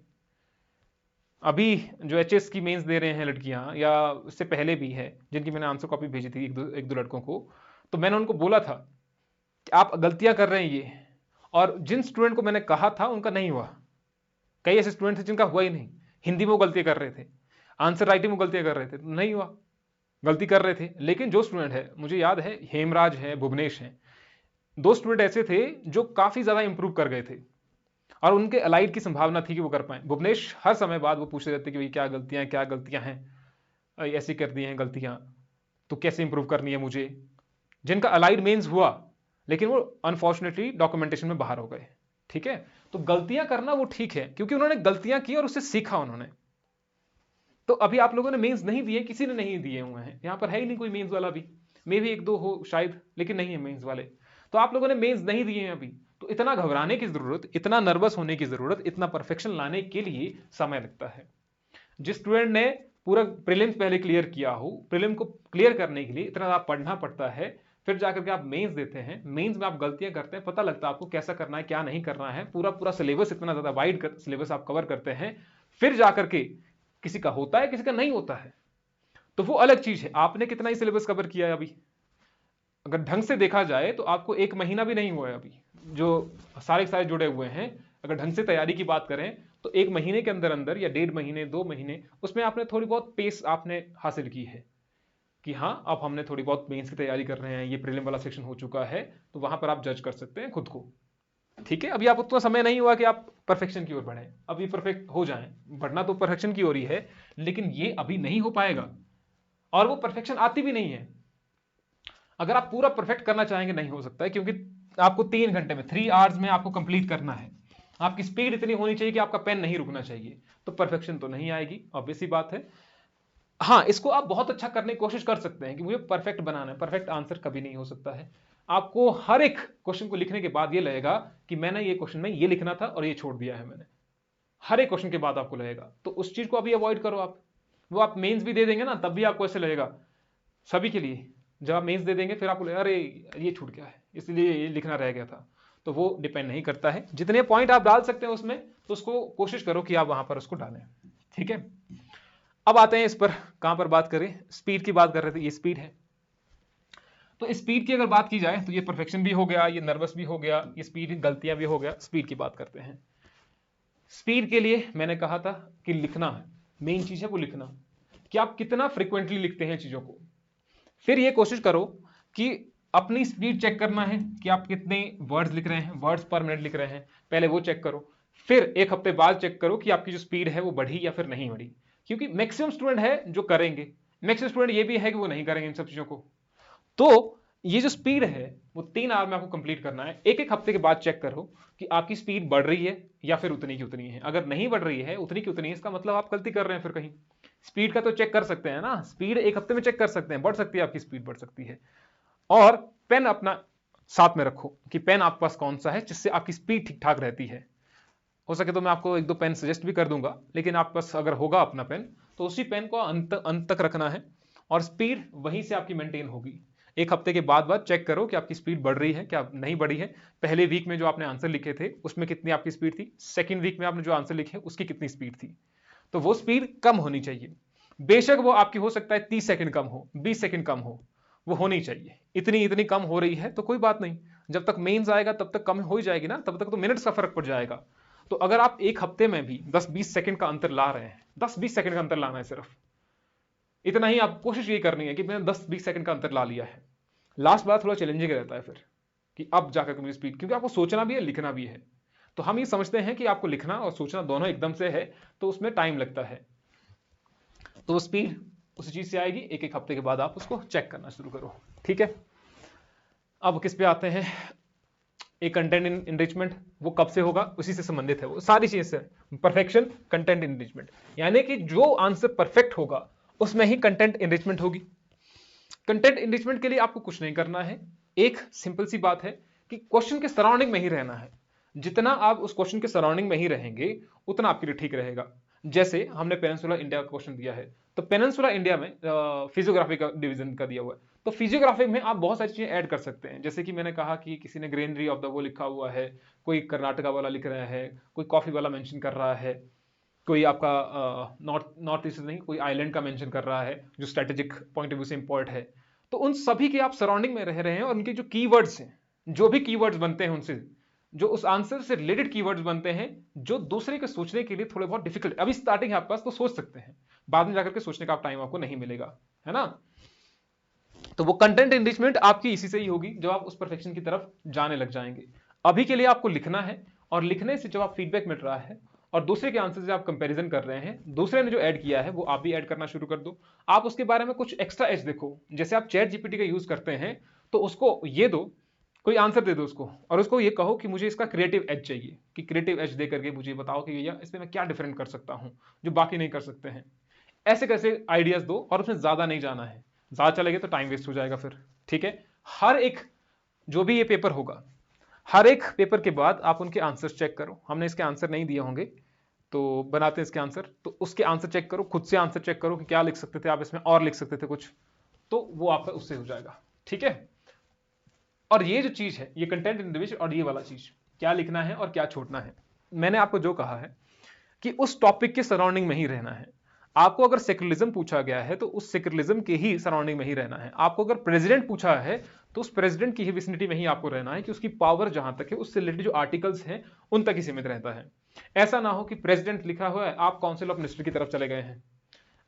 अभी जो एचएस की मेंस दे रहे हैं लड़कियां, या उससे पहले भी है जिनकी मैंने आंसर कॉपी भेजी थी एक दो लड़कों को, तो मैंने उनको बोला था कि आप गलतियां कर रहे हैं ये, और जिन स्टूडेंट को मैंने कहा था उनका नहीं हुआ। कई ऐसे स्टूडेंट थे जिनका हुआ ही नहीं, हिंदी में वो गलतियां कर रहे थे, आंसर राइटिंग में गलतियां कर रहे थे, नहीं हुआ, गलती कर रहे थे। लेकिन जो स्टूडेंट है, मुझे याद है हेमराज है, भुवनेश है, दो स्टूडेंट ऐसे थे जो काफी ज्यादा इंप्रूव कर गए थे, और उनके अलाइड की संभावना थी कि वो कर पाए। भुवनेश हर समय बाद वो पूछते रहते कि भाई क्या गलतियां हैं, ऐसी कर दी हैं गलतियां, तो कैसे इंप्रूव करनी है मुझे। जिनका अलाइड मेंस हुआ, लेकिन वो अनफॉर्चुनेटली डॉक्यूमेंटेशन में बाहर हो गए। ठीक है, तो गलतियां करना वो ठीक है, क्योंकि उन्होंने गलतियां की और उससे सीखा उन्होंने। तो अभी आप लोगों ने मेंस नहीं दिए, किसी ने नहीं दिए हुए हैं, यहां पर है ही नहीं कोई मेंस वाला भी, मे भी एक दो हो शायद, लेकिन नहीं है मेंस वाले। तो आप लोगों ने मेंस नहीं दिए हैं अभी, तो इतना घबराने की जरूरत, इतना नर्वस होने की जरूरत, इतना परफेक्शन लाने के लिए समय लगता है। जिस स्टूडेंट ने पूरा प्रीलिम्स पहले क्लियर किया हो, प्रीलिम को क्लियर करने के लिए इतना ज्यादा पढ़ना पड़ता है, फिर जाकर के आप मेंस देते हैं, मेंस में आप गलतियां करते हैं, पता लगता है आपको कैसा करना है क्या नहीं करना है, पूरा पूरा सिलेबस, इतना ज्यादा वाइड सिलेबस आप कवर करते हैं, फिर जाकर के किसी का होता है किसी का नहीं होता है, तो वो अलग चीज है। आपने कितना ही सिलेबस कवर किया है अभी, अगर ढंग से देखा जाए तो आपको एक महीना भी नहीं हुआ है अभी, जो सारे सारे जुड़े हुए हैं, अगर ढंग से तैयारी की बात करें तो एक महीने के अंदर अंदर, या 1.5 महीने 2 महीने, उसमें आपने थोड़ी बहुत पेस आपने हासिल की है कि हाँ अब हमने थोड़ी बहुत मेंस की तैयारी कर रहे हैं, ये प्रीलिम वाला सेक्शन हो चुका है, तो वहां पर आप जज कर सकते हैं खुद को। ठीक है, अभी आप उतना समय नहीं हुआ कि आप परफेक्शन की ओर बढ़े, अभी परफेक्ट हो जाएं, बढ़ना तो परफेक्शन की ओर ही है, लेकिन ये अभी नहीं हो पाएगा, और वो परफेक्शन आती भी नहीं है। अगर आप पूरा परफेक्ट करना चाहेंगे नहीं हो सकता है, क्योंकि आपको 3 घंटे में, 3 आवर्स में आपको कंप्लीट करना है, आपकी स्पीड इतनी होनी चाहिए कि आपका पेन नहीं रुकना चाहिए, तो परफेक्शन तो नहीं आएगी, ऑब्वियस सी बात है। हाँ, इसको आप बहुत अच्छा करने की कोशिश कर सकते हैं कि मुझे परफेक्ट बनाना है, परफेक्ट आंसर कभी नहीं हो सकता है। आपको हर एक क्वेश्चन को लिखने के बाद ये लगेगा कि मैंने ये क्वेश्चन में ये लिखना था और ये छोड़ दिया है मैंने, हर एक क्वेश्चन के बाद आपको लगेगा, तो उस चीज को अभी अवॉइड करो आप। वो आप मेंस भी दे देंगे ना, तब भी आपको ऐसे लगेगा सभी के लिए, जब आप मेंस दे देंगे फिर आपको लगेगा अरे ये छूट गया है, इसलिए ये लिखना रह गया था। तो वो डिपेंड नहीं करता है, जितने पॉइंट आप डाल सकते हैं उसमें, तो उसको कोशिश करो कि आप वहां पर उसको डालें। ठीक है, अब आते हैं इस पर, कहां पर बात करें, स्पीड की बात कर रहे थे, ये स्पीड है। तो स्पीड की अगर बात की जाए तो ये परफेक्शन भी हो गया, ये नर्वस भी हो गया, ये स्पीड गलतियां भी हो गया। स्पीड की बात करते हैं। स्पीड के लिए मैंने कहा था कि लिखना है, मेन चीज है वो लिखना, कि आप कितना फ्रिक्वेंटली लिखते हैं चीजों को। फिर ये कोशिश करो कि अपनी स्पीड चेक करना है कि आप कितने वर्ड्स लिख रहे हैं, वर्ड्स पर मिनट लिख रहे हैं, पहले वो चेक करो। फिर एक हफ्ते बाद चेक करो कि आपकी जो स्पीड है वो बढ़ी या फिर नहीं बढ़ी, क्योंकि मैक्सिमम स्टूडेंट है जो करेंगे, मैक्सिमम स्टूडेंट ये भी है कि वो नहीं करेंगे इन सब चीजों को। तो ये जो स्पीड है वो 3 आवर में आपको कंप्लीट करना है। एक एक हफ्ते के बाद चेक करो कि आपकी स्पीड बढ़ रही है या फिर उतनी की उतनी है। अगर नहीं बढ़ रही है, उतनी की उतनी है, इसका मतलब आप गलती कर रहे हैं फिर कहीं। स्पीड का तो चेक कर सकते हैं ना, स्पीड एक हफ्ते में चेक कर सकते हैं, बढ़ सकती है आपकी स्पीड, बढ़ सकती है। और पेन अपना साथ में रखो कि पेन आपके पास कौन सा है जिससे आपकी स्पीड ठीक ठाक रहती है। हो सके तो मैं आपको एक दो पेन सजेस्ट भी कर दूंगा, लेकिन आपके पास अगर होगा अपना पेन तो उसी पेन को अंत तक रखना है और स्पीड वहीं से आपकी मेंटेन होगी। एक हफ्ते के बाद चेक करो कि आपकी स्पीड बढ़ रही है क्या नहीं बढ़ी है। पहले वीक में जो आपने आंसर लिखे थे उसमें कितनी आपकी स्पीड थी, सेकेंड वीक में आपने जो आंसर लिखे उसकी कितनी स्पीड थी। तो वो स्पीड कम होनी चाहिए। बेशक वो आपकी हो सकता है 30 सेकंड कम हो, 20 सेकंड कम हो, वो होनी चाहिए। इतनी इतनी कम हो रही है तो कोई बात नहीं, जब तक मेंस आएगा तब तक कम हो ही जाएगी ना, तब तक तो मिनट्स का फर्क पड़ जाएगा। तो अगर आप एक हफ्ते में भी 10-20 सेकंड का अंतर ला रहे हैं, 10-20 सेकंड का अंतर लाना है सिर्फ, इतना ही आप कोशिश ये करनी है कि मैंने 10-20 सेकंड का अंतर ला लिया है। लास्ट बार थोड़ा चैलेंजिंग रहता है फिर कि अब जाकर मेरी स्पीड, क्योंकि आपको सोचना भी है लिखना भी है। तो हम ये समझते हैं कि आपको लिखना और सोचना दोनों एकदम से है, तो उसमें टाइम लगता है। तो वो स्पीड उसी चीज से आएगी। एक एक हफ्ते के बाद आप उसको चेक करना शुरू करो, ठीक है। अब किस पे आते हैं, एक कंटेंट इनरिचमेंट, वो कब से होगा, उसी से संबंधित है वो सारी चीज से। परफेक्शन, कंटेंट इनरिचमेंट, यानी कि जो आंसर परफेक्ट होगा उसमें ही कंटेंट इनरिचमेंट होगी। कंटेंट इनरिचमेंट के लिए आपको कुछ नहीं करना है, एक सिंपल सी बात है कि क्वेश्चन के सराउंडिंग में ही रहना है। जितना आप उस क्वेश्चन के सराउंडिंग में ही रहेंगे उतना आपके लिए ठीक रहेगा। जैसे हमने पेनिनसुला इंडिया का क्वेश्चन दिया है, तो पेनिनसुला इंडिया में फिजियोग्राफी का डिवीजन का दिया हुआ है, तो फिजियोग्राफी में आप बहुत सारी चीजें ऐड कर सकते हैं। जैसे कि मैंने कहा कि किसी ने ग्रीनरी ऑफ द वो लिखा हुआ है, कोई कर्नाटका वाला लिख रहा है, कोई कॉफी वाला मेंशन कर रहा है, कोई आपका नॉर्थ ईस्ट नहीं, कोई आइलैंड का मेंशन कर रहा है जो स्ट्रेटेजिक पॉइंट ऑफ व्यू से इंपॉर्ट है। तो उन सभी के आप सराउंडिंग में रह रहे हैं और उनके जो कीवर्ड्स हैं, जो भी कीवर्ड्स बनते हैं उनसे, जो उस आंसर से रिलेटेड कीवर्ड्स बनते हैं, जो दूसरे के सोचने के लिए थोड़े बहुत डिफिकल्ट, अभी स्टार्टिंग है आपके पास तो सोच सकते हैं, बाद में जाकर के सोचने का टाइम आपको नहीं मिलेगा, है ना। तो वो कंटेंट एनरिचमेंट आपकी इसी से ही होगी जब आप उस परफेक्शन की तरफ जाने लग जाएंगे। अभी के लिए आपको लिखना है, और लिखने से जब आप फीडबैक मिल रहा है और दूसरे के आंसर से आप कंपैरिजन कर रहे हैं, दूसरे ने जो ऐड किया है वो आप भी ऐड करना शुरू कर दो। आप उसके बारे में कुछ एक्स्ट्रा एज देखो, जैसे आप चैट जीपीटी का यूज करते हैं तो उसको ये दो, कोई आंसर दे दो उसको, और उसको ये कहो कि मुझे इसका क्रिएटिव एज चाहिए, कि क्रिएटिव एज दे करके मुझे बताओ कि भैया इसमें मैं क्या डिफरेंट कर सकता हूं जो बाकी नहीं कर सकते हैं। ऐसे कैसे आइडियाज दो, और उसमें ज्यादा नहीं जाना है, ज्यादा चलेगा तो टाइम वेस्ट हो जाएगा फिर, ठीक है। हर एक जो भी ये पेपर होगा, हर एक पेपर के बाद आप उनके आंसर्स चेक करो। हमने इसके आंसर नहीं दिए होंगे तो बनाते हैं इसके आंसर, तो उसके आंसर चेक करो, खुद से आंसर चेक करो कि क्या लिख सकते थे आप इसमें, और लिख सकते थे कुछ, तो वो आपका उससे हो जाएगा, ठीक है। और ये जो चीज है, ये कंटेंट इंडिविजुअल और ये वाला चीज, क्या लिखना है और क्या छोड़ना है, मैंने आपको जो कहा है कि उस टॉपिक के सराउंडिंग में ही रहना है। आपको अगर सेक्युलरिज्म पूछा गया है तो उस सेक्युलरिज्म के ही सराउंडिंग में ही रहना है। आपको अगर प्रेसिडेंट पूछा है तो उस प्रेसिडेंट की ही विसिनिटी में ही आपको रहना है, कि उसकी पावर जहां तक है उससे रिलेटेड जो आर्टिकल्स हैं उन तक ही सीमित रहता है। ऐसा ना हो कि प्रेसिडेंट लिखा हुआ है आप काउंसिल ऑफ मिनिस्टर की तरफ चले गए हैं,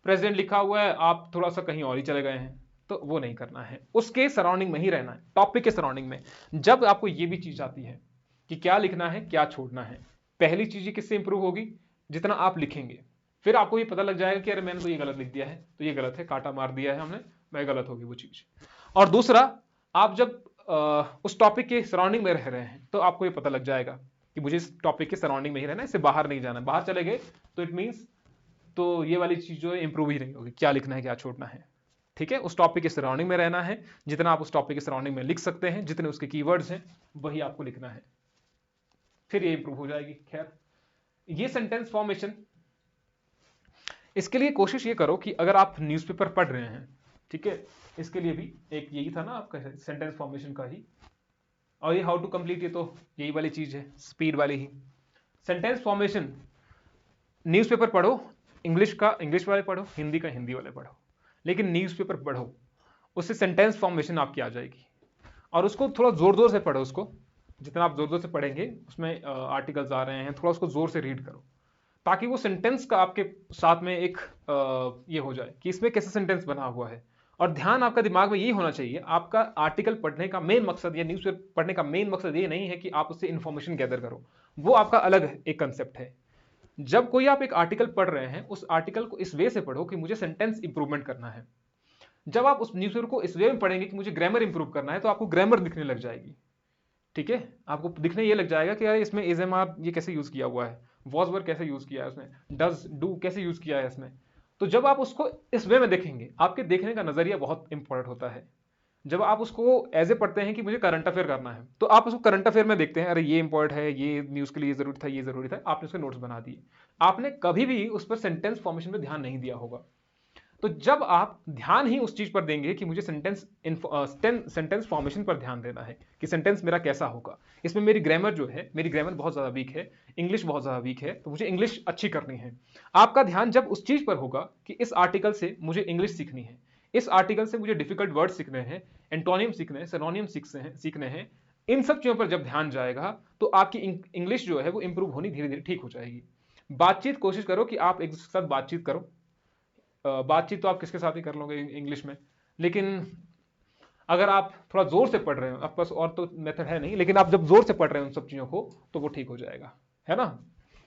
प्रेसिडेंट लिखा हुआ है आप थोड़ा सा कहीं और ही चले गए हैं, तो वो नहीं करना है। उसके सराउंडिंग में ही रहना है, टॉपिक के सराउंडिंग में। जब आपको ये भी चीज आती है कि क्या लिखना है क्या छोड़ना है, पहली चीज किससे इंप्रूव होगी, जितना आप लिखेंगे, फिर आपको ये पता लग जाएगा कि अरे मैंने तो ये गलत लिख दिया है, तो ये गलत है, काटा मार दिया है हमने, मैं गलत होगी वो चीज। और दूसरा, आप जब उस टॉपिक के सराउंडिंग में रह रहे हैं तो आपको ये पता लग जाएगा कि मुझे इस टॉपिक के सराउंडिंग में ही रहना है, इससे बाहर नहीं जाना है। बाहर चले गए तो इट मीन्स तो ये वाली चीज जो है इंप्रूव ही नहीं होगी, क्या लिखना है क्या छोड़ना है, ठीक है। उस टॉपिक के सराउंडिंग में रहना है, जितना आप उस टॉपिक के सराउंडिंग में लिख सकते हैं, जितने उसके कीवर्ड्स हैं वही आपको लिखना है, फिर ये इंप्रूव हो जाएगी। खैर, ये सेंटेंस फॉर्मेशन, इसके लिए कोशिश ये करो कि अगर आप न्यूज़पेपर पढ़ रहे हैं, ठीक है, इसके लिए भी एक यही था ना आपका सेंटेंस फॉर्मेशन का ही, और ये हाउ टू कंप्लीट, ये तो यही वाली चीज है, स्पीड वाली ही सेंटेंस फॉर्मेशन। न्यूज़पेपर पढ़ो, इंग्लिश का इंग्लिश वाले पढ़ो, हिंदी का हिंदी वाले पढ़ो, लेकिन न्यूज़पेपर पढ़ो, उससे सेंटेंस फॉर्मेशन आपकी आ जाएगी। और उसको थोड़ा जोर जोर से पढ़ो, उसको जितना आप जोर जोर से पढ़ेंगे, उसमें आर्टिकल्स आ रहे हैं, थोड़ा उसको जोर से रीड करो, ताकि वो सेंटेंस का आपके साथ में एक ये हो जाए कि इसमें कैसे सेंटेंस बना हुआ है, और ध्यान आपका दिमाग में यही होना चाहिए, आपका आर्टिकल पढ़ने का मेन मकसद या न्यूज़पेपर पढ़ने का मेन मकसद ये नहीं है कि आप उससे इंफॉर्मेशन गैदर करो, वो आपका अलग एक कंसेप्ट है। जब कोई आप एक आर्टिकल पढ़ रहे हैं, उस आर्टिकल को इस वे से पढ़ो कि मुझे सेंटेंस इंप्रूवमेंट करना है। जब आप उस न्यूज़पेपर को इस वे में पढ़ेंगे कि मुझे ग्रामर इंप्रूव करना है, तो आपको ग्रामर दिखने लग जाएगी। ठीक है, आपको दिखने ये लग जाएगा कि यार इसमें इज एम आर ये कैसे यूज किया हुआ है, वॉज वर्ब कैसे यूज किया है उसमें, डज डू कैसे यूज किया है इसमें। तो जब आप उसको इस वे में देखेंगे, आपके देखने का नजरिया बहुत इंपॉर्टेंट होता है। जब आप उसको एज ए पढ़ते हैं कि मुझे करंट अफेयर करना है, तो आप उसको करंट अफेयर में देखते हैं, अरे ये इंपॉर्टेंट है, ये न्यूज के लिए जरूरी था, ये जरूरी था, आपने उसके नोट्स बना दिए। आपने कभी भी उस पर सेंटेंस फॉर्मेशन में ध्यान नहीं दिया होगा। तो जब आप ध्यान ही उस चीज पर देंगे कि मुझे सेंटेंस फॉर्मेशन पर ध्यान देना है कि सेंटेंस मेरा कैसा होगा, इसमें मेरी ग्रामर जो है, मेरी ग्रामर बहुत ज्यादा वीक है, इंग्लिश बहुत ज्यादा वीक है, तो मुझे इंग्लिश अच्छी करनी है। आपका ध्यान जब उस चीज पर होगा कि इस आर्टिकल से मुझे इंग्लिश सीखनी है, इस आर्टिकल से मुझे डिफिकल्ट वर्ड सीखने हैं, एंटोनियम सीखने हैं, सिनोनियम सीखने हैं, इन सब चीजों पर जब ध्यान जाएगा, तो आपकी इंग्लिश जो है वो इंप्रूव होनी धीरे धीरे ठीक हो जाएगी। बातचीत कोशिश करो कि आप एक दूसरे के साथ बातचीत करो। बातचीत तो आप किसके साथ ही कर लोगे इंग्लिश में, लेकिन अगर आप थोड़ा जोर से पढ़ रहे हो, आपके पास और तो मेथड है नहीं, लेकिन आप जब जोर से पढ़ रहे हो उन सब चीजों को, तो वो ठीक हो जाएगा, है ना।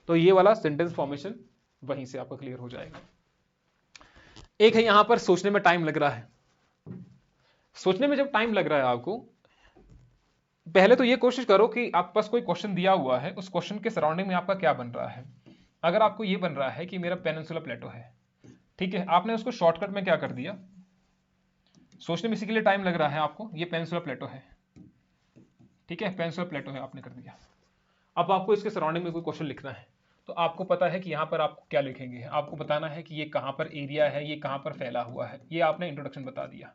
तो ये वाला सेंटेंस फॉर्मेशन वहीं से आपका क्लियर हो जाएगा। एक है यहां पर सोचने में टाइम लग रहा है। सोचने में जब टाइम लग रहा है आपको, पहले तो ये कोशिश करो कि आपके पास कोई क्वेश्चन दिया हुआ है, उस क्वेश्चन के सराउंडिंग में आपका क्या बन रहा है। अगर आपको ये बन रहा है कि मेरा पेनिनसुला प्लेटो है, ठीक है, आपने उसको शॉर्टकट में क्या कर दिया, सोचने में इसी के लिए टाइम लग रहा है आपको, ये पेनिनसुला प्लेटो है, ठीक है, पेनिनसुला प्लेटो है, आपने कर दिया। अब आपको इसके सराउंडिंग में कोई क्वेश्चन लिखना है, तो आपको पता है कि यहां पर आपको क्या लिखेंगे, आपको बताना है कि ये कहां पर एरिया है, ये कहां पर फैला हुआ है, ये आपने इंट्रोडक्शन बता दिया,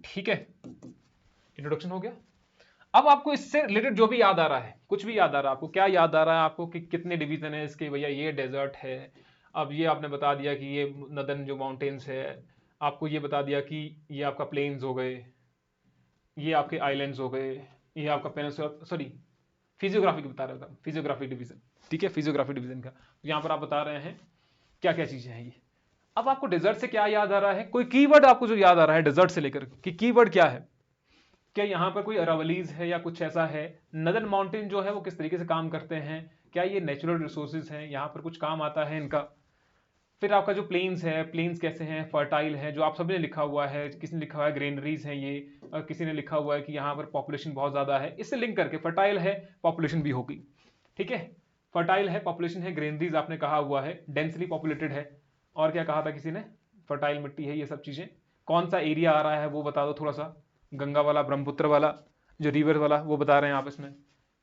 ठीक है, इंट्रोडक्शन हो गया। अब आपको इससे रिलेटेड जो भी याद आ रहा है, कुछ भी याद आ रहा है आपको, क्या याद आ रहा है आपको कि कितने डिवीजन है इसके, भैया ये डेजर्ट है, अब ये आपने बता दिया कि ये नदन जो माउंटेन्स है, आपको ये बता दिया कि ये आपका प्लेन्स हो गए, ये आपके आइलैंड्स हो गए, ये आपका पेनिनसुला, सॉरी फिजियोग्राफी बता रहा था, फिजियोग्राफी डिवीजन, ठीक है, फिजियोग्राफी डिवीजन का यहाँ पर आप बता रहे हैं क्या क्या चीजें हैं ये। अब आपको डेजर्ट से क्या याद आ रहा है, कोई कीवर्ड आपको जो याद आ रहा है डेजर्ट से लेकर कि कीवर्ड क्या है, क्या यहाँ पर कोई अरावलीज है या कुछ ऐसा है, नदन माउंटेन जो है वो किस तरीके से काम करते हैं, क्या ये नेचुरल रिसोर्सेज हैं, यहाँ पर कुछ काम आता है इनका। फिर आपका जो प्लेन्स है, प्लेन्स कैसे हैं, फर्टाइल है, जो आप सबने लिखा हुआ है, किसी ने लिखा हुआ है ग्रेनरीज हैं ये, और किसी ने लिखा हुआ है कि यहाँ पर पॉपुलेशन बहुत ज्यादा है, इससे लिंक करके फर्टाइल है, पॉपुलेशन भी होगी, ठीक है, फर्टाइल है, पॉपुलेशन है, ग्रेनरीज आपने कहा हुआ है, डेंसली पॉपुलेटेड है, और क्या कहा था किसी ने, फर्टाइल मिट्टी है, ये सब चीजें, कौन सा एरिया आ रहा है वो बता दो थोड़ा सा, गंगा वाला, ब्रह्मपुत्र वाला, जो रिवर वाला वो बता रहे हैं आप इसमें।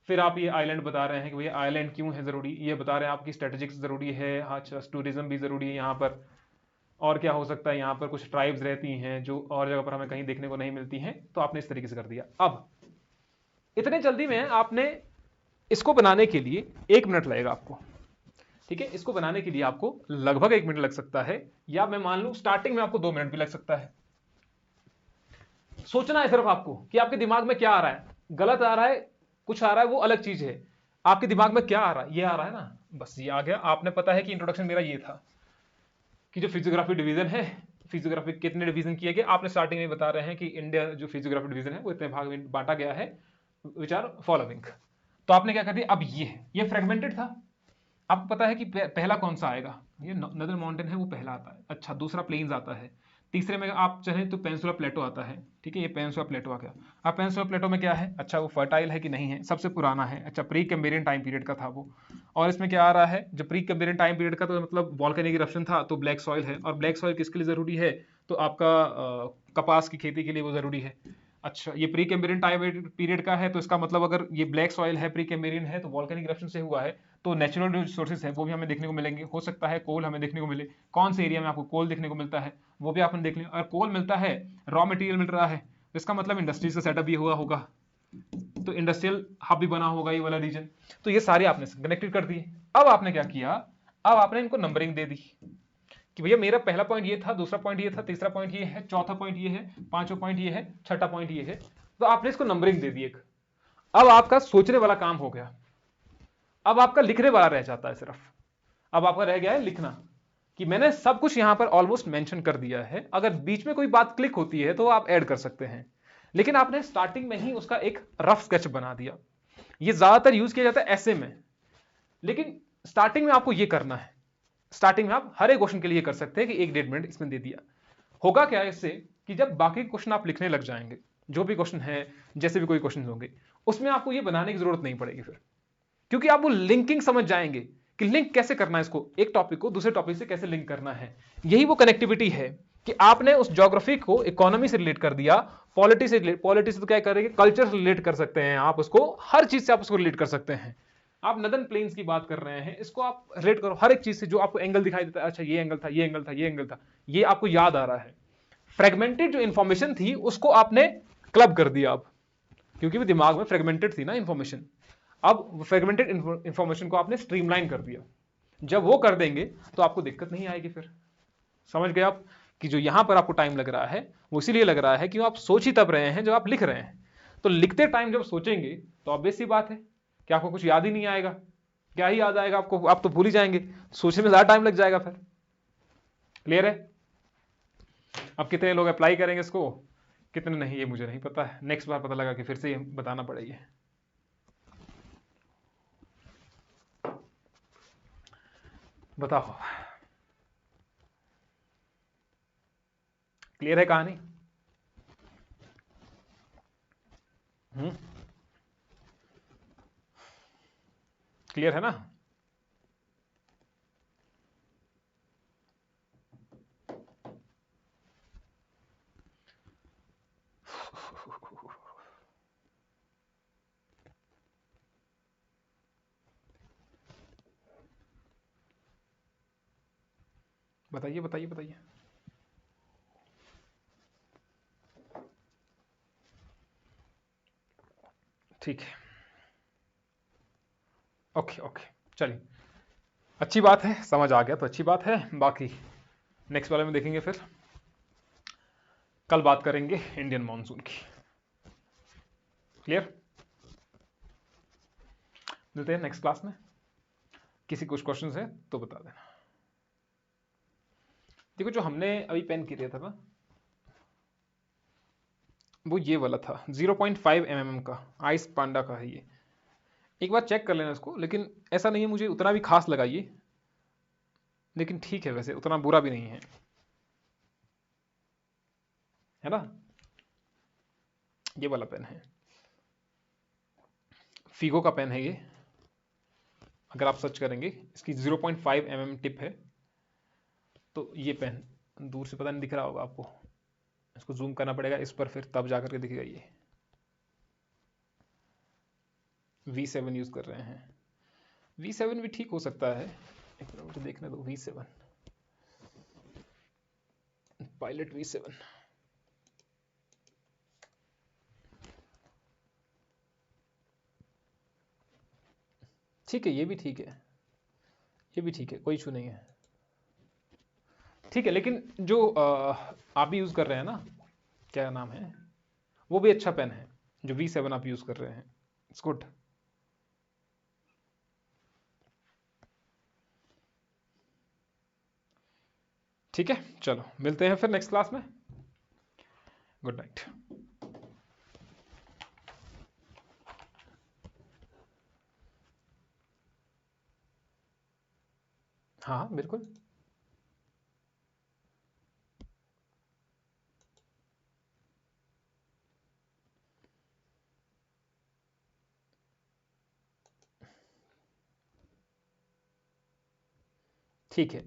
फिर आप ये आइलैंड बता रहे हैं कि भैया आइलैंड क्यों है जरूरी, ये बता रहे हैं आपकी स्ट्रेटेजिक्स जरूरी है, अच्छा टूरिज्म भी जरूरी है यहाँ पर, और क्या हो सकता है, यहाँ पर कुछ ट्राइब्स रहती हैं जो और जगह पर हमें कहीं देखने को नहीं मिलती हैं, तो आपने इस तरीके से कर दिया। अब इतने जल्दी में आपने इसको बनाने के लिए 1 मिनट लगेगा आपको, ठीक है, इसको बनाने के लिए आपको लगभग 1 मिनट लग सकता है, या मैं मान लूं स्टार्टिंग में आपको 2 मिनट भी लग सकता है। सोचना है सिर्फ आपको कि आपके दिमाग में क्या आ रहा है, गलत आ रहा है, कुछ आ रहा है वो अलग चीज है, आपके दिमाग में क्या आ रहा है, ये आ रहा है ना, बस ये आ गया। आपने पता है कि इंट्रोडक्शन मेरा ये था कि जो फिजियोग्राफी डिवीजन है, फिजियोग्राफी कितने डिवीजन किए गए, आपने स्टार्टिंग में बता रहे हैं कि इंडिया जो फिजियोग्राफी डिवीजन है वो इतने भाग में बांटा गया है, विच आर फॉलोइंग। तो आपने क्या कर दिया, अब ये फ्रेगमेंटेड था, आपको पता है कि पहला कौन सा आएगा, ये नदर माउंटेन है वो पहला आता है, अच्छा दूसरा प्लेन्स आता है, तीसरे में आप चाहें तो पेनिनसुला प्लेटो आता है, ठीक है, ये पेनिनसुला प्लेटो आ गया। अब पेनिनसुला प्लेटो में क्या है, अच्छा वो फर्टाइल है कि नहीं है, सबसे पुराना है, अच्छा प्री कैम्ब्रियन टाइम पीरियड का था वो, और इसमें क्या आ रहा है, जो प्री कैम्ब्रियन टाइम पीरियड का तो मतलब वॉल्केनिक इरप्शन था, तो ब्लैक सॉइल है, और ब्लैक सॉइल किसके लिए जरूरी है, तो आपका कपास की खेती के लिए वो जरूरी है। अच्छा ये प्री कैम्ब्रियन टाइम पीरियड का है, तो इसका मतलब अगर ये ब्लैक सॉइल है, प्री कैम्ब्रियन है, तो वॉल्केनिक इरप्शन से हुआ है, तो नेचुरल जो रिसोर्सेज है वो भी हमें देखने को मिलेंगे, हो सकता है कोल हमें देखने को मिले, कौन से एरिया में आपको कोल देखने को मिलता है वो भी आपने देख लिया, अगर कोल मिलता है, रॉ मटेरियल मिल रहा है, तो इसका मतलब इंडस्ट्रीज का सेटअप भी हुआ होगा, तो इंडस्ट्रियल हब भी बना होगा ये वाला रीजन। तो ये सारे आपने कनेक्टेड कर दिए। अब आपने क्या किया, अब आपने इनको नंबरिंग दे दी कि भैया मेरा पहला पॉइंट ये था, दूसरा पॉइंट ये था, तीसरा पॉइंट ये है, चौथा पॉइंट ये है, पांचवा पॉइंट ये है, छठा पॉइंट ये है, तो आपने इसको नंबरिंग दे दी एक। अब आपका सोचने वाला काम हो गया, अब आपका लिखने वाला रह जाता है सिर्फ, अब आपका रह गया है लिखना। कि मैंने सब कुछ यहां पर ऑलमोस्ट मेंशन कर दिया है, अगर बीच में कोई बात क्लिक होती है तो आप ऐड कर सकते हैं, लेकिन आपने स्टार्टिंग में ही उसका एक रफ स्केच बना दिया। ये ज्यादातर यूज किया जाता है ऐसे में, लेकिन स्टार्टिंग में आपको ये करना है। स्टार्टिंग में आप हर एक क्वेश्चन के लिए कर सकते हैं कि 1.5 मिनट इसमें दे दिया। होगा क्या इससे कि जब बाकी क्वेश्चन आप लिखने लग जाएंगे, जो भी क्वेश्चन है, जैसे भी कोई क्वेश्चन होंगे, उसमें आपको ये बनाने की जरूरत नहीं पड़ेगी फिर, क्योंकि आप वो लिंकिंग समझ जाएंगे कि लिंक कैसे करना है, इसको एक टॉपिक को दूसरे टॉपिक से कैसे लिंक करना है। यही वो कनेक्टिविटी है कि आपने उस ज्योग्राफी को इकोनॉमी से रिलेट कर दिया, पॉलिटी से तो क्या करेंगे, कल्चर से रिलेट कर सकते हैं आप उसको, हर चीज से आप उसको रिलेट कर सकते हैं। आप नदन प्लेन्स की बात कर रहे हैं, इसको आप रिलेट करो हर एक चीज से, जो आपको एंगल दिखाई देता है, अच्छा ये एंगल था, ये एंगल था, ये एंगल था, ये आपको याद आ रहा है। फ्रेगमेंटेड जो इंफॉर्मेशन थी उसको आपने क्लब कर दिया अब, क्योंकि भी दिमाग में फ्रेगमेंटेड थी ना इंफॉर्मेशन, अब फ्रेगमेंटेड इंफॉर्मेशन को आपने स्ट्रीमलाइन कर दिया। जब वो कर देंगे तो आपको दिक्कत नहीं आएगी फिर। समझ गए आप कि जो यहां पर आपको टाइम लग रहा है वो इसीलिए लग रहा है कि आप सोच ही तब रहे हैं जब आप लिख रहे हैं। तो लिखते टाइम जब सोचेंगे तो ऑब्वियस सी बात है कि आपको कुछ याद ही नहीं आएगा। क्या ही याद आएगा आपको, आप तो भूल ही जाएंगे, सोचने में ज्यादा टाइम लग जाएगा फिर। क्लियर है? अब कितने लोग अप्लाई करेंगे इसको, कितने नहीं, ये मुझे नहीं पता है, नेक्स्ट बार पता लगा कि फिर से ये बताना पड़ेगी। बताओ, क्लियर है कहानी? क्लियर है ना? बताइए बताइए बताइए। ठीक है, ओके ओके, चलिए, अच्छी बात है, समझ आ गया तो अच्छी बात है। बाकी नेक्स्ट वाले में देखेंगे फिर। कल बात करेंगे इंडियन मॉनसून की। क्लियर? मिलते हैं नेक्स्ट क्लास में। किसी कुछ क्वेश्चन है तो बता देना। देखो, जो हमने अभी पेन किया था ना, वो ये वाला था 0.5 mm का, आइस पांडा का है ये। एक बार चेक कर लेना इसको, लेकिन ऐसा नहीं है मुझे उतना भी खास लगा ये, लेकिन ठीक है, वैसे उतना बुरा भी नहीं है, है ना? ये वाला पेन है, फीगो का पेन है ये। अगर आप सर्च करेंगे, इसकी 0.5 mm टिप है। तो ये पेन दूर से पता नहीं दिख रहा होगा आपको, इसको जूम करना पड़ेगा इस पर, फिर तब जाकर के दिखेगा ये। V7 यूज कर रहे हैं। V7 भी ठीक हो सकता है, एक मिनट मुझे देखने दो। V7 पायलट V7, ठीक है, ये भी ठीक है, ये भी ठीक है, कोई इशू नहीं है, ठीक है। लेकिन जो आप भी यूज कर रहे हैं ना, क्या नाम है, वो भी अच्छा पेन है, जो V7 आप यूज कर रहे हैं, इट्स गुड। ठीक है, चलो मिलते हैं फिर नेक्स्ट क्लास में। Good night. हाँ बिल्कुल। ठीक है,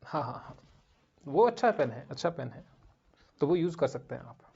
हाँ हाँ हाँ, वो अच्छा पेन है, अच्छा पेन है, तो वो यूज कर सकते हैं आप।